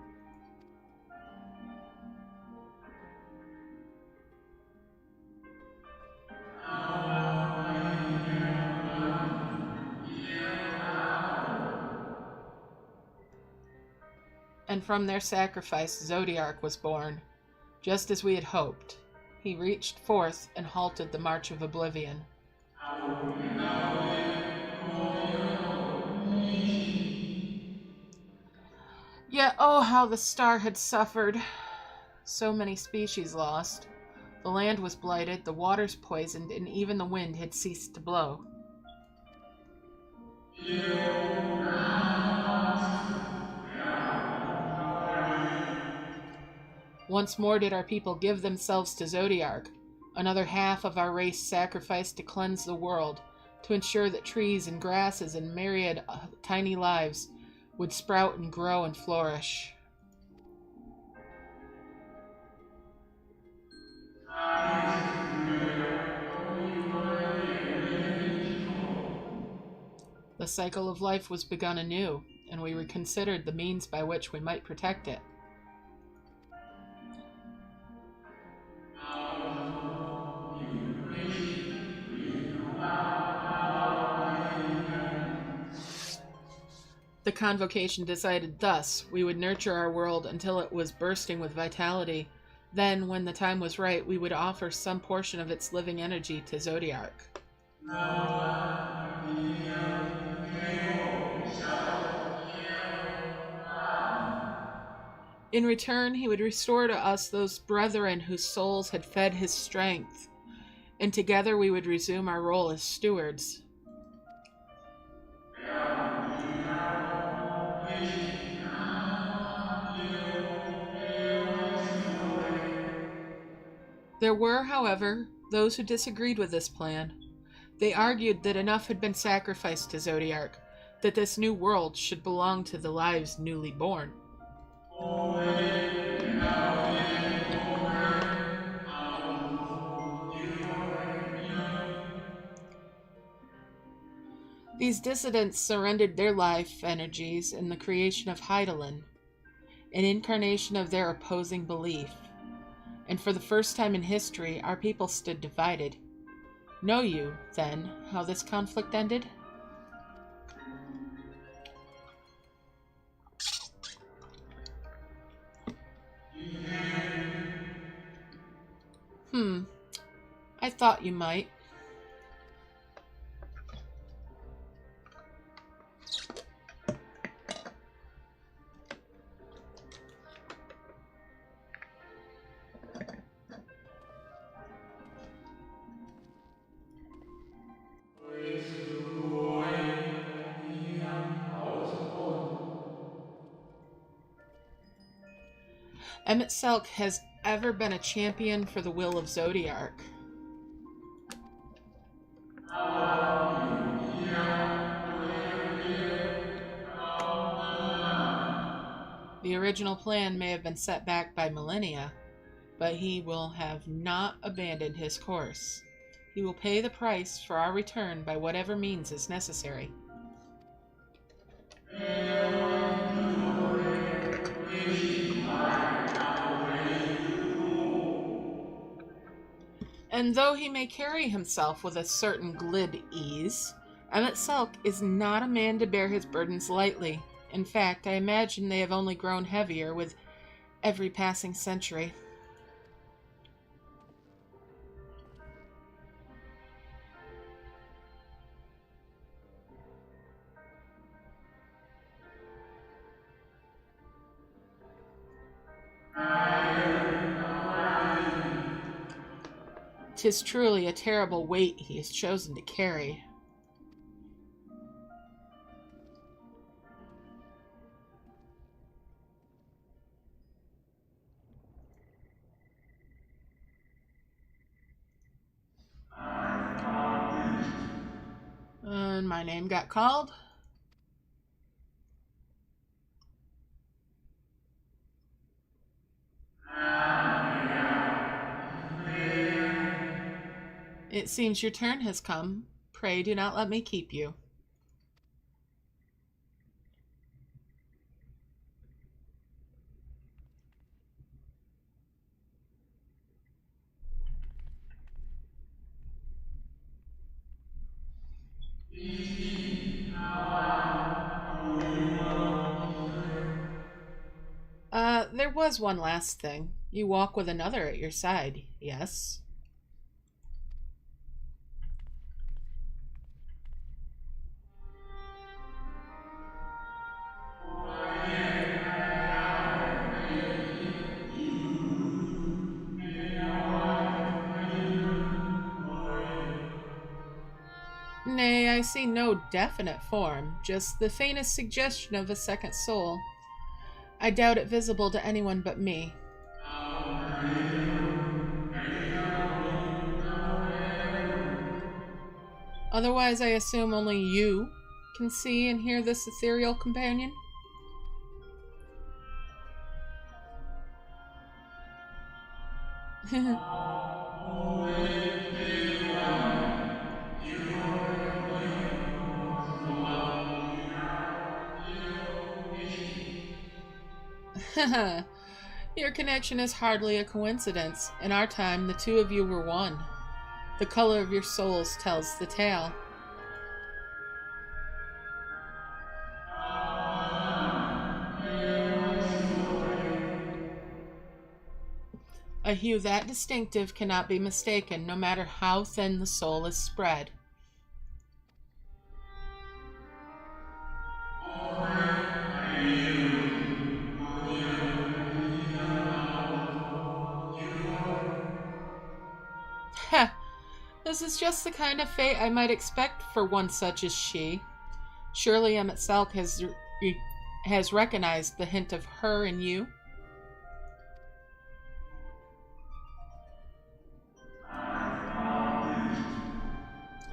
And from their sacrifice, Zodiark was born, just as we had hoped. He reached forth and halted the march of oblivion. Yet, oh, how the star had suffered. So many species lost. The land was blighted, the waters poisoned, and even the wind had ceased to blow. Once more did our people give themselves to Zodiark. Another half of our race sacrificed to cleanse the world, to ensure that trees and grasses and myriad tiny lives would sprout and grow and flourish. The cycle of life was begun anew, and we reconsidered the means by which we might protect it. The convocation decided thus: we would nurture our world until it was bursting with vitality. Then, when the time was right, we would offer some portion of its living energy to Zodiark. In return, he would restore to us those brethren whose souls had fed his strength, and together we would resume our role as stewards. There were, however, those who disagreed with this plan. They argued that enough had been sacrificed to Zodiark, that this new world should belong to the lives newly born. These dissidents surrendered their life energies in the creation of Hydaelyn, an incarnation of their opposing belief. And for the first time in history, our people stood divided. Know you, then, how this conflict ended? I thought you might. Emet-selch has ever been a champion for the will of Zodiark. The original plan may have been set back by millennia, but he will have not abandoned his course. He will pay the price for our return by whatever means is necessary. And though he may carry himself with a certain glib ease, Emet-selch is not a man to bear his burdens lightly. In fact, I imagine they have only grown heavier with every passing century. "'Tis truly a terrible weight he has chosen to carry." And my name got called. It seems your turn has come. Pray do not let me keep you. was one last thing. You walk with another at your side, yes? Nay, I see no definite form, just the faintest suggestion of a second soul. I doubt it visible to anyone but me. Otherwise, I assume only you can see and hear this ethereal companion? Your connection is hardly a coincidence. In our time, the two of you were one. The color of your souls tells the tale. A hue that distinctive cannot be mistaken, no matter how thin the soul is spread. Heh, this is just the kind of fate I might expect for one such as she. Surely emet-selch has recognized the hint of her in you.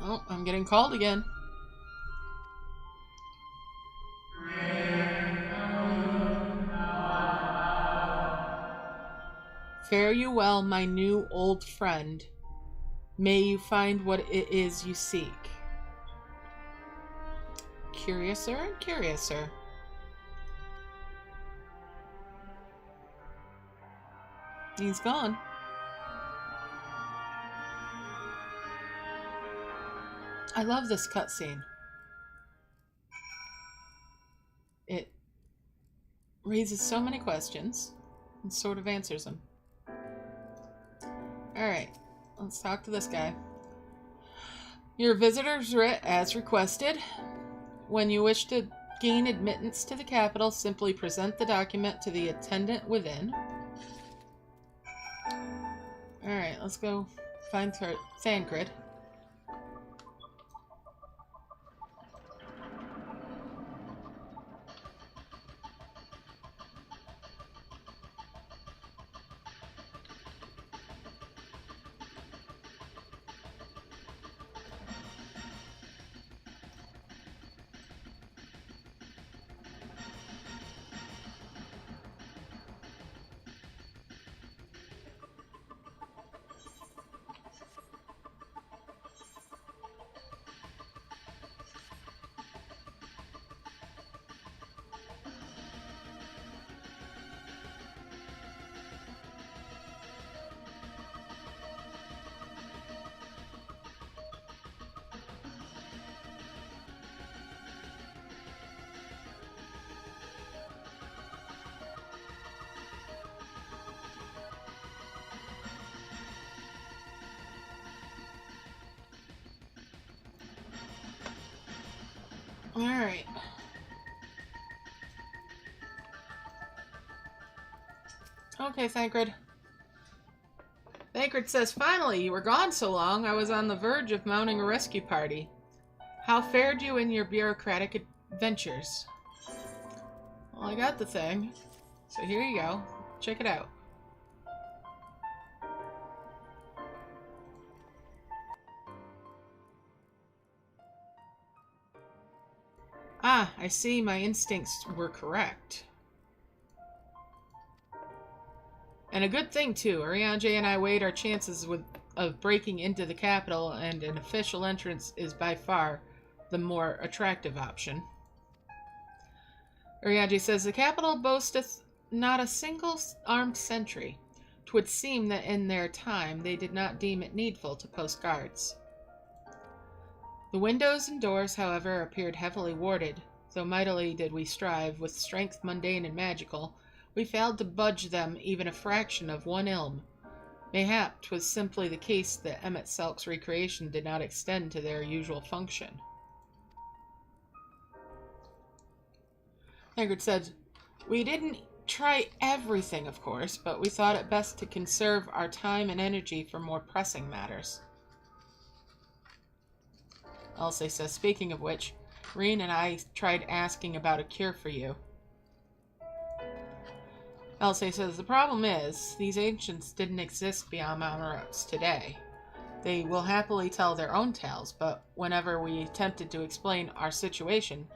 Oh, I'm getting called again. Fare you well, my new old friend. May you find what it is you seek. Curiouser and curiouser. He's gone. I love this cutscene. It raises so many questions and sort of answers them. Alright, let's talk to this guy. Your visitor's writ as requested. When you wish to gain admittance to the capital, simply present the document to the attendant within. Alright, let's go find Thancred. Alright. Okay, Thancred. Thancred says, finally, you were gone so long, I was on the verge of mounting a rescue party. How fared you in your bureaucratic adventures? Well, I got the thing. So here you go. Check it out. Ah, I see my instincts were correct. And a good thing, too. Urianger and I weighed our chances of breaking into the capital, and an official entrance is by far the more attractive option. Urianger says, the capital boasteth not a single armed sentry. 'Twould seem that in their time they did not deem it needful to post guards. The windows and doors, however, appeared heavily warded, though mightily did we strive, with strength mundane and magical, We failed to budge them even a fraction of one ilm. Mayhap 'twas simply the case that emet-selch's recreation did not extend to their usual function. Hagrid said, "We didn't try everything, of course, but we thought it best to conserve our time and energy for more pressing matters." Elsie says, "Speaking of which, Reen and I tried asking about a cure for you." Elsie says, "The problem is, these ancients didn't exist beyond Mount Erebus today. They will happily tell their own tales, but whenever we attempted to explain our situation,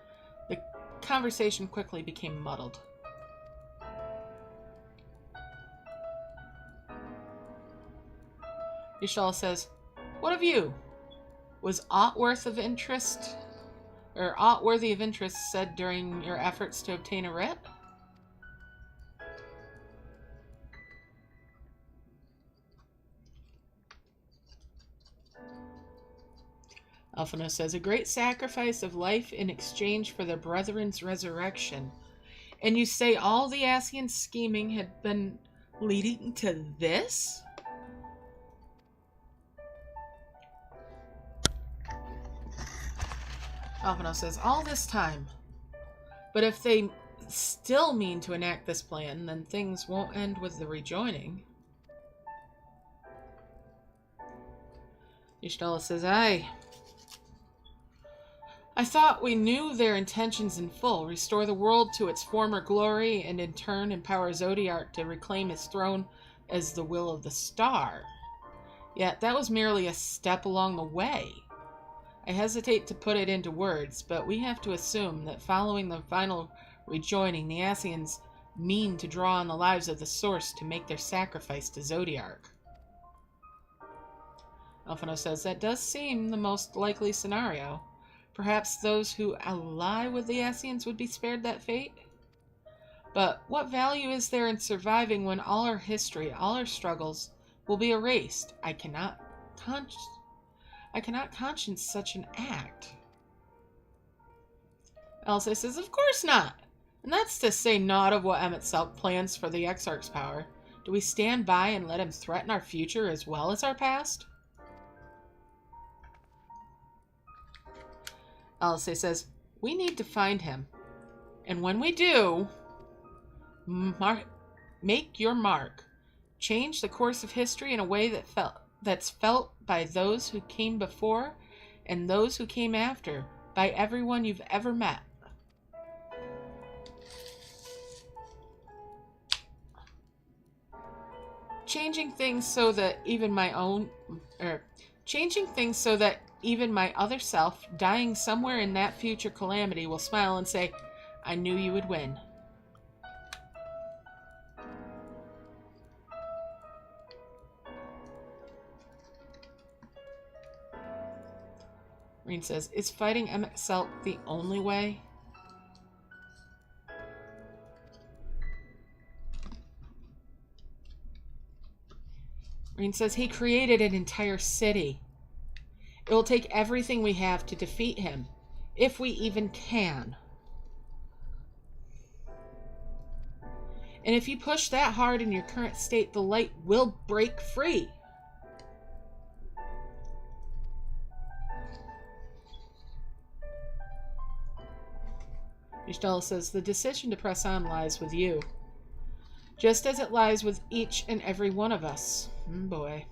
the conversation quickly became muddled." Ishal says, "What of you? Was aught worthy of interest said during your efforts to obtain a writ?" Alphonse says, "A great sacrifice of life in exchange for their brethren's resurrection. And you say all the Ascian scheming had been leading to this?" Alphonse says, "All this time. But if they still mean to enact this plan, then things won't end with the rejoining." Y'shtola says, "Aye. I thought we knew their intentions in full, restore the world to its former glory, and in turn empower Zodiark to reclaim his throne as the will of the star. Yet that was merely a step along the way. I hesitate to put it into words, but we have to assume that following the final rejoining, the Ascians mean to draw on the lives of the Source to make their sacrifice to Zodiark." Alphonse says, "That does seem the most likely scenario. Perhaps those who ally with the Ascians would be spared that fate? But what value is there in surviving when all our history, all our struggles, will be erased? I cannot conscience such an act." Elsa says, "Of course not. And that's to say naught of what emet-selch plans for the Exarch's power. Do we stand by and let him threaten our future as well as our past?" Elsa says, "We need to find him. And when we do, make your mark. Change the course of history in a way that's felt by those who came before and those who came after, by everyone you've ever met." Changing things so that even my other self, dying somewhere in that future calamity, will smile and say, "I knew you would win." Reen says, "Is fighting emet-selch the only way?" Reen says, "He created an entire city. It will take everything we have to defeat him, if we even can. And if you push that hard in your current state, the light will break free." Y'shtola says, "The decision to press on lies with you, just as it lies with each and every one of us." Boy.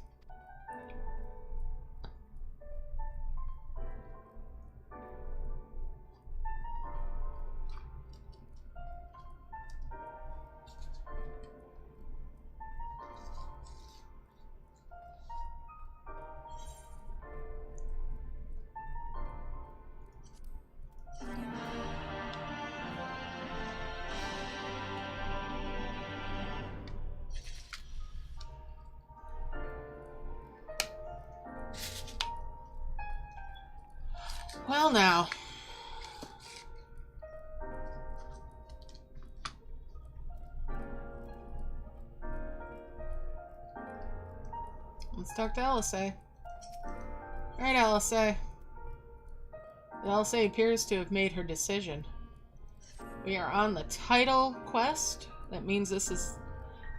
Well, now. Let's talk to LSA. Alright, LSA. The LSA appears to have made her decision. We are on the title quest that means this is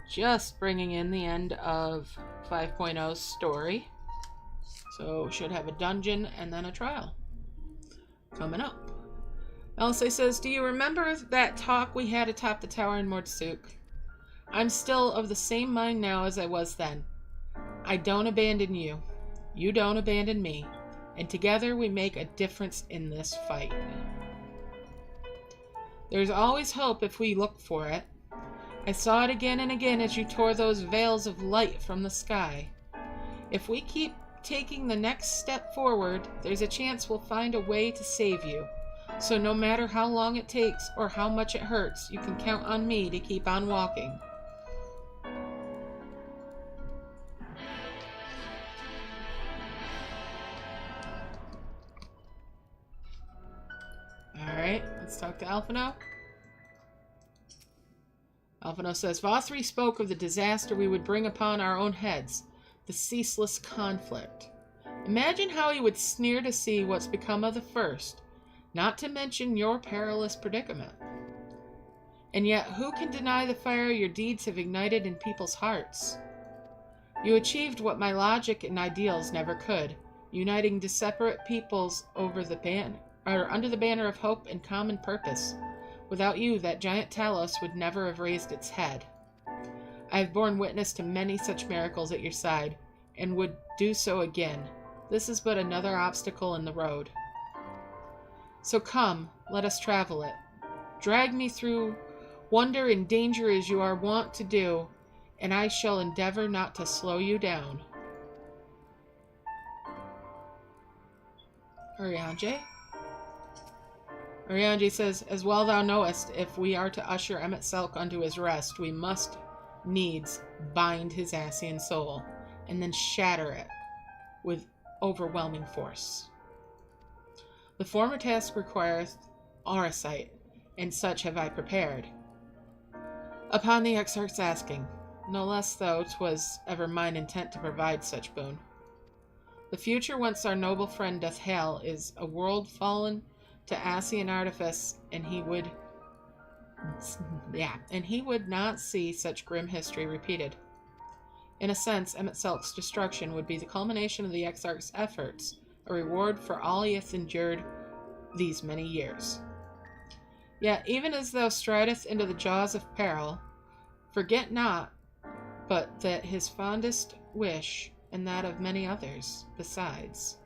just bringing in the end of 5.0's story. So should have a dungeon and then a trial coming up. Elsie says, do you remember that talk we had atop the tower in Mortsuk? I'm still of the same mind now as I was then. I don't abandon you. You don't abandon me. And together we make a difference in this fight. There's always hope if we look for it. I saw it again and again as you tore those veils of light from the sky. If we keep taking the next step forward, there's a chance we'll find a way to save you. So no matter how long it takes or how much it hurts, you can count on me to keep on walking. Alright, let's talk to Alphino. Alphino says, Vothri spoke of the disaster we would bring upon our own heads, the ceaseless conflict. Imagine how he would sneer to see what's become of the first, not to mention your perilous predicament. And yet, who can deny the fire your deeds have ignited in people's hearts? You achieved what my logic and ideals never could, uniting disparate peoples over under the banner of hope and common purpose. Without you, that giant Talos would never have raised its head. I have borne witness to many such miracles at your side, and would do so again. This is but another obstacle in the road. So come, let us travel it. Drag me through wonder and danger as you are wont to do, and I shall endeavor not to slow you down. Urianger? Urianger says, as well thou knowest, if we are to usher emet-selch unto his rest, we must needs bind his Ascian soul, and then shatter it with overwhelming force. The former task requireth Auracite, and such have I prepared. Upon the Exarch's asking, no less though 'twas ever mine intent to provide such boon. The future whence our noble friend doth hail is a world fallen to Ascian artifice, and he would not see such grim history repeated. In a sense, emet-selch's destruction would be the culmination of the Exarch's efforts, a reward for all he hath endured these many years. Yet, even as thou stridest into the jaws of peril, forget not but that his fondest wish, and that of many others besides,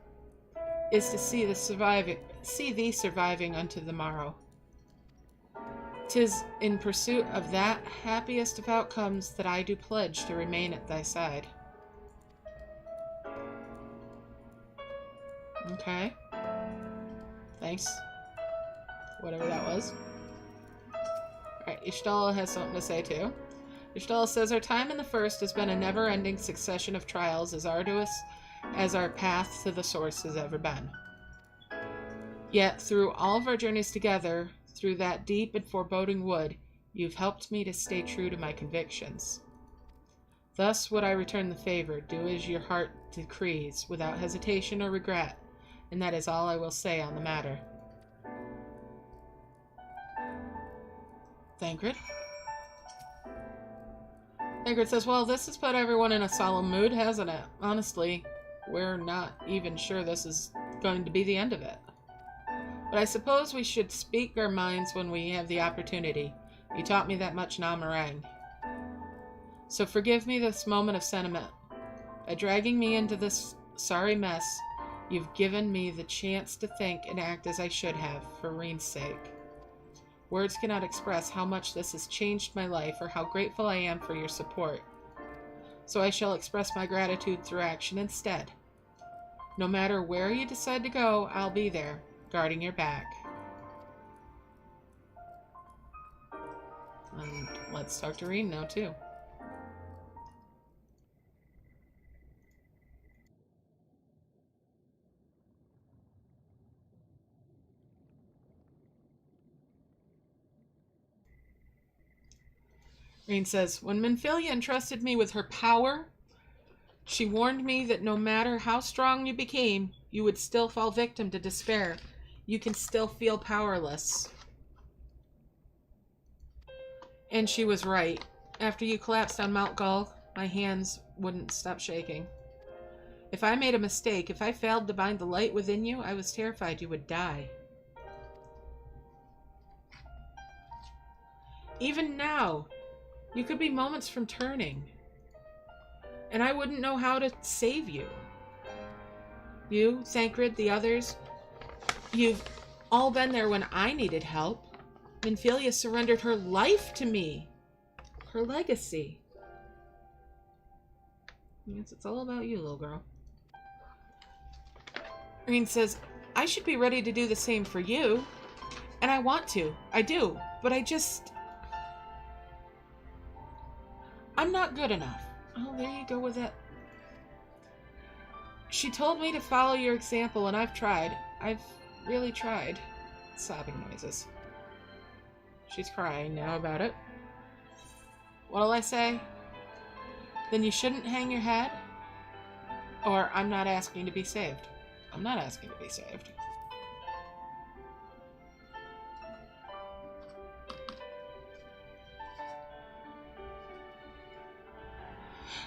is to see thee surviving unto the morrow. 'Tis in pursuit of that happiest of outcomes that I do pledge to remain at thy side. Okay. Thanks. Whatever that was. Alright, Ishtala has something to say too. Ishtala says, our time in the First has been a never-ending succession of trials as arduous as our path to the source has ever been. Yet, through all of our journeys together, through that deep and foreboding wood, you've helped me to stay true to my convictions. Thus would I return the favor, do as your heart decrees, without hesitation or regret, and that is all I will say on the matter. Thancred? Thancred says, well, this has put everyone in a solemn mood, hasn't it? Honestly, we're not even sure this is going to be the end of it. But I suppose we should speak our minds when we have the opportunity. You taught me that much now, Meringue. So forgive me this moment of sentiment. By dragging me into this sorry mess, you've given me the chance to think and act as I should have, for Reen's sake. Words cannot express how much this has changed my life or how grateful I am for your support. So I shall express my gratitude through action instead. No matter where you decide to go, I'll be there, guarding your back. And let's talk to Reen now, too. Reen says, when Minfilia entrusted me with her power, she warned me that no matter how strong you became, you would still fall victim to despair. You can still feel powerless. And she was right. After you collapsed on Mount Gull, my hands wouldn't stop shaking. If I made a mistake, if I failed to bind the light within you, I was terrified you would die. Even now, you could be moments from turning. And I wouldn't know how to save you. You, Thancred, the others, you've all been there when I needed help. Minfilia surrendered her life to me. Her legacy. Yes, it's all about you, little girl. Green says, I should be ready to do the same for you. And I want to. I do. But I'm not good enough. Oh, there you go with it. She told me to follow your example, and I've tried. I've really tried. Sobbing noises. She's crying now about it. What'll I say? Then you shouldn't hang your head? Or I'm not asking to be saved. I'm not asking to be saved.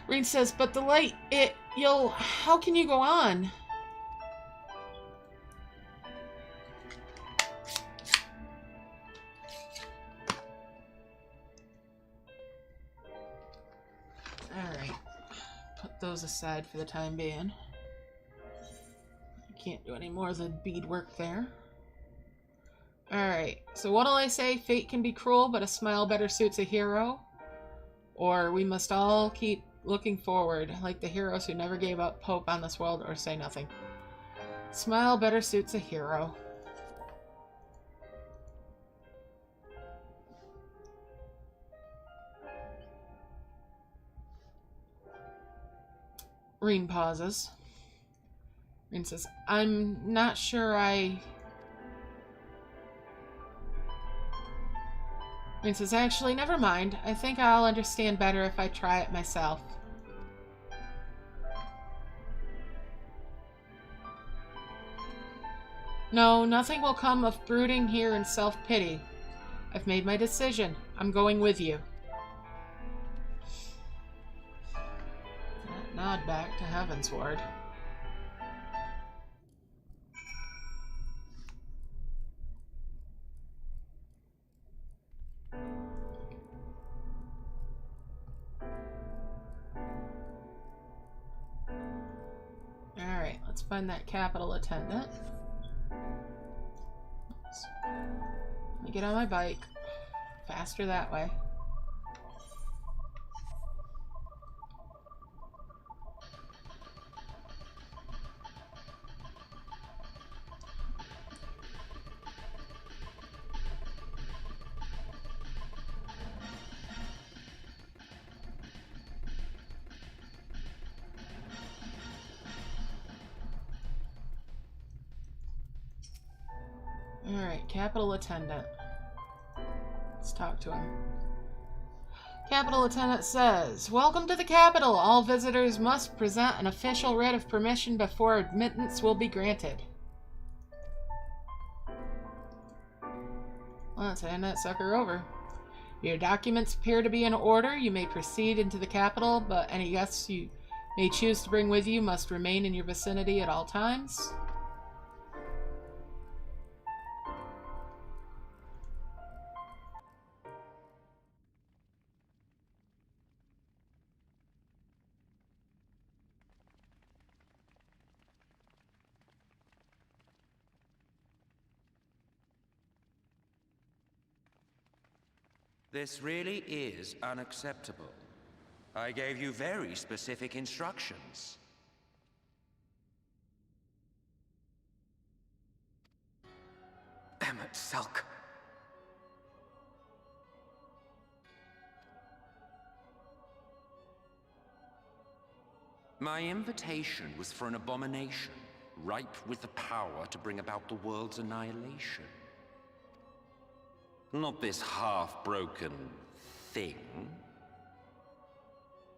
Reed says, but the light, how can you go on? Alright. Put those aside for the time being. Can't do any more of the beadwork there. Alright, so what'll I say? Fate can be cruel, but a smile better suits a hero. Or we must all keep looking forward, like the heroes who never gave up hope on this world or say nothing. Smile better suits a hero. Reen pauses. Reen says, I'm not sure Reen says, actually, never mind. I think I'll understand better if I try it myself. No, nothing will come of brooding here in self-pity. I've made my decision. I'm going with you. That nod back to Heavensward. Alright, let's find that capital attendant. Let me get on my bike. Faster that way. Alright, Capital Attendant. Let's talk to him. Capital Attendant says, welcome to the Capital. All visitors must present an official writ of permission before admittance will be granted. Well, let's hand that sucker over. Your documents appear to be in order. You may proceed into the Capital, but any guests you may choose to bring with you must remain in your vicinity at all times. This really is unacceptable. I gave you very specific instructions. Emet-selch. My invitation was for an abomination, ripe with the power to bring about the world's annihilation. Not this half-broken thing.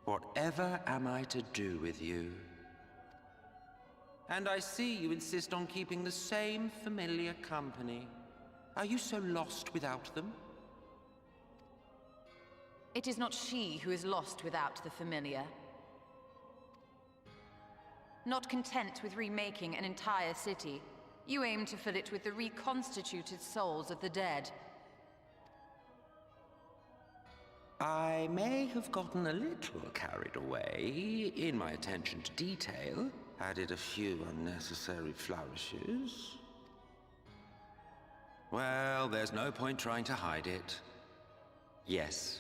Whatever am I to do with you? And I see you insist on keeping the same familiar company. Are you so lost without them? It is not she who is lost without the familiar. Not content with remaking an entire city, you aim to fill it with the reconstituted souls of the dead. I may have gotten a little carried away in my attention to detail, added a few unnecessary flourishes. Well, there's no point trying to hide it. Yes.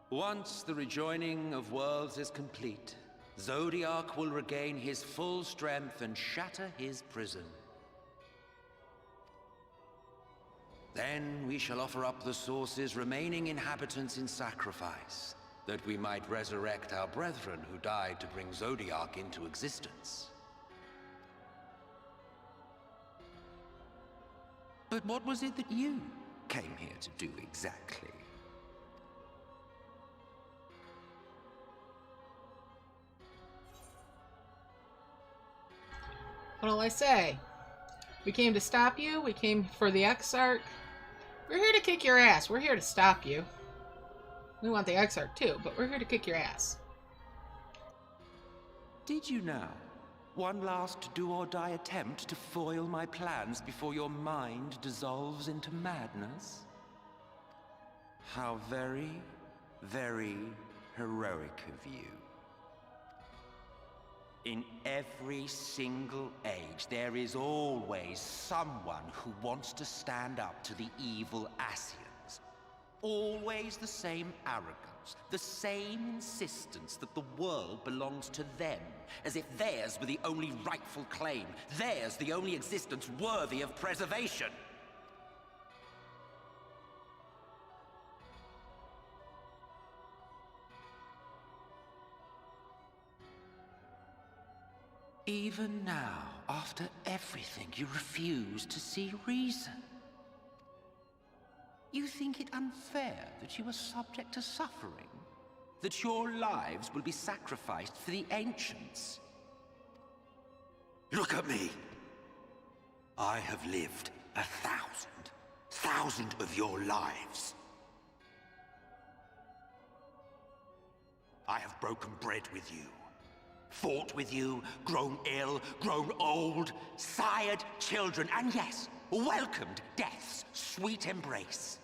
Once the rejoining of worlds is complete, Zodiac will regain his full strength and shatter his prison. Then we shall offer up the Source's remaining inhabitants in sacrifice, that we might resurrect our brethren who died to bring Zodiac into existence. But what was it that you came here to do exactly? What'll I say? We came to stop you. We came for the Exarch. We're here to kick your ass. We're here to stop you. We want the Exarch too, but we're here to kick your ass. Did you now? One last do-or-die attempt to foil my plans before your mind dissolves into madness? How very, very heroic of you. In every single age, there is always someone who wants to stand up to the evil Ascians. Always the same arrogance, the same insistence that the world belongs to them, as if theirs were the only rightful claim, theirs the only existence worthy of preservation. Even now, after everything, you refuse to see reason. You think it unfair that you are subject to suffering? That your lives will be sacrificed for the Ancients? Look at me! I have lived 1,000 of your lives. I have broken bread with you. Fought with you, grown ill, grown old, sired children, and yes, welcomed death's sweet embrace.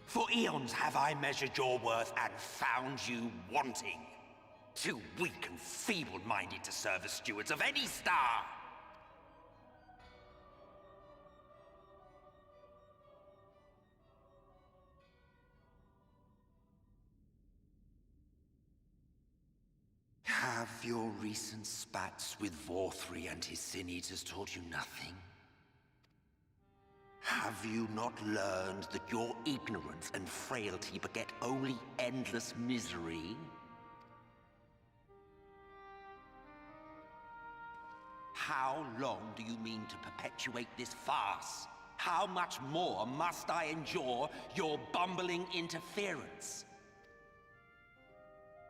For eons have I measured your worth and found you wanting. Too weak and feeble-minded to serve as stewards of any star. Have your recent spats with Vorthri and his Sin Eaters taught you nothing? Have you not learned that your ignorance and frailty beget only endless misery? How long do you mean to perpetuate this farce? How much more must I endure your bumbling interference?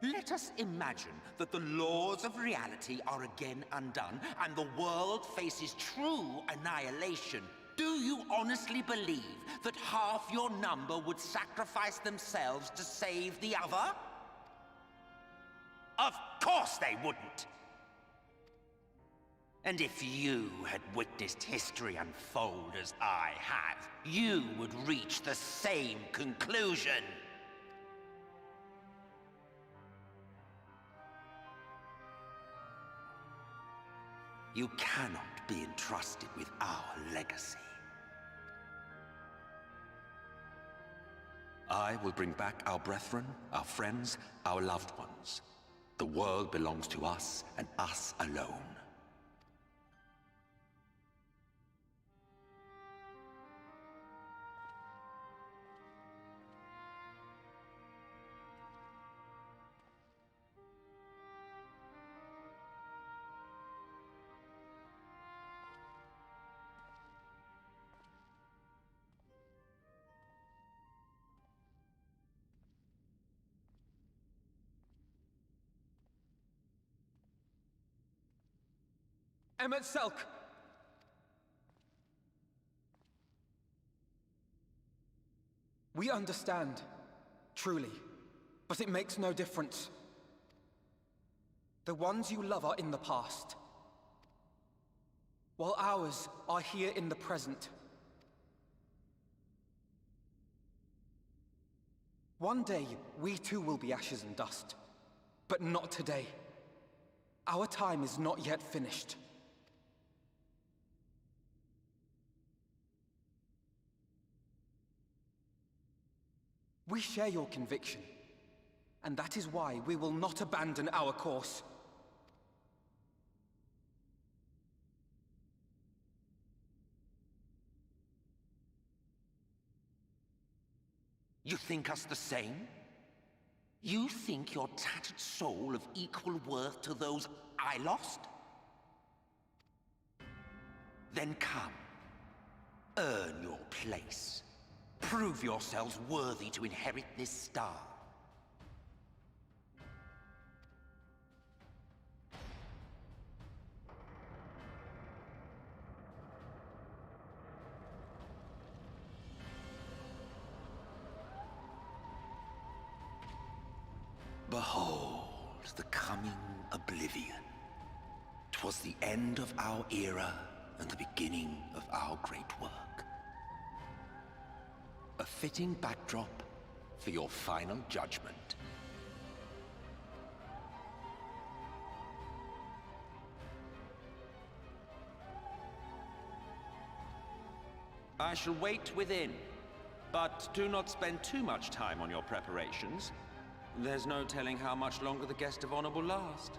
Let us imagine that the laws of reality are again undone, and the world faces true annihilation. Do you honestly believe that half your number would sacrifice themselves to save the other? Of course they wouldn't! And if you had witnessed history unfold as I have, you would reach the same conclusion. You cannot be entrusted with our legacy. I will bring back our brethren, our friends, our loved ones. The world belongs to us and us alone. Emet-selch! We understand, truly, but it makes no difference. The ones you love are in the past, while ours are here in the present. One day, we too will be ashes and dust, but not today. Our time is not yet finished. We share your conviction, and that is why we will not abandon our course. You think us the same? You think your tattered soul of equal worth to those I lost? Then come. Earn your place. Prove yourselves worthy to inherit this star. Behold the coming oblivion. 'Twas the end of our era and the beginning of our great work. A fitting backdrop for your final judgment. I shall wait within, but do not spend too much time on your preparations. There's no telling how much longer the guest of honor will last.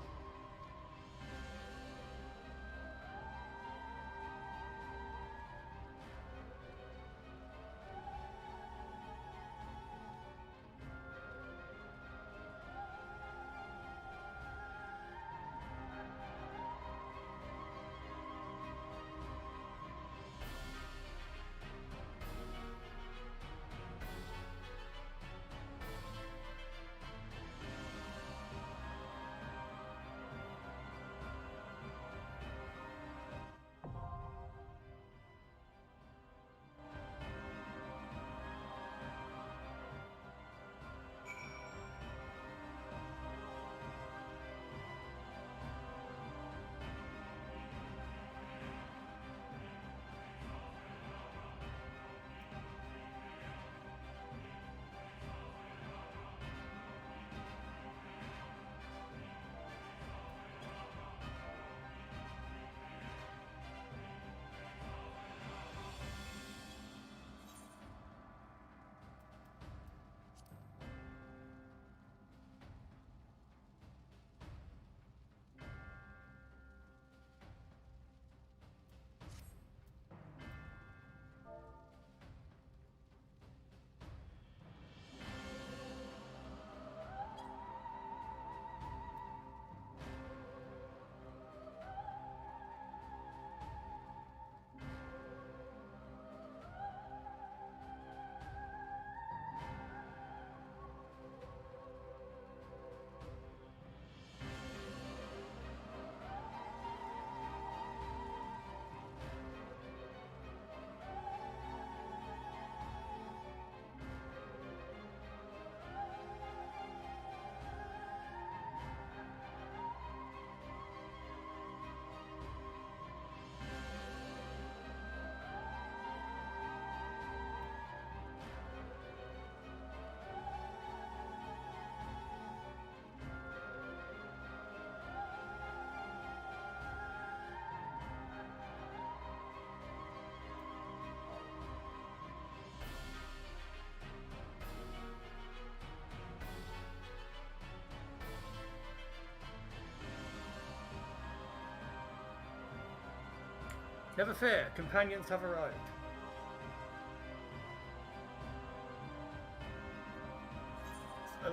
Never fear, companions have arrived.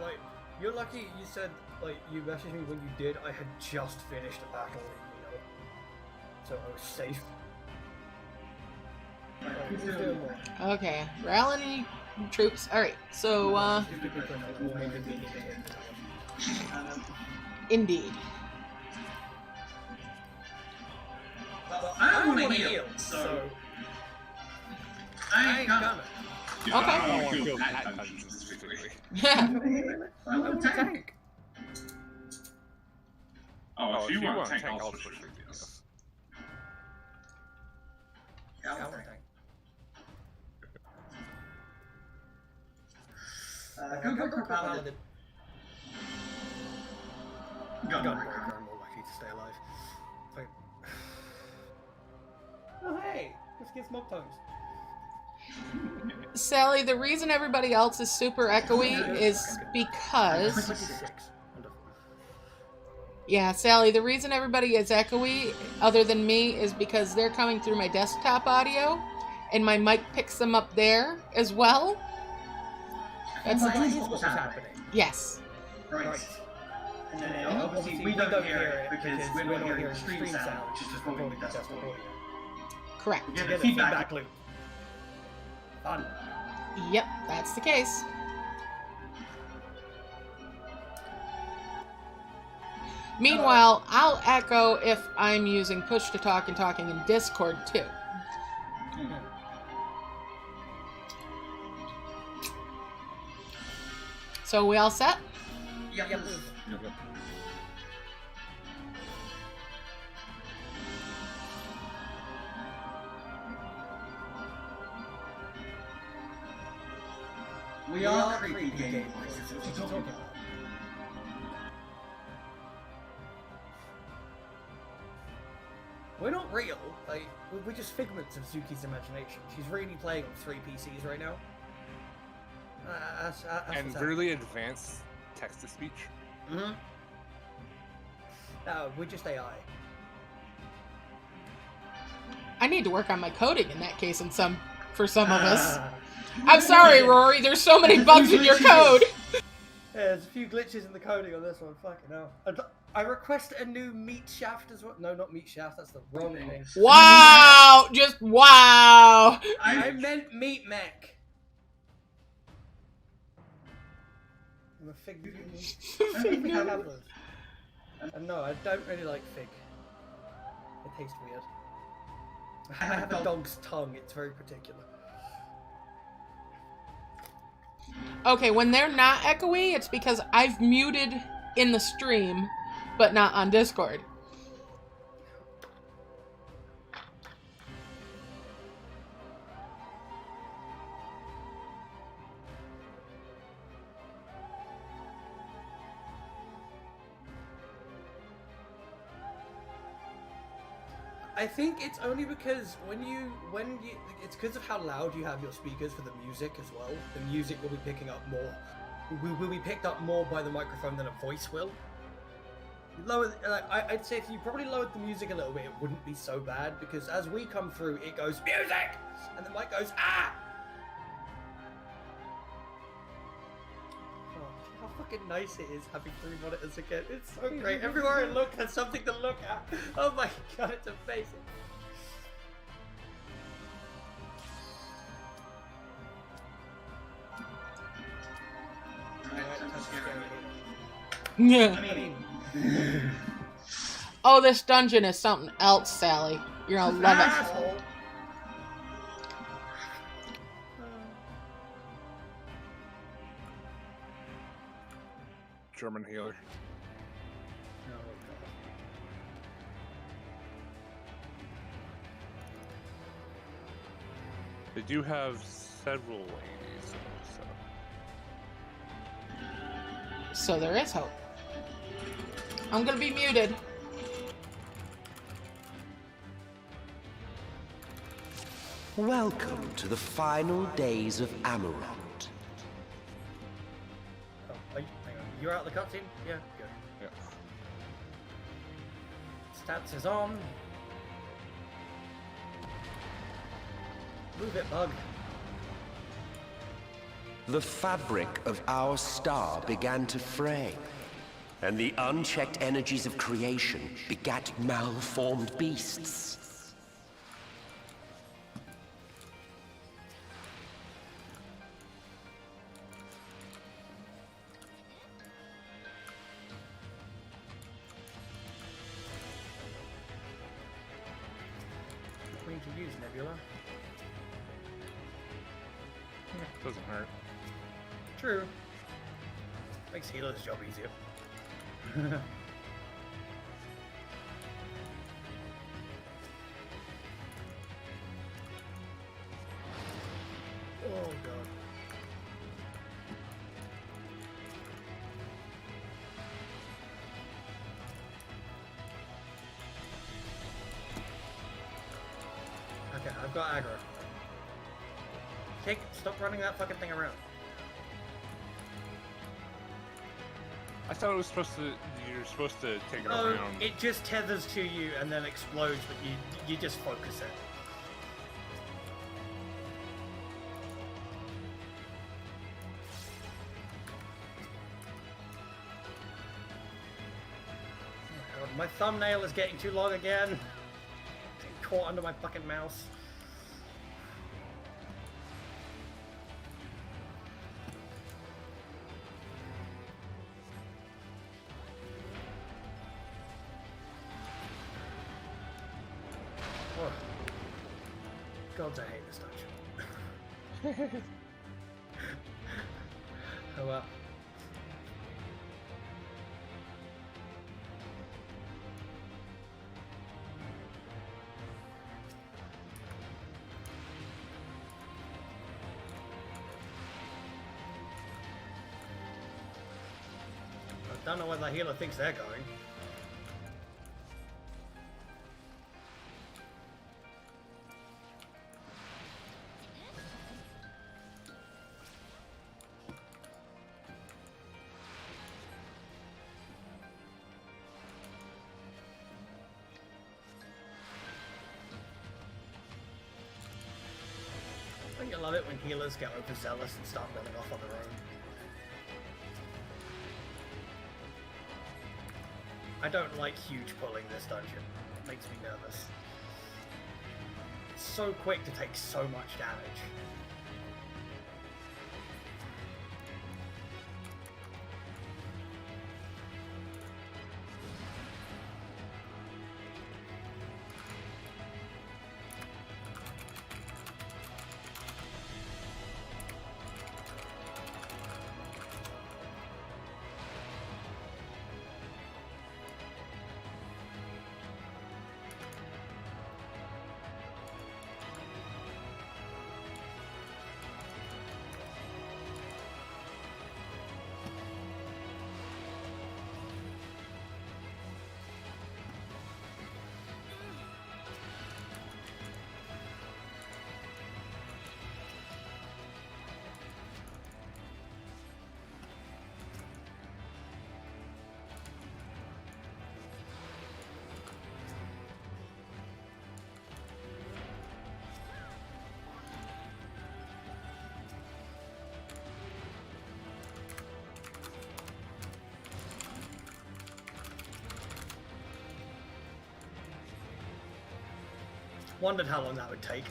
Like, you're lucky you said, like, you messaged me when you did. I had just finished a battle, you know. So I was safe. Okay, rallying troops. Alright, so, indeed. I want to heal, so I ain't coming. Okay. I don't want to feel that dungeon specifically. I want to tank. Oh, if you want to tank, I'll switch with you. Yes. Yeah, I want to tank. Go Paladin. Gunbreaker, I'm more likely to stay alive. Like... Oh hey, let's get smoke tongues. Sally, the reason everybody else is super echoey is because... 26. Yeah, Sally, the reason everybody is echoey, other than me, is because they're coming through my desktop audio, and my mic picks them up there as well. That's what's happening. Yes. Right. And then obviously we don't hear it because we're not hearing stream sound, which is just recording the desktop audio. Correct. We get a feedback loop. Fun. Yep, that's the case. Meanwhile, I'll echo if I'm using push to talk and talking in Discord too. So we all set? Yep. We are creepy game voices. What are you talking about? We're not real. Like, we're just figments of Zuki's imagination. She's really playing on 3 PCs right now. And really advanced text-to-speech. Mm-hmm. No, we're just AI. I need to work on my coding in that case for some of us. I'm sorry, Rory, there's so many bugs in your code! Yeah, there's a few glitches in the coding on this one, fucking hell. I request a new meat shaft as well. No, not meat shaft, that's the wrong thing. Wow! Just wow! I meant meat mech. I'm a fig noob. I don't think I have those. And no, I don't really like fig. It tastes weird. I have a dog's tongue, it's very particular. Okay, when they're not echoey, it's because I've muted in the stream, but not on Discord. I think it's only because when you it's because of how loud you have your speakers for the music as well. The music will be picking up more. Will be picked up more by the microphone than a voice will. Lower, I'd say if you probably lowered the music a little bit, it wouldn't be so bad because as we come through, it goes music, and the mic goes ah. How fucking nice it is having 3 monitors again. It's so great. Everywhere I look, there's something to look at. Oh my god, it's amazing. Yeah. Oh, this dungeon is something else, Sally. You're gonna love it. German healer. They do have several ladies, so there is hope. I'm gonna be muted. Welcome to the final days of Amarant. Hang on. You're out of the cutscene? Yeah, good. Yeah. Stats is on. Move it, bug. The fabric of our star began to fray, and the unchecked energies of creation begat malformed beasts. Queen to use, Nebula. Doesn't hurt. True. Makes healer's job easier. Oh god. Okay, I've got aggro. Stop running that fucking thing around. I thought it was supposed to. You're supposed to take it Oh, around. it just tethers to you and then explodes, but you just focus it. Oh god, my thumbnail is getting too long again. It's getting caught under my fucking mouse. Oh. God, I hate this dungeon. Oh well. I don't know where the healer thinks they're going. I love it when healers get overzealous and start running off on their own. I don't like huge pulling this dungeon. It makes me nervous. It's so quick to take so much damage. Wondered how long that would take.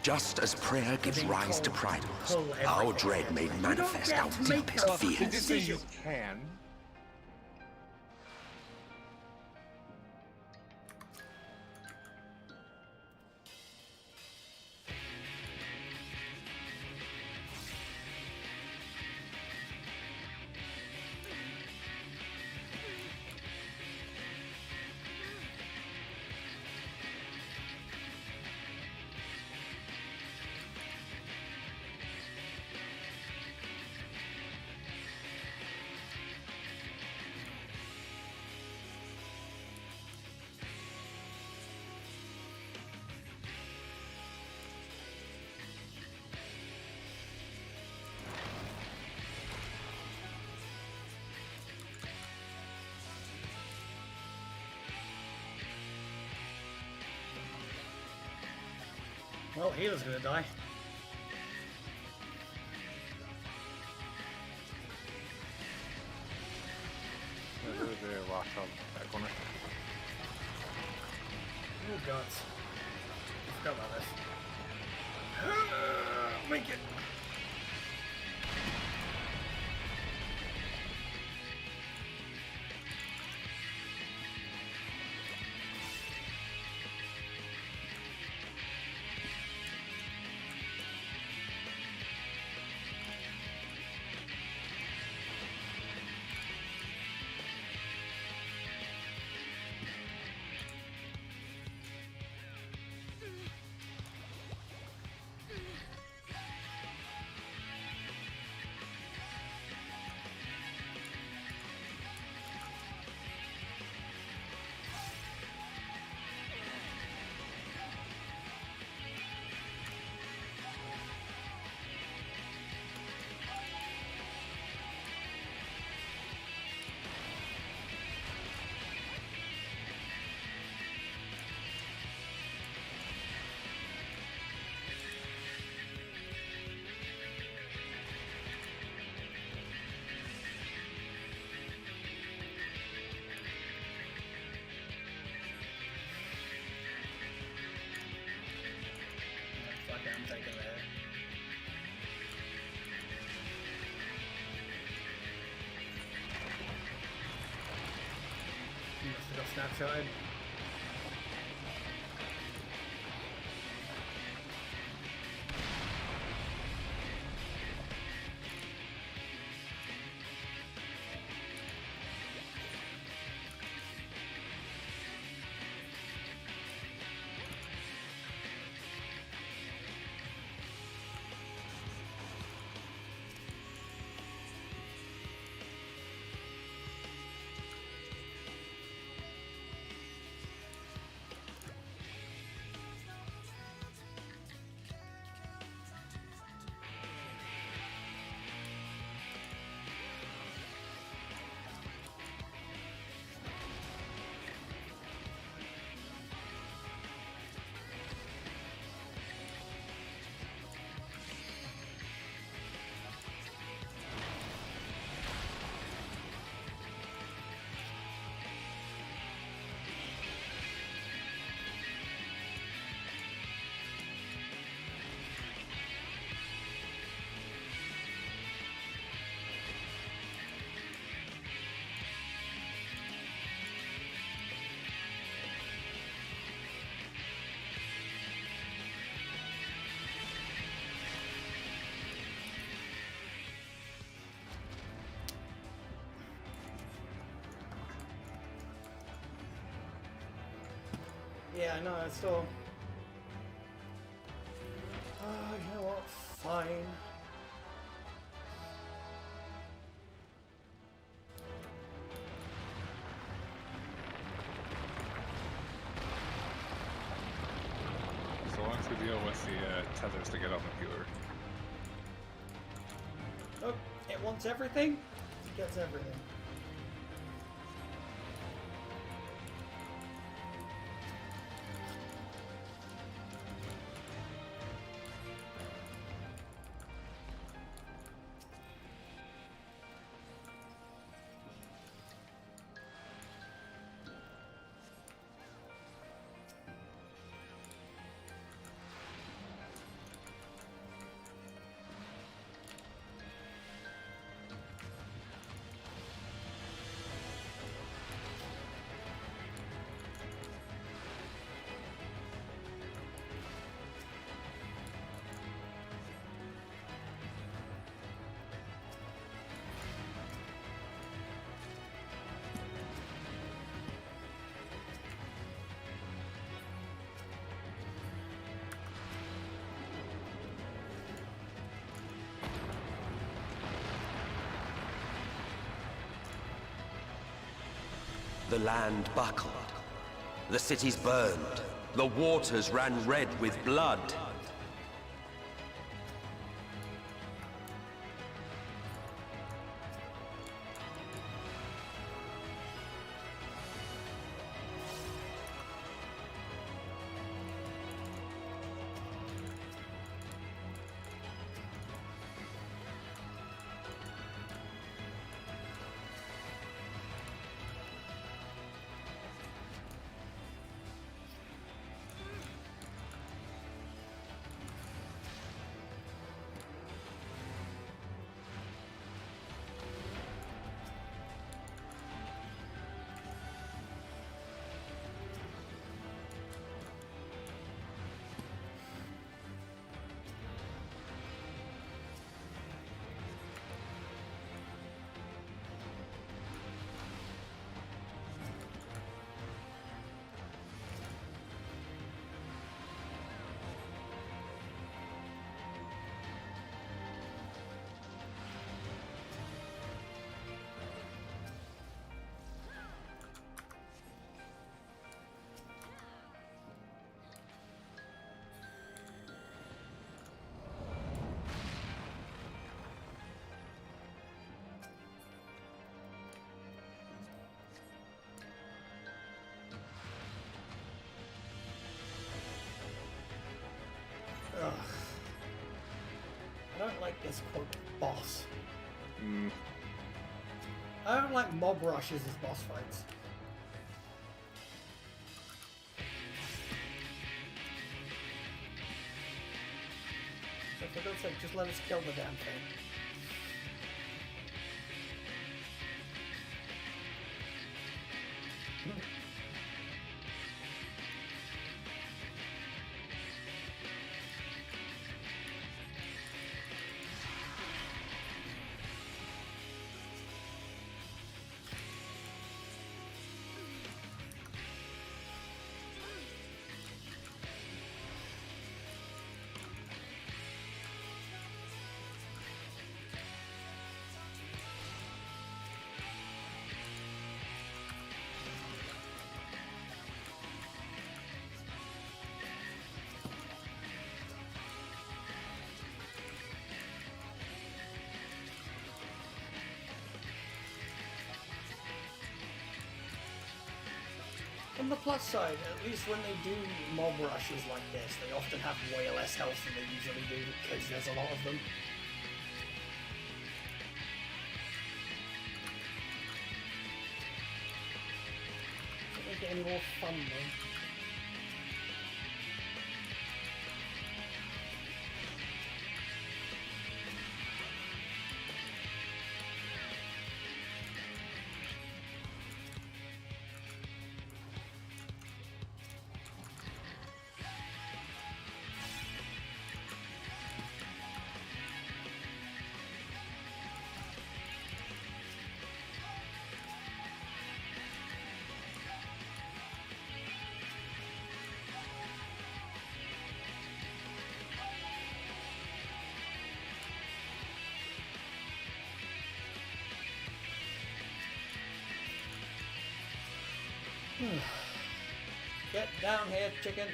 Just as prayer gives rise to primaries, our dread made manifest our deepest fears. You can. Well, healer's gonna die. There's a rock on that corner. Oh god. I forgot about this. Make it! snapshotted. Yeah, no, it's still... you know what? Fine. So long as we deal with the tethers to get on the viewer. Nope, it wants everything. It gets everything. The land buckled. The cities burned. The waters ran red with blood. Ugh. I don't like this quote boss. I don't like mob rushes as boss fights. So for God's sake, just let us kill the damn thing. On the plus side, at least when they do mob rushes like this, they often have way less health than they usually do, because there's a lot of them. Don't make it any more fun, though. Get down here, chicken.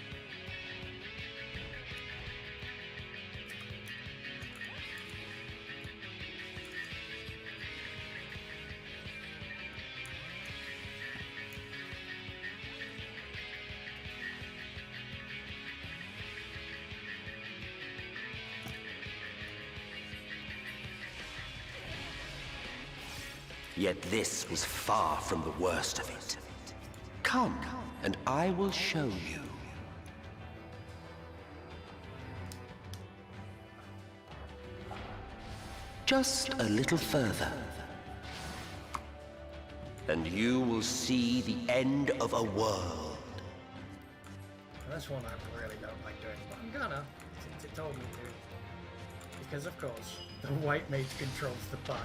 Yet this was far from the worst of it. Come, and I will show you. Just a little further. And you will see the end of a world. That's one I really don't like doing, but I'm gonna, since it told me to. Because of course, the white mage controls the party.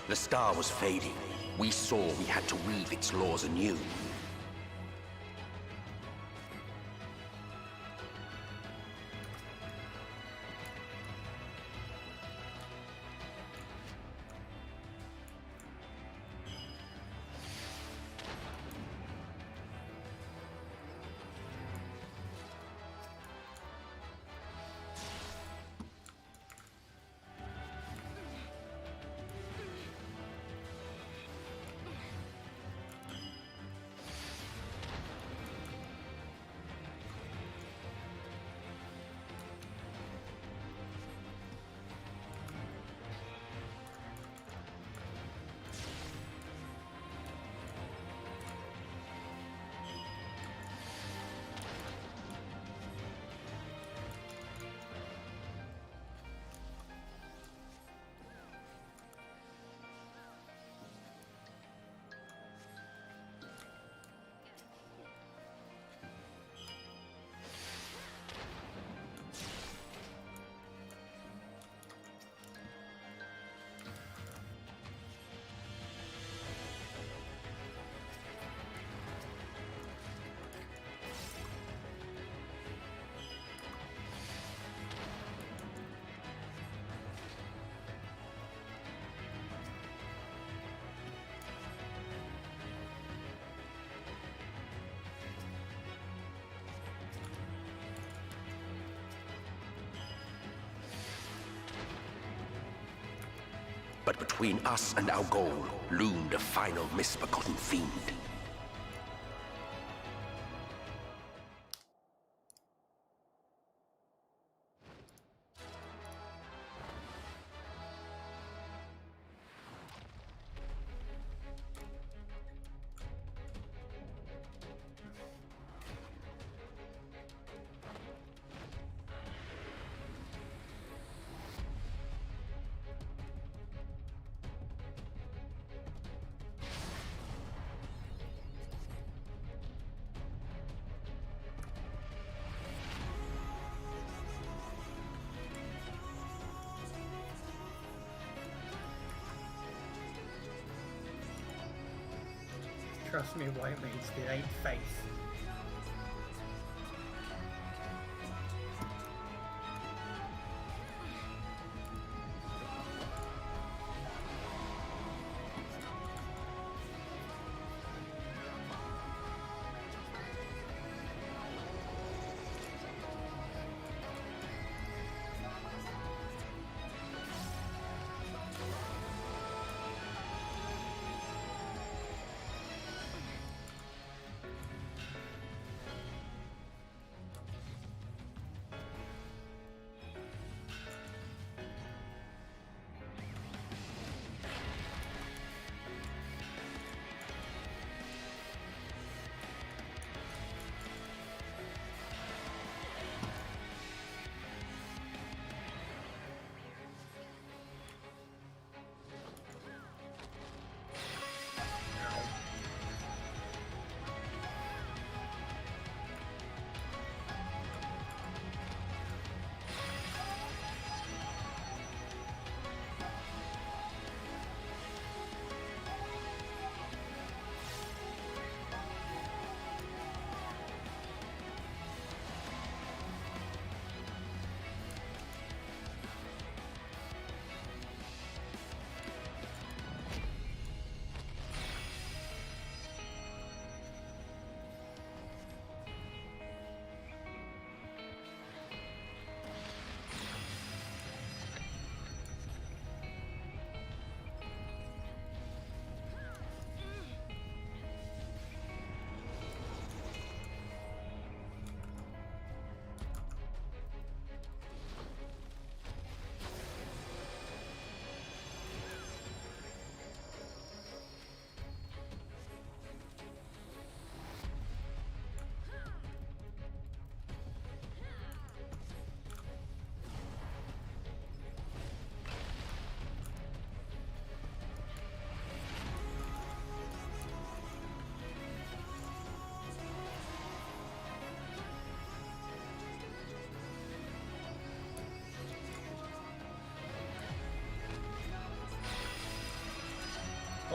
The star was fading. We saw we had to weave its laws anew. But between us and our goal loomed a final misbegotten fiend. Trust me, White Mage, it ain't faith.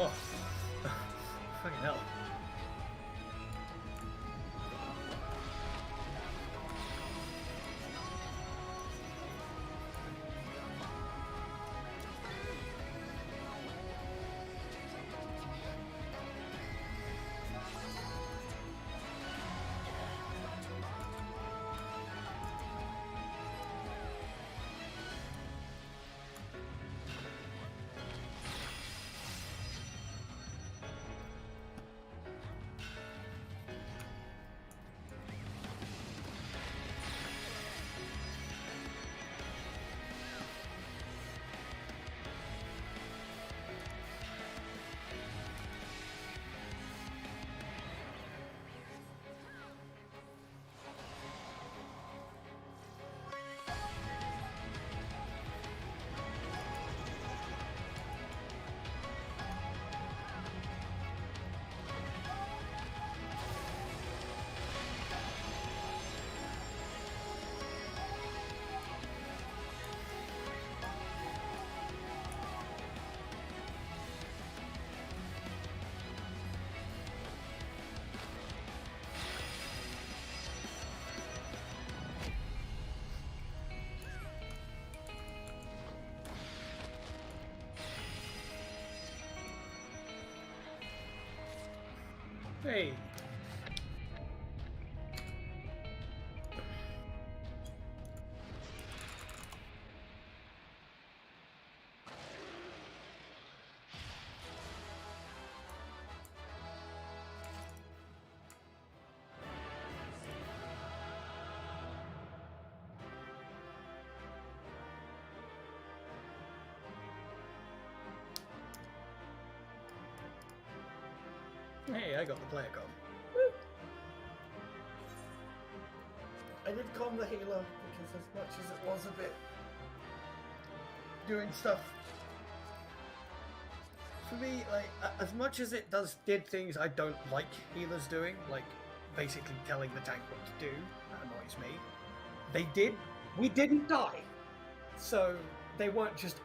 Oh, fucking hell. Hey. Hey, I got the player com. Woo! I did calm the healer because as much as it was a bit doing stuff for me, like as much as it did things I don't like healers doing, like basically telling the tank what to do, that annoys me. We didn't die, so they weren't just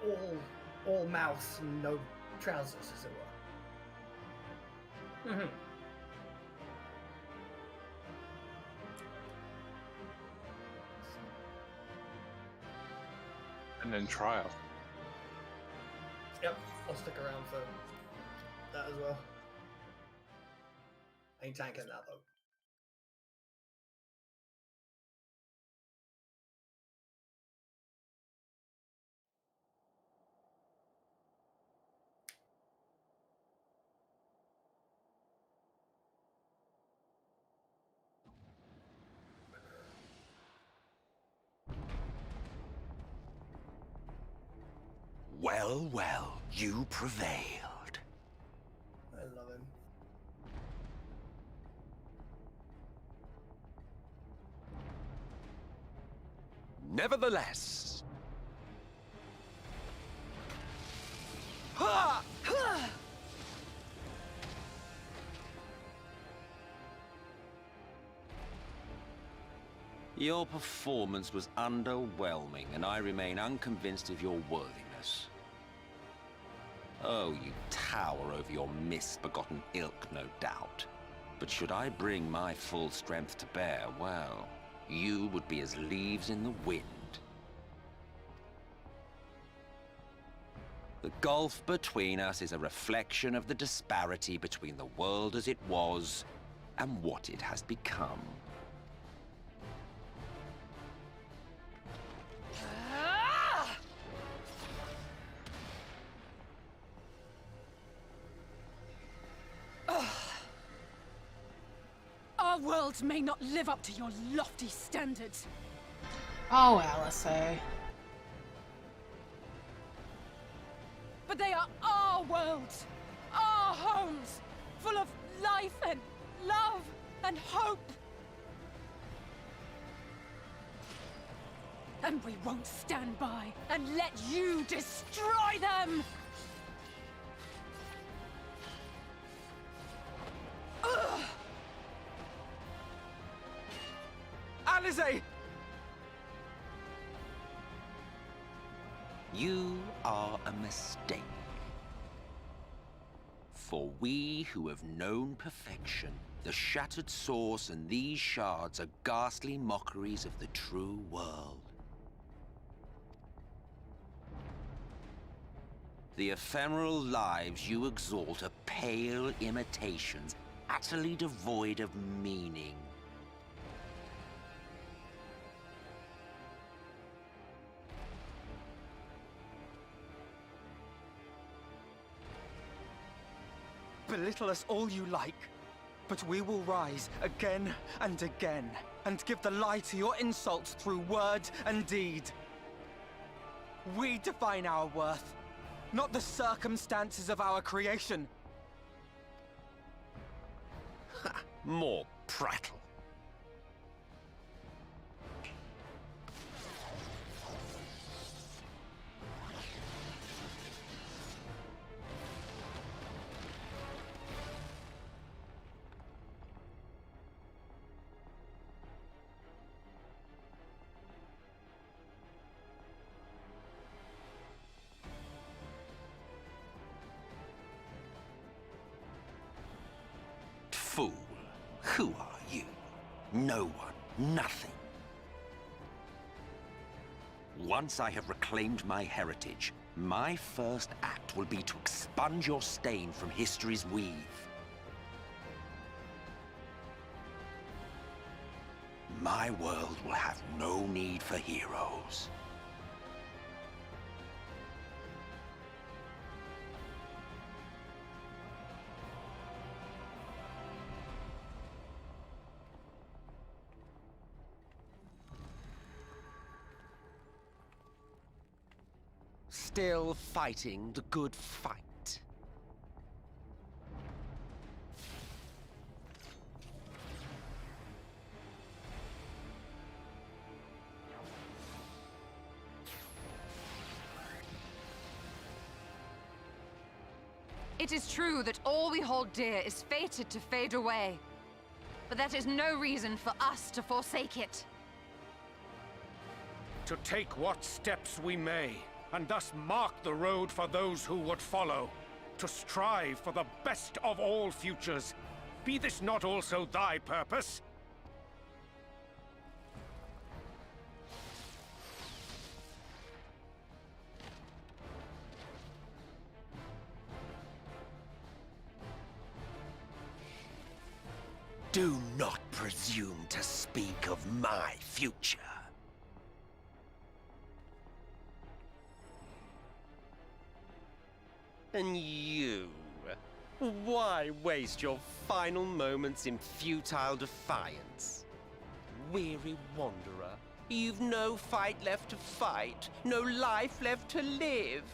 all mouth and no trousers, as it were. Mm-hmm. And then trial. Yep, I'll stick around for that as well. Ain't tanking that though. Well, well, you prevailed. I love him. Nevertheless... Ha! Your performance was underwhelming, and I remain unconvinced of your worthiness. Oh, you tower over your misbegotten ilk, no doubt. But should I bring my full strength to bear, well, you would be as leaves in the wind. The gulf between us is a reflection of the disparity between the world as it was and what it has become. Our worlds may not live up to your lofty standards. Oh, LSA. But they are our worlds, our homes, full of life and love and hope. And we won't stand by and let you destroy them! Ugh. Alize! You are a mistake. For we who have known perfection, the shattered source and these shards are ghastly mockeries of the true world. The ephemeral lives you exalt are pale imitations, utterly devoid of meaning. Belittle us all you like, but we will rise again and again, and give the lie to your insults through word and deed. We define our worth, not the circumstances of our creation. Ha! More prattle. Fool, who are you? No one, nothing. Once I have reclaimed my heritage, my first act will be to expunge your stain from history's weave. My world will have no need for heroes. Still fighting the good fight. It is true that all we hold dear is fated to fade away. But that is no reason for us to forsake it. To take what steps we may, and thus mark the road for those who would follow. To strive for the best of all futures. Be this not also thy purpose? Do not presume to speak of my future. And you? Why waste your final moments in futile defiance? Weary wanderer, you've no fight left to fight, no life left to live.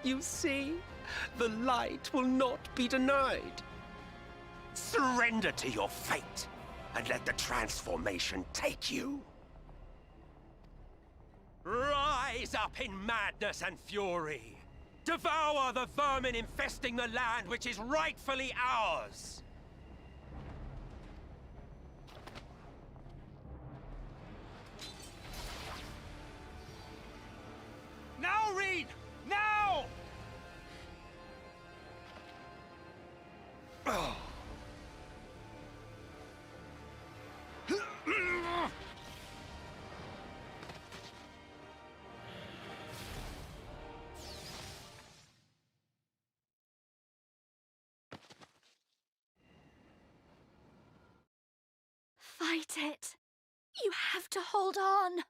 You see, the light will not be denied. Surrender to your fate, and let the transformation take you. Rise up in madness and fury. Devour the vermin infesting the land which is rightfully ours. Now, Reed! Now! Oh. Fight it. You have to hold on.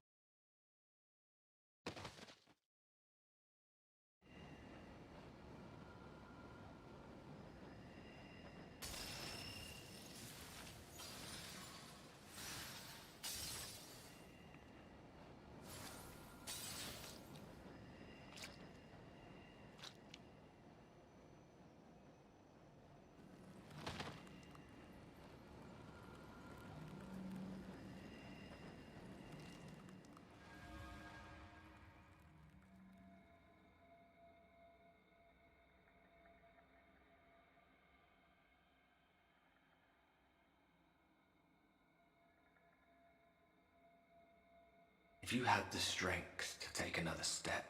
If you had the strength to take another step,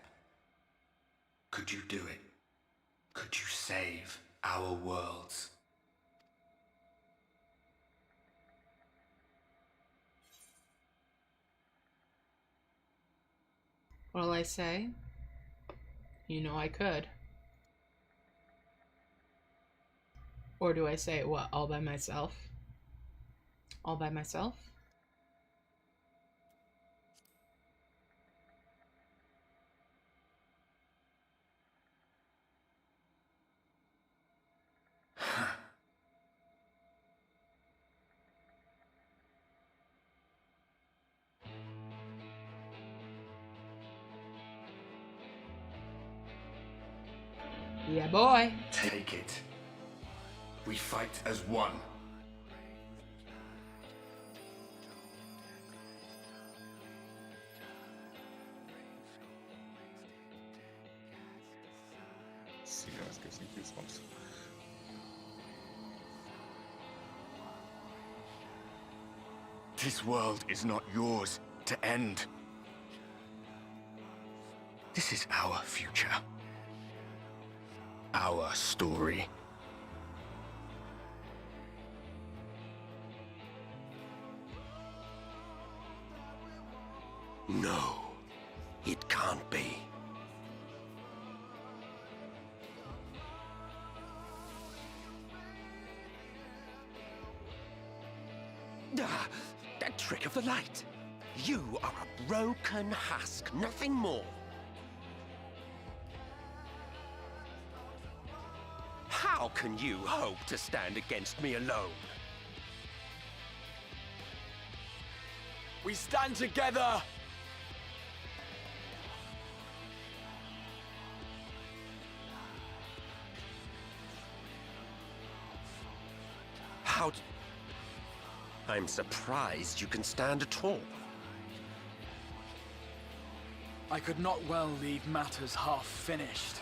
could you do it? Could you save our worlds? What'll I say? You know I could. Or do I say, what, all by myself? All by myself? Yeah, boy. Take it. We fight as one. See, let's get some goosebumps. This world is not yours to end. This is our future. Our story. No, it can't be. Ah, that trick of the light. You are a broken husk, nothing more. How can you hope to stand against me alone? We stand together! I'm surprised you can stand at all. I could not well leave matters half finished.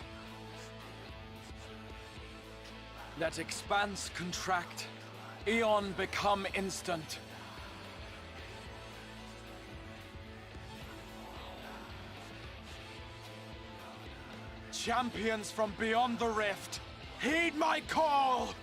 Let expanse contract, eon become instant. Champions from beyond the rift, heed my call!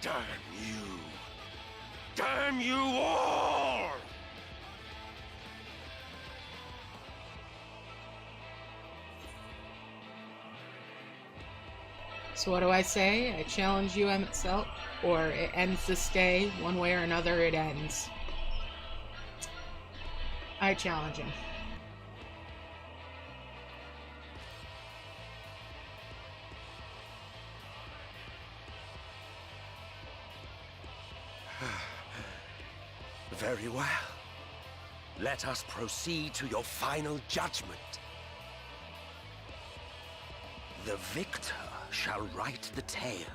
Damn you! Damn you all! So what do I say? I challenge you, emet-selch, or it ends this day. One way or another, it ends. I challenge him. Very well. Let us proceed to your final judgment. The victor shall write the tale,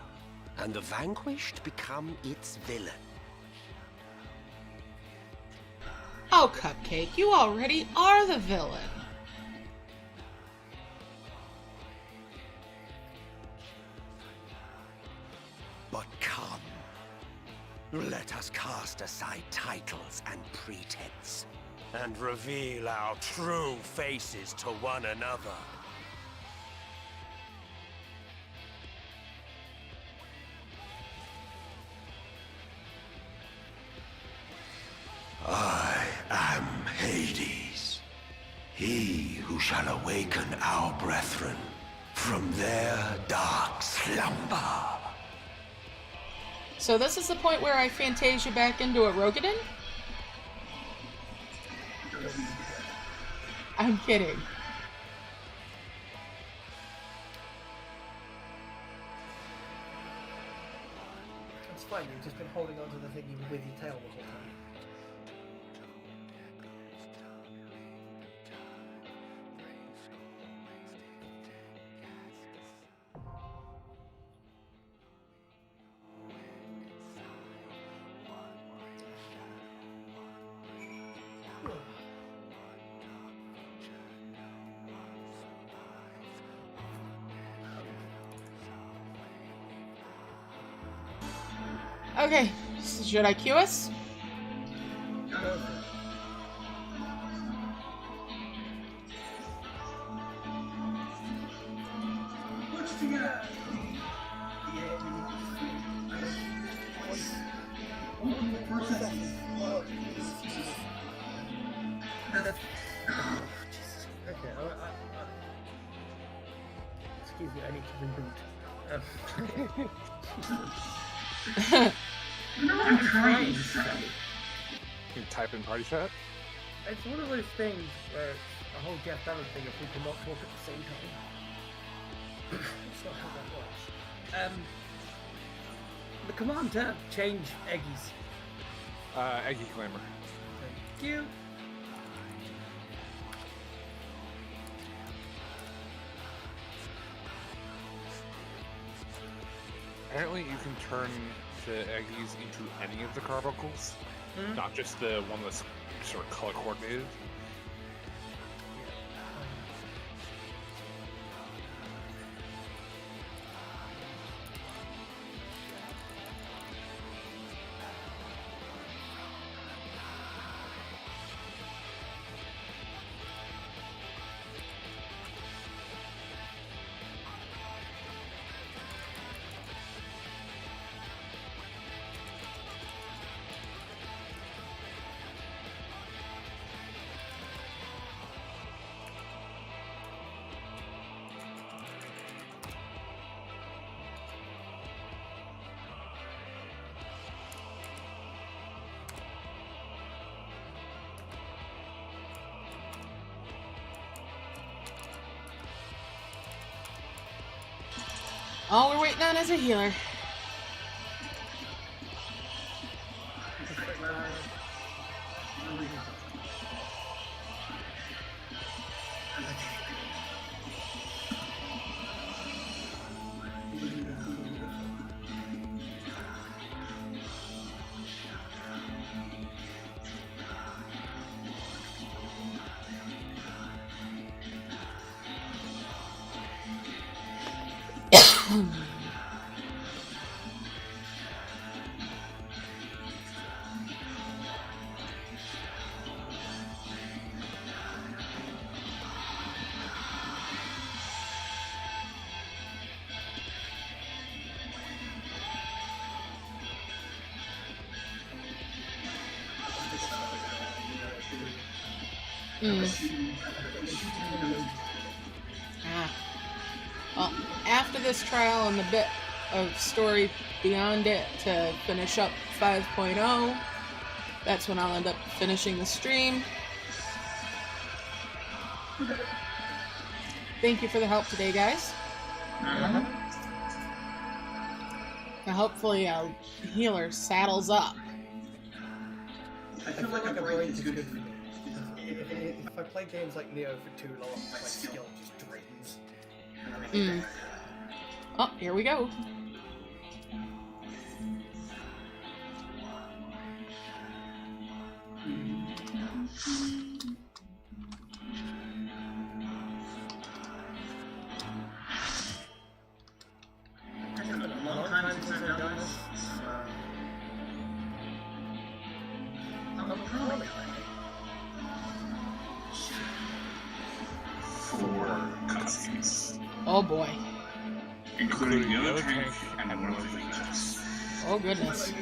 and the vanquished become its villain. Oh, Cupcake, you already are the villain. But come, let us cast aside titles and pretense, and reveal our true faces to one another. I am Hades, he who shall awaken our brethren from their dark slumber. So this is the point where I Fantasia back into a Rogadin? I'm kidding. It's fine, you've just been holding onto the thing with your tail the whole time. Okay, should I cue us? Excuse me, I need to reboot. You know what I'm trying to say? You type in party chat? It's one of those things where it's a whole Jeff Ballard thing if we cannot talk at the same time. That's not how that works. The command tab, change Eggies. Eggy Clamor. Thank you. Apparently you can turn the Eggies into any of the carbuncles, not just the one that's sort of color coordinated. All we're waiting on is a healer. Well, after this trial and the bit of story beyond it to finish up 5.0, that's when I'll end up finishing the stream. Thank you for the help today, guys. Now hopefully our healer saddles up. I feel like a break is good for me. If I play games like Neo for too long, my skill just drains. Oh, here we go. Oh boy. Including the other tank and one of the legions. Oh goodness.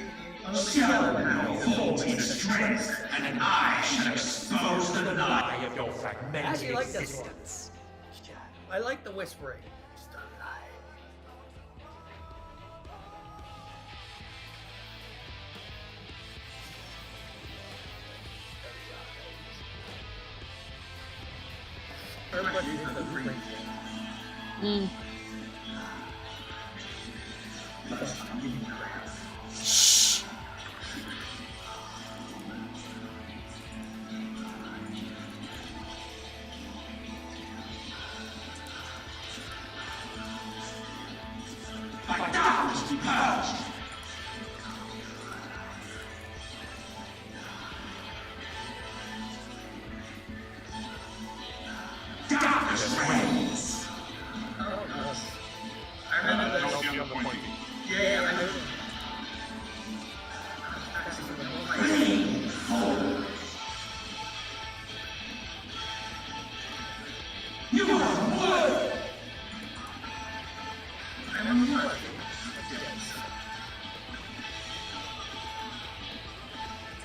Shall now fall into strength, and I shall expose the lie of your I fragmented actually like this existence. one. I like the whispering. Shh. By darkness be purged. Darkness reigns. I remember that. Yeah, I know. Rain fall. You are worthy. I remember.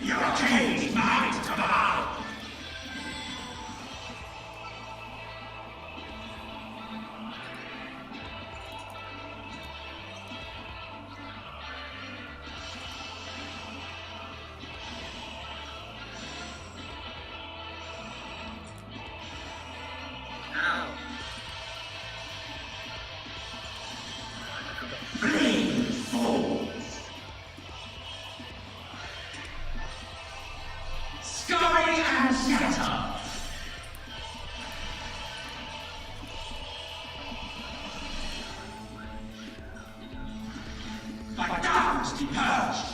Your cage might to bow. Rain falls. Scurry and scatter. By darkness be purged.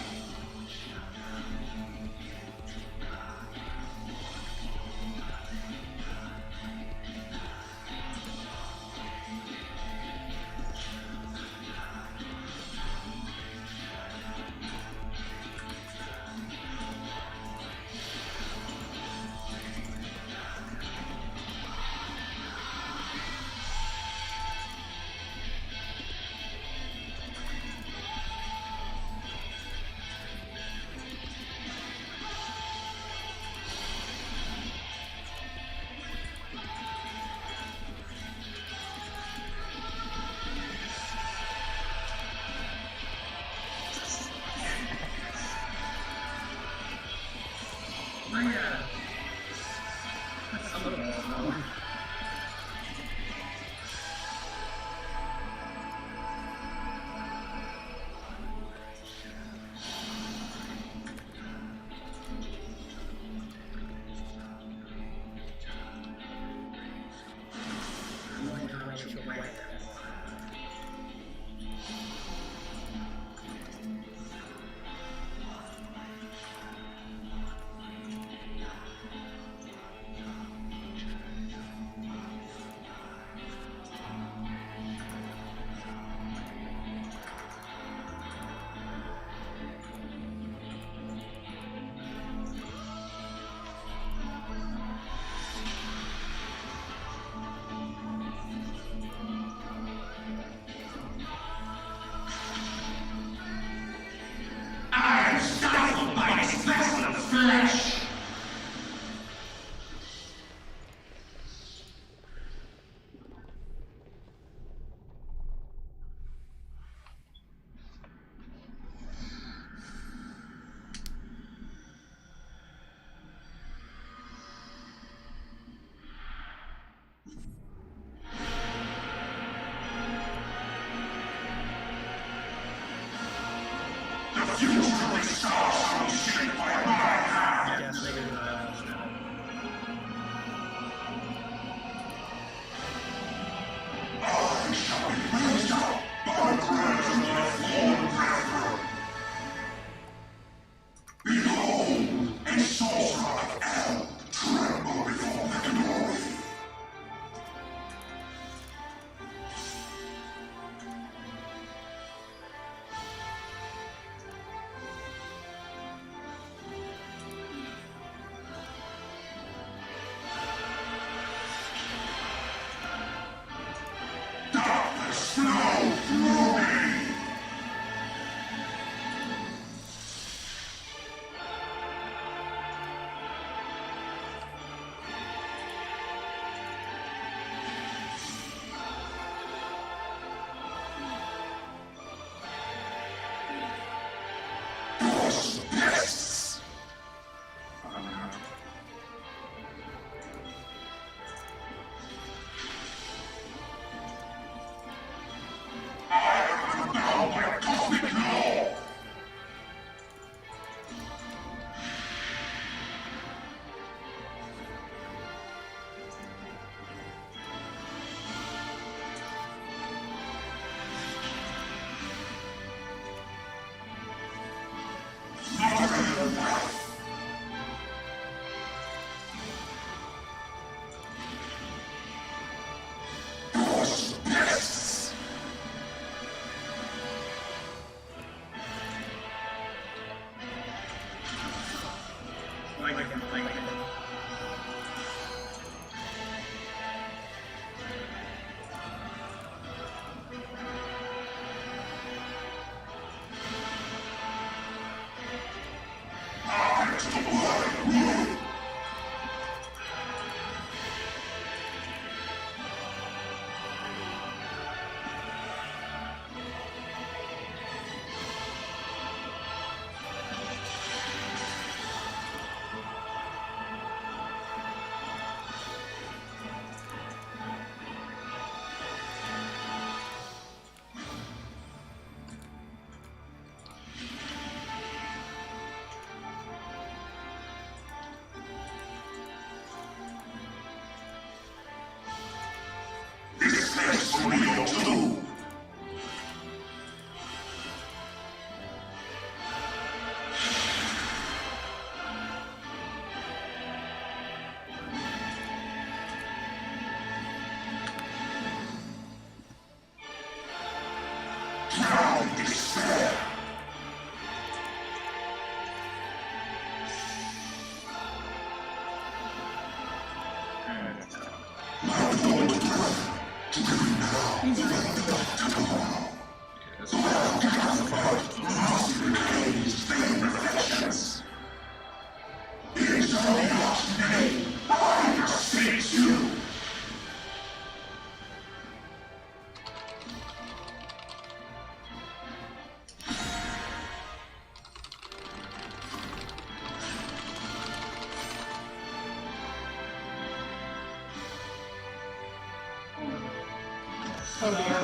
Oh dear.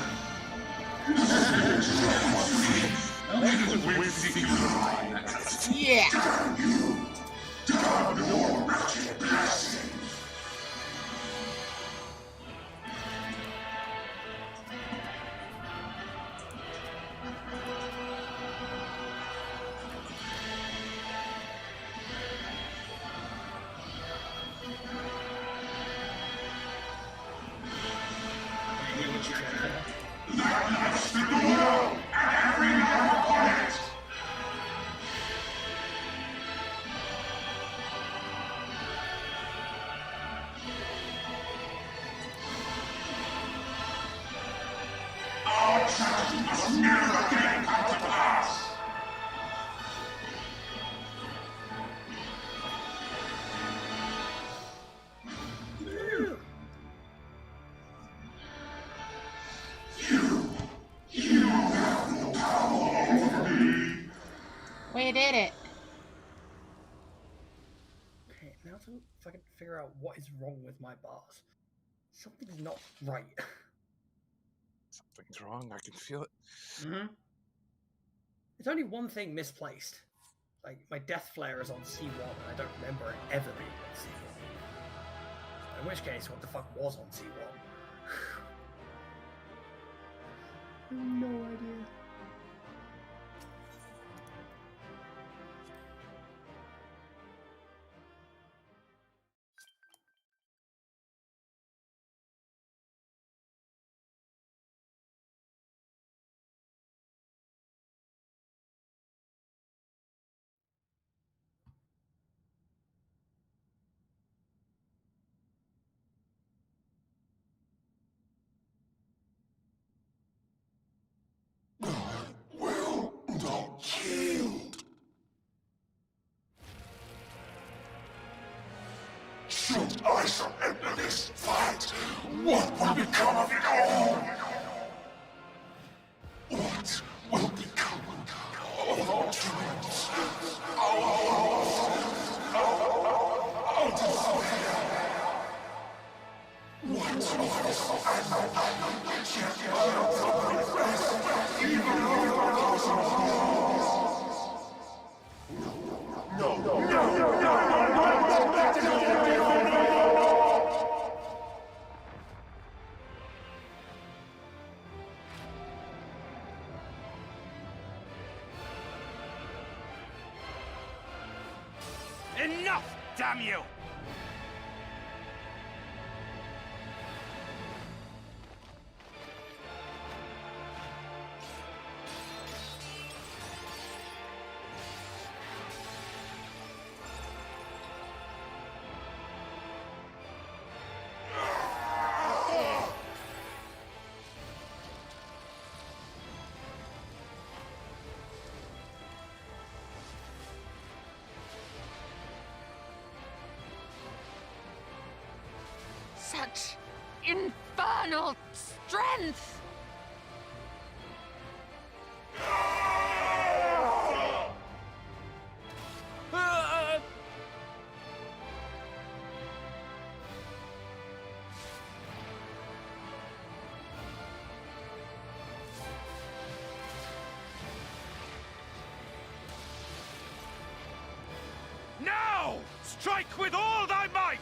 Yeah. We did it. Okay, now if I can figure out what is wrong with my bars. Something's not right. Something's wrong. I can feel it. Mm-hmm. There's only one thing misplaced. Like, my Death Flare is on C1, and I don't remember it ever being on C1. In which case, what the fuck was on C1? I have no idea. Should I surrender this fight, what will become of it all? What will become of our dreams? Our desire? What of us Enough, damn you! such infernal strength? Now! Strike with all thy might!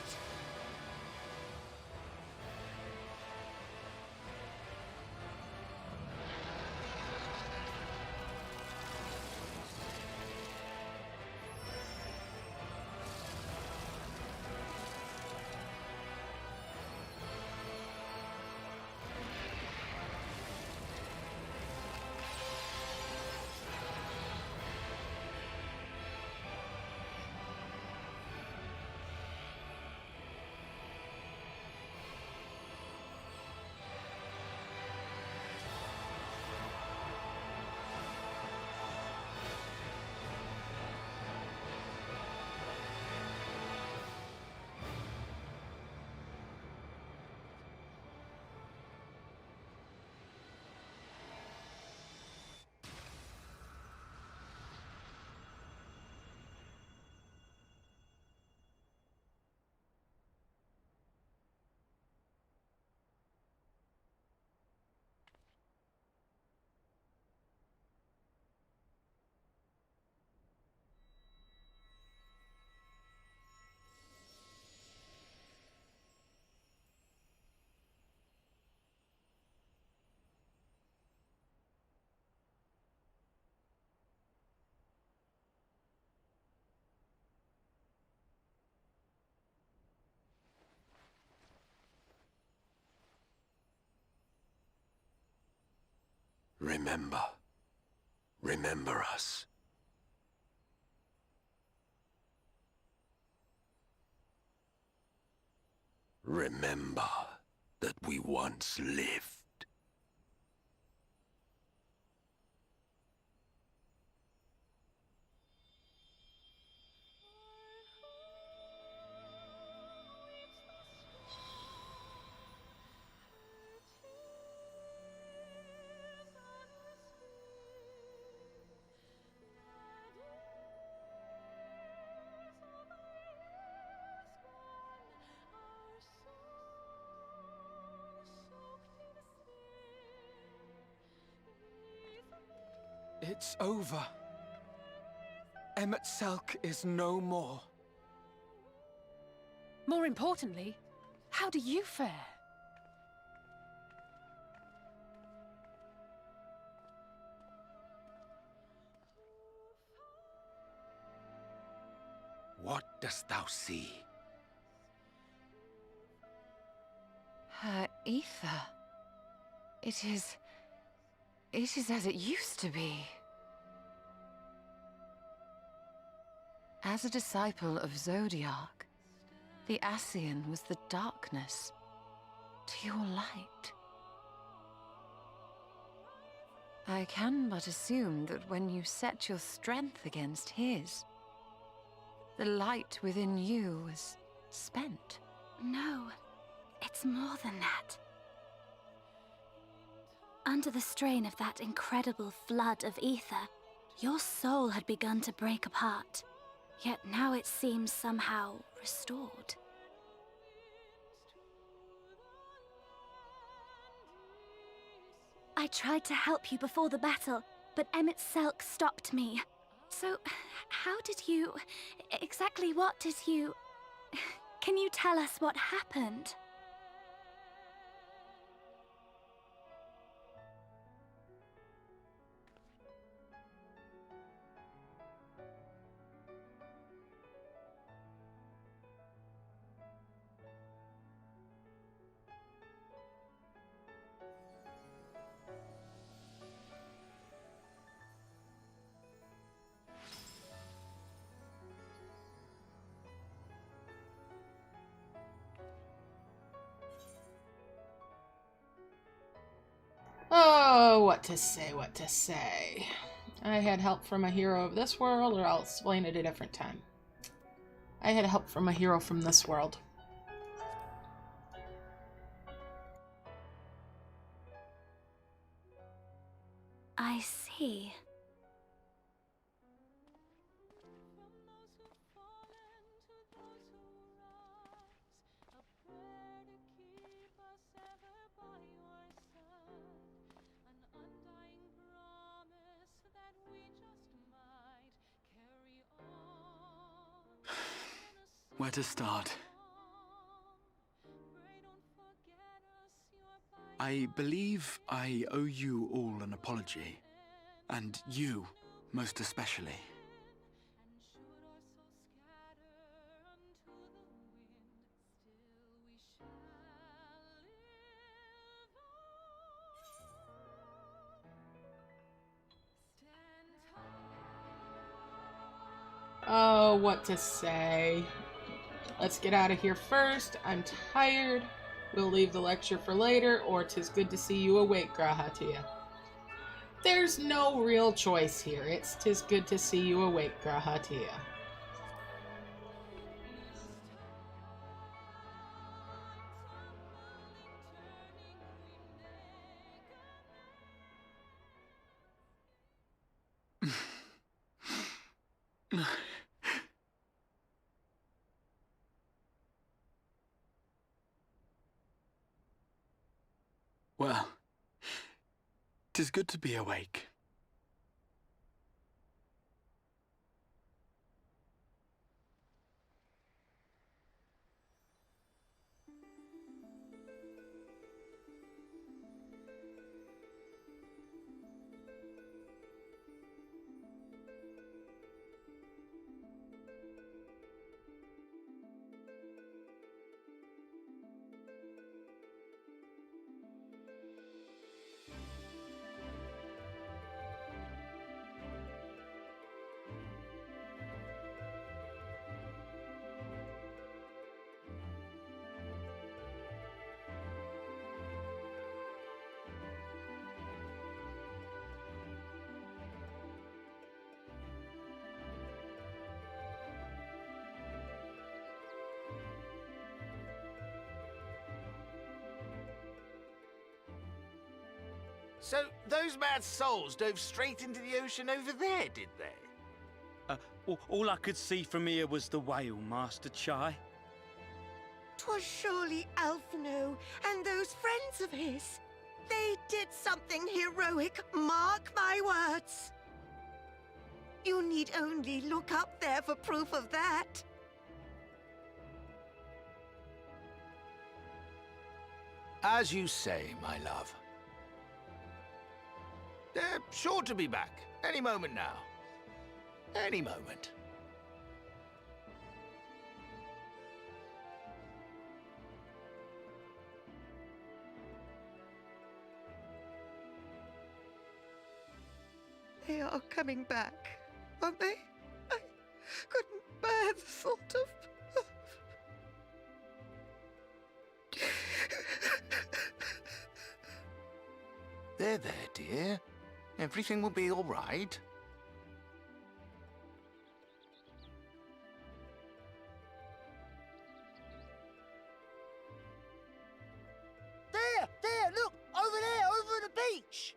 Remember. Remember us. Remember that we once lived. It's over. Emet-selch is no more. More importantly, how do you fare? What dost thou see? Her ether. It is as it used to be. As a disciple of Zodiark, the Ascian was the darkness to your light. I can but assume that when you set your strength against his, the light within you was spent. No, it's more than that. Under the strain of that incredible flood of ether, your soul had begun to break apart. Yet now it seems somehow restored. I tried to help you before the battle, but Emet-selch stopped me. So, how did you... exactly what did you... Can you tell us what happened? Oh, what to say, what to say. I had help from a hero of this world, or I'll explain it a different time. I had help from a hero from this world. I see. Where to start? I believe I owe you all an apology. And you, most especially. Oh, what to say? Let's get out of here first. I'm tired. We'll leave the lecture for later, or 'tis good to see you awake, Grahatia. There's no real choice here. It's 'tis good to see you awake, Grahatia. Well, 'tis good to be awake. So, those mad souls dove straight into the ocean over there, did they? All I could see from here was the whale, Master Chai. 'Twas surely Alphino and those friends of his. They did something heroic, mark my words. You need only look up there for proof of that. As you say, my love. They're sure to be back any moment now. Any moment. They are coming back, aren't they? I couldn't bear the thought of... There, dear. Everything will be all right. There, look! Over there, over at the beach!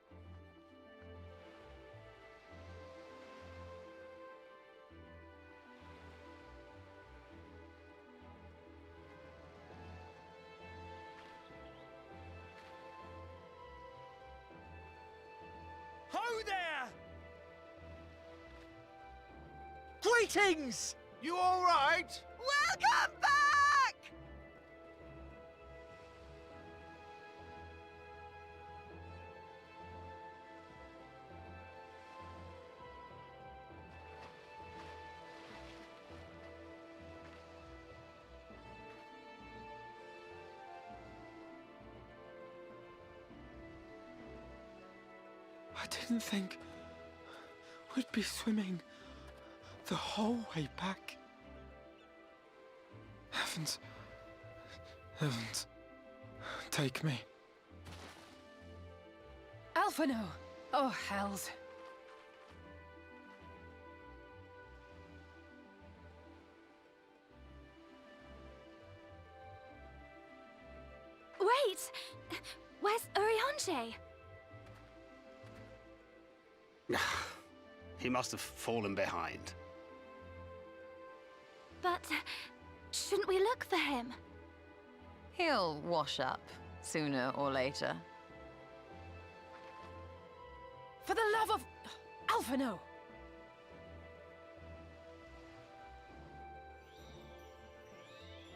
Ho there! Greetings! You all right? Welcome back! I didn't think we'd be swimming the whole way back. Heavens. Heavens. Take me. Alphino! Oh, hells. Wait! Where's Urianger? He must have fallen behind. But shouldn't we look for him? He'll wash up, sooner or later. For the love of... Alphino!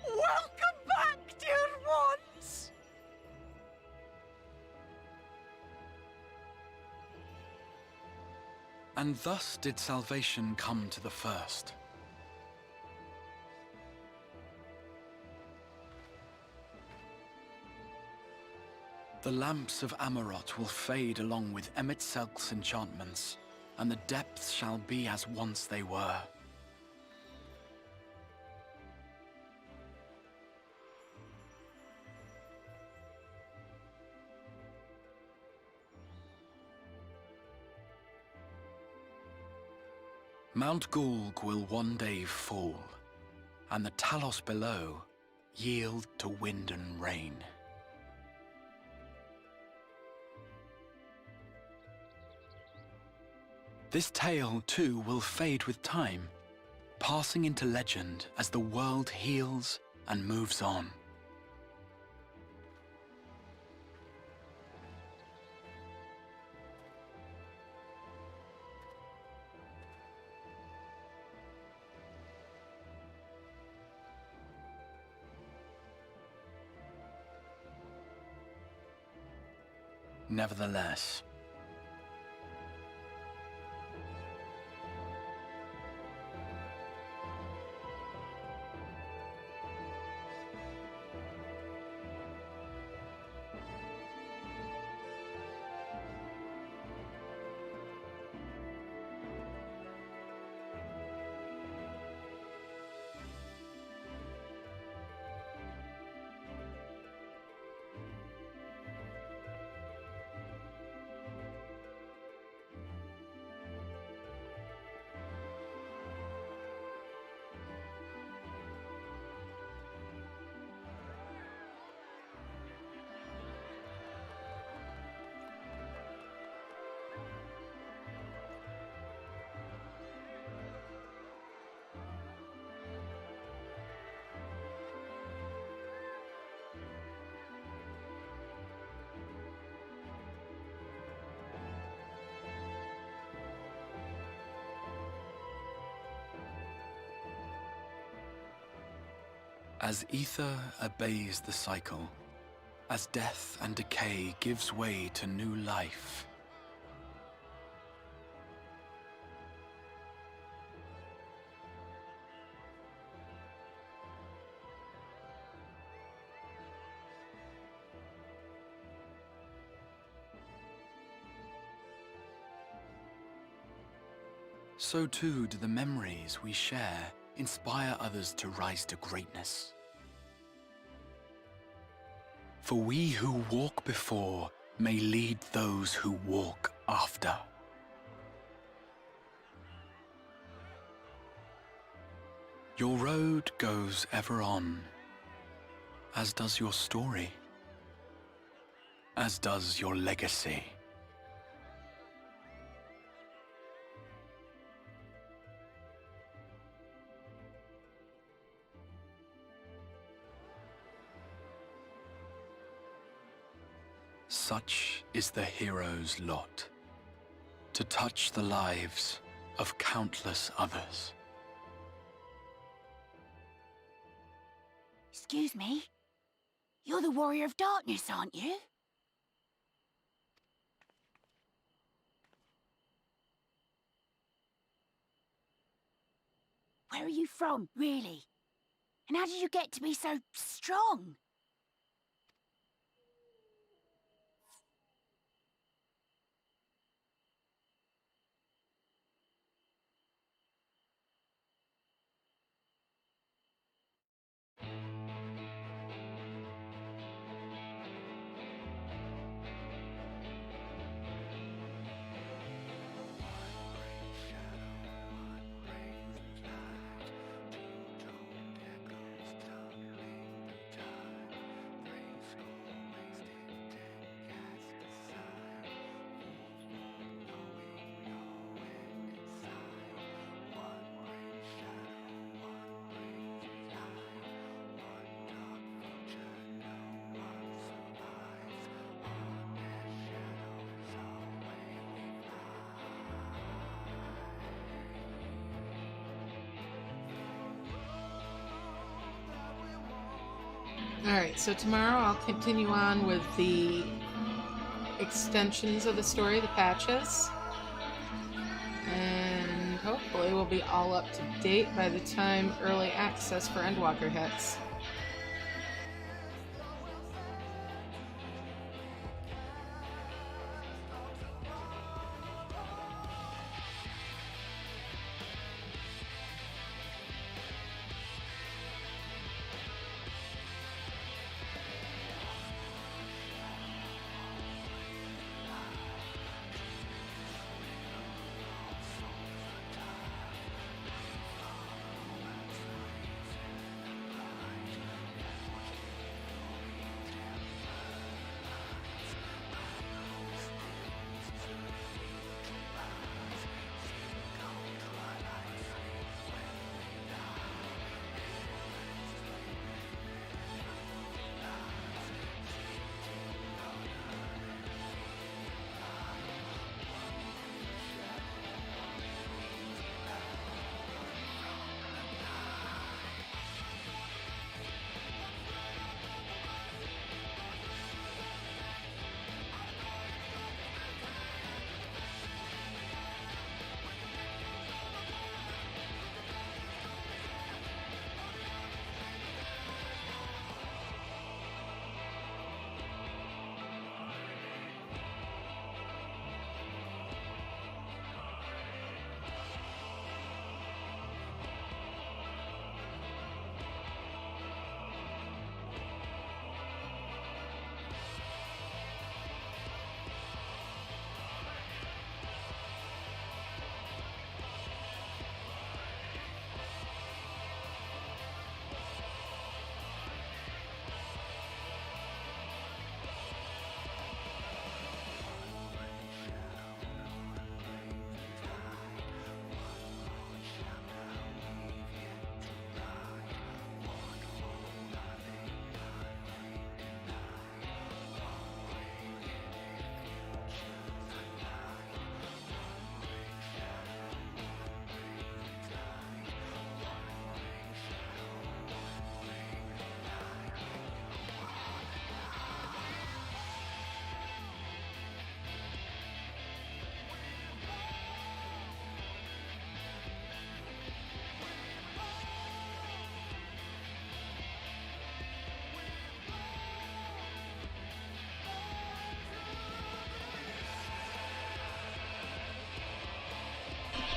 Welcome back, dear ones! And thus did salvation come to the first. The lamps of Amarot will fade along with Emet-selch's enchantments, and the depths shall be as once they were. Mount Gulg will one day fall, and the Talos below yield to wind and rain. This tale, too, will fade with time, passing into legend as the world heals and moves on. Nevertheless, as ether obeys the cycle, as death and decay gives way to new life, so too do the memories we share inspire others to rise to greatness. For we who walk before may lead those who walk after. Your road goes ever on, as does your story, as does your legacy. Such is the hero's lot, to touch the lives of countless others. Excuse me? You're the Warrior of Darkness, aren't you? Where are you from, really? And how did you get to be so strong? Alright, so tomorrow I'll continue on with the extensions of the story, the patches. And hopefully we'll be all up to date by the time early access for Endwalker hits.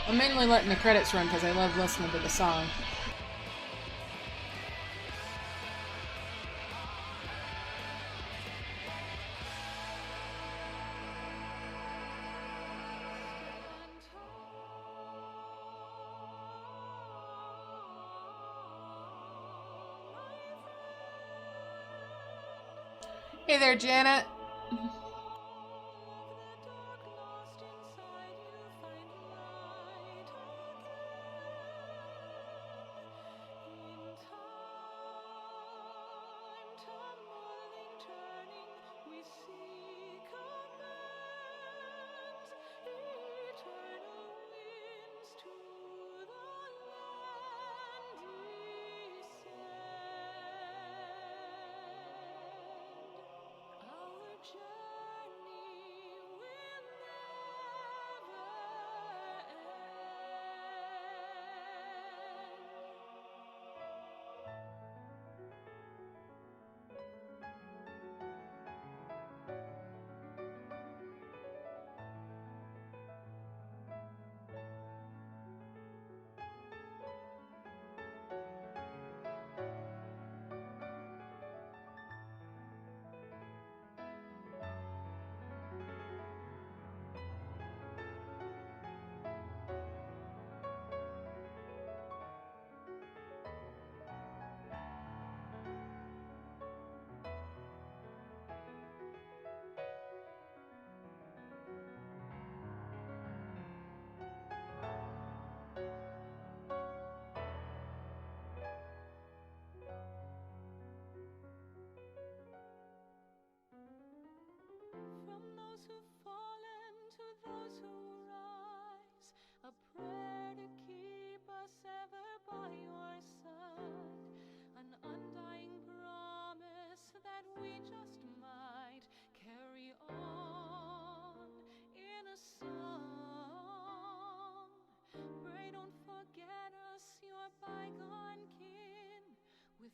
I'm mainly letting the credits run because I love listening to the song. Hey there, Janet.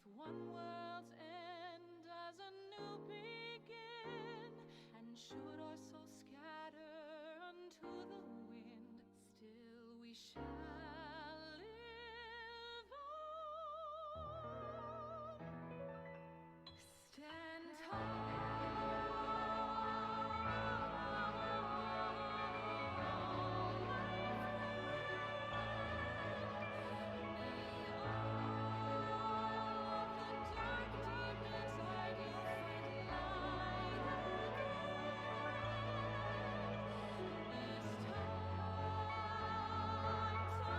with one world's end as a new begin. And should our souls scatter unto the wind, still we shall live on. Stand tall. Time to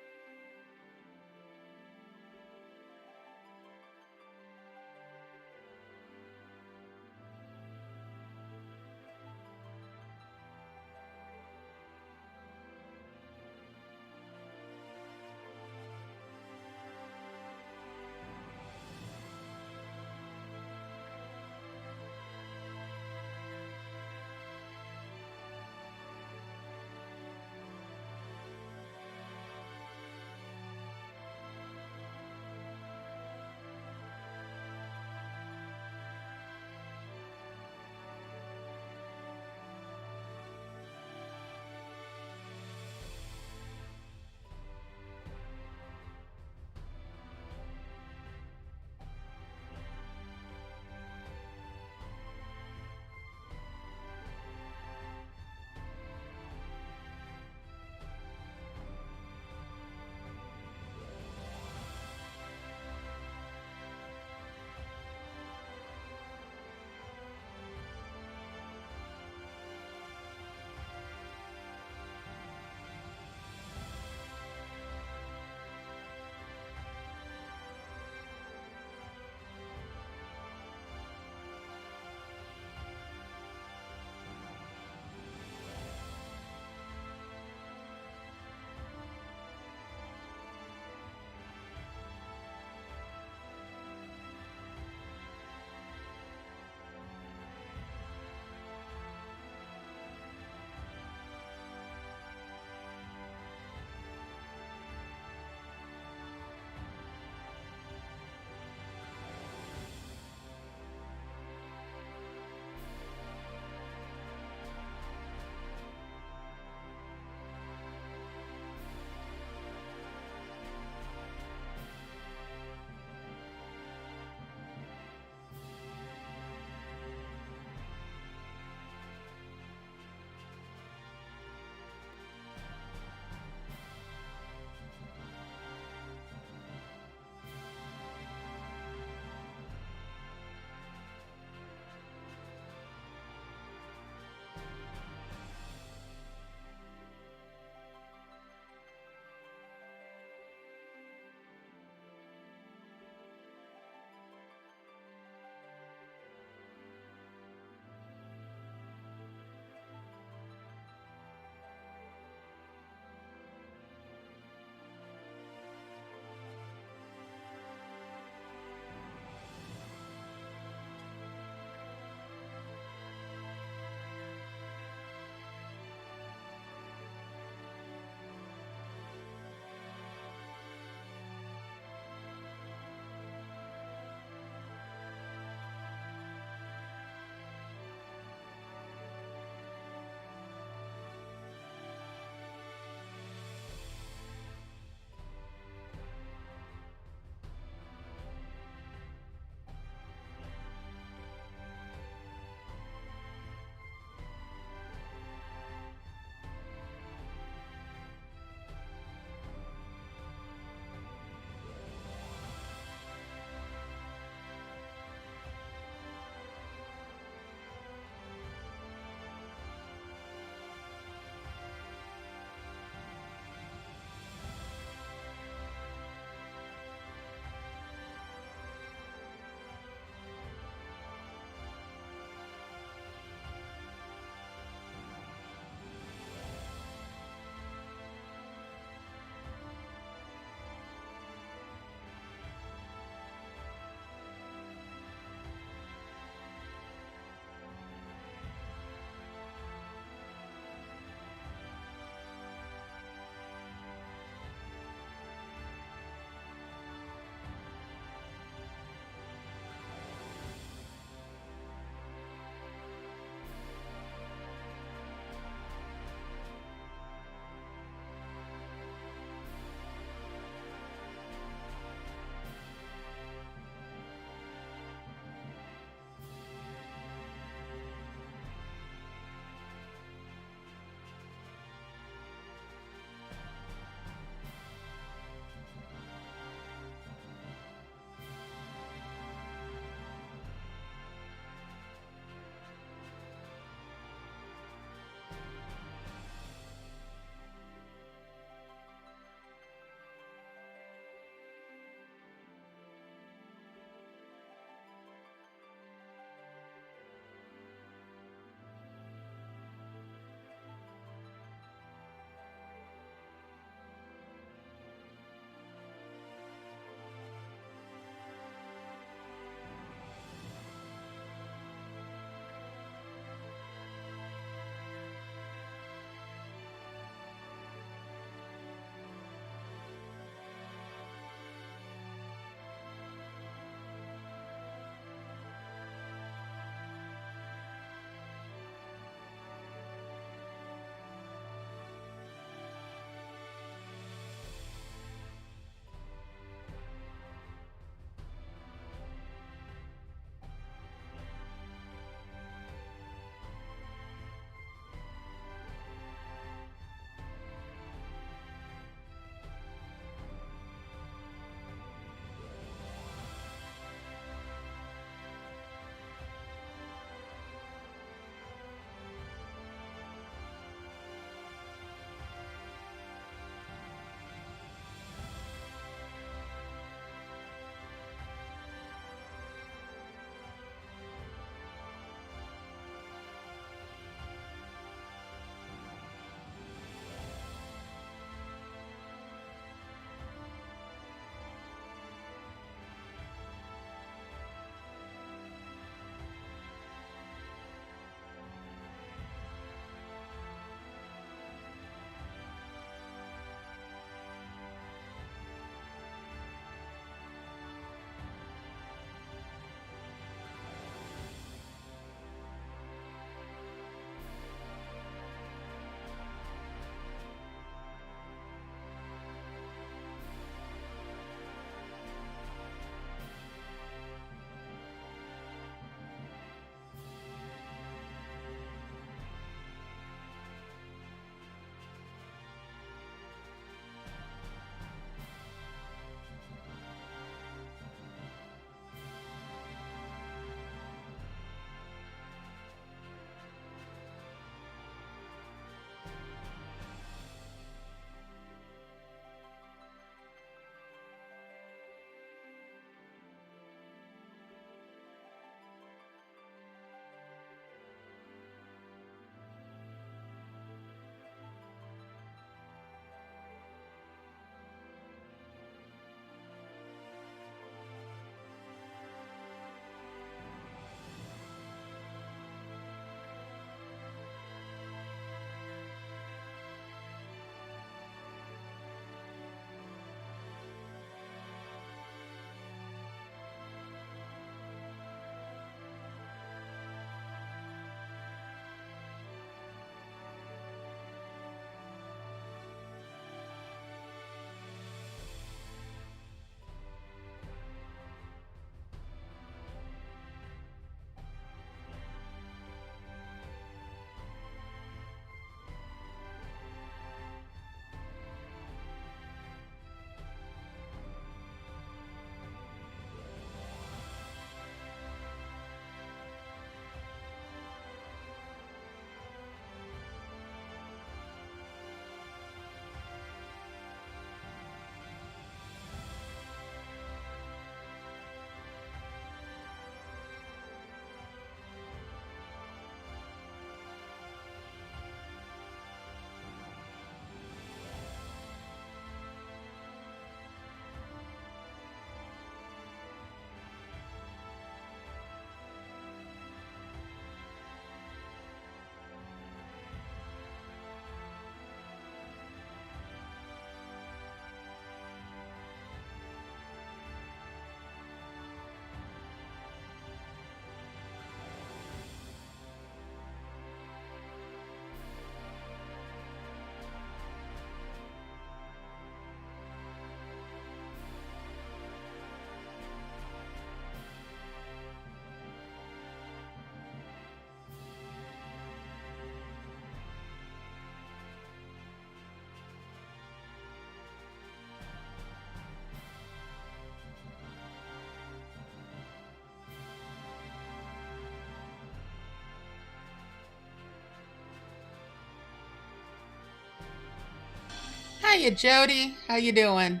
Hiya, Jody. How you doing?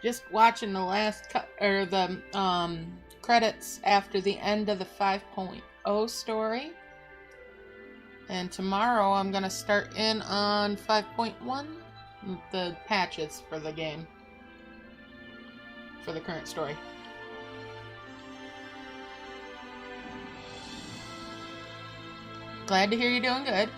Just watching the last credits after the end of the 5.0 story. And tomorrow I'm gonna start in on 5.1, the patches for the game, for the current story. Glad to hear you're doing good.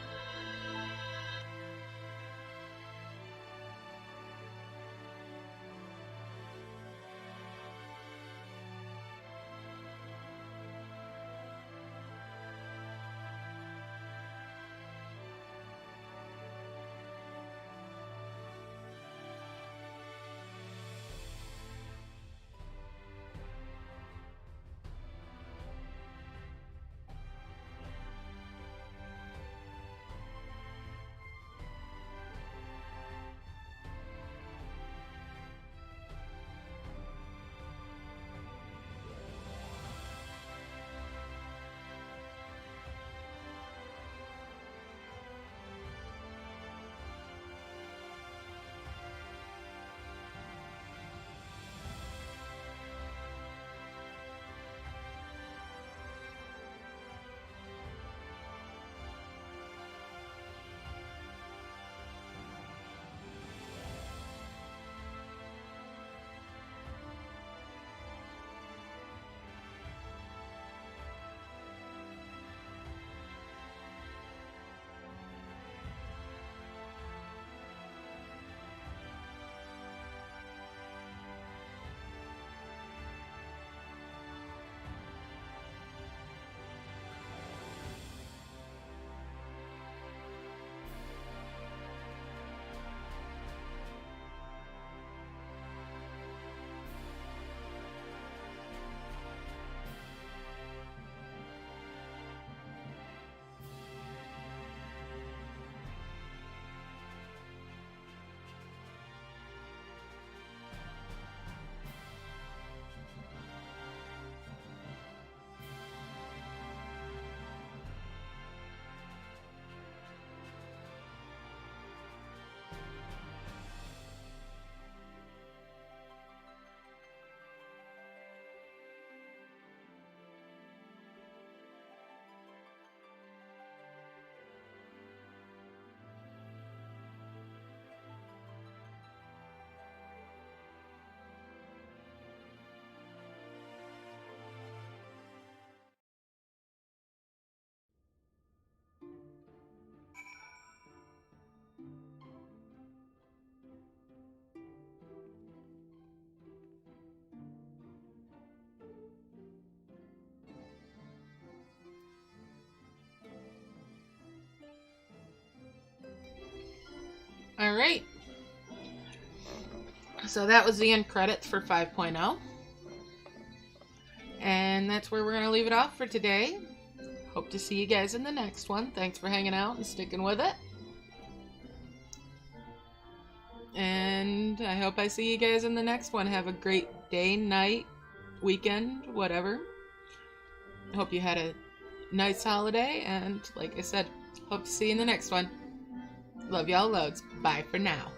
Alright. So that was the end credits for 5.0. And that's where we're going to leave it off for today. Hope to see you guys in the next one. Thanks for hanging out and sticking with it. And I hope I see you guys in the next one. Have a great day, night, weekend, whatever. I hope you had a nice holiday. And like I said, hope to see you in the next one. Love y'all loads. Bye for now.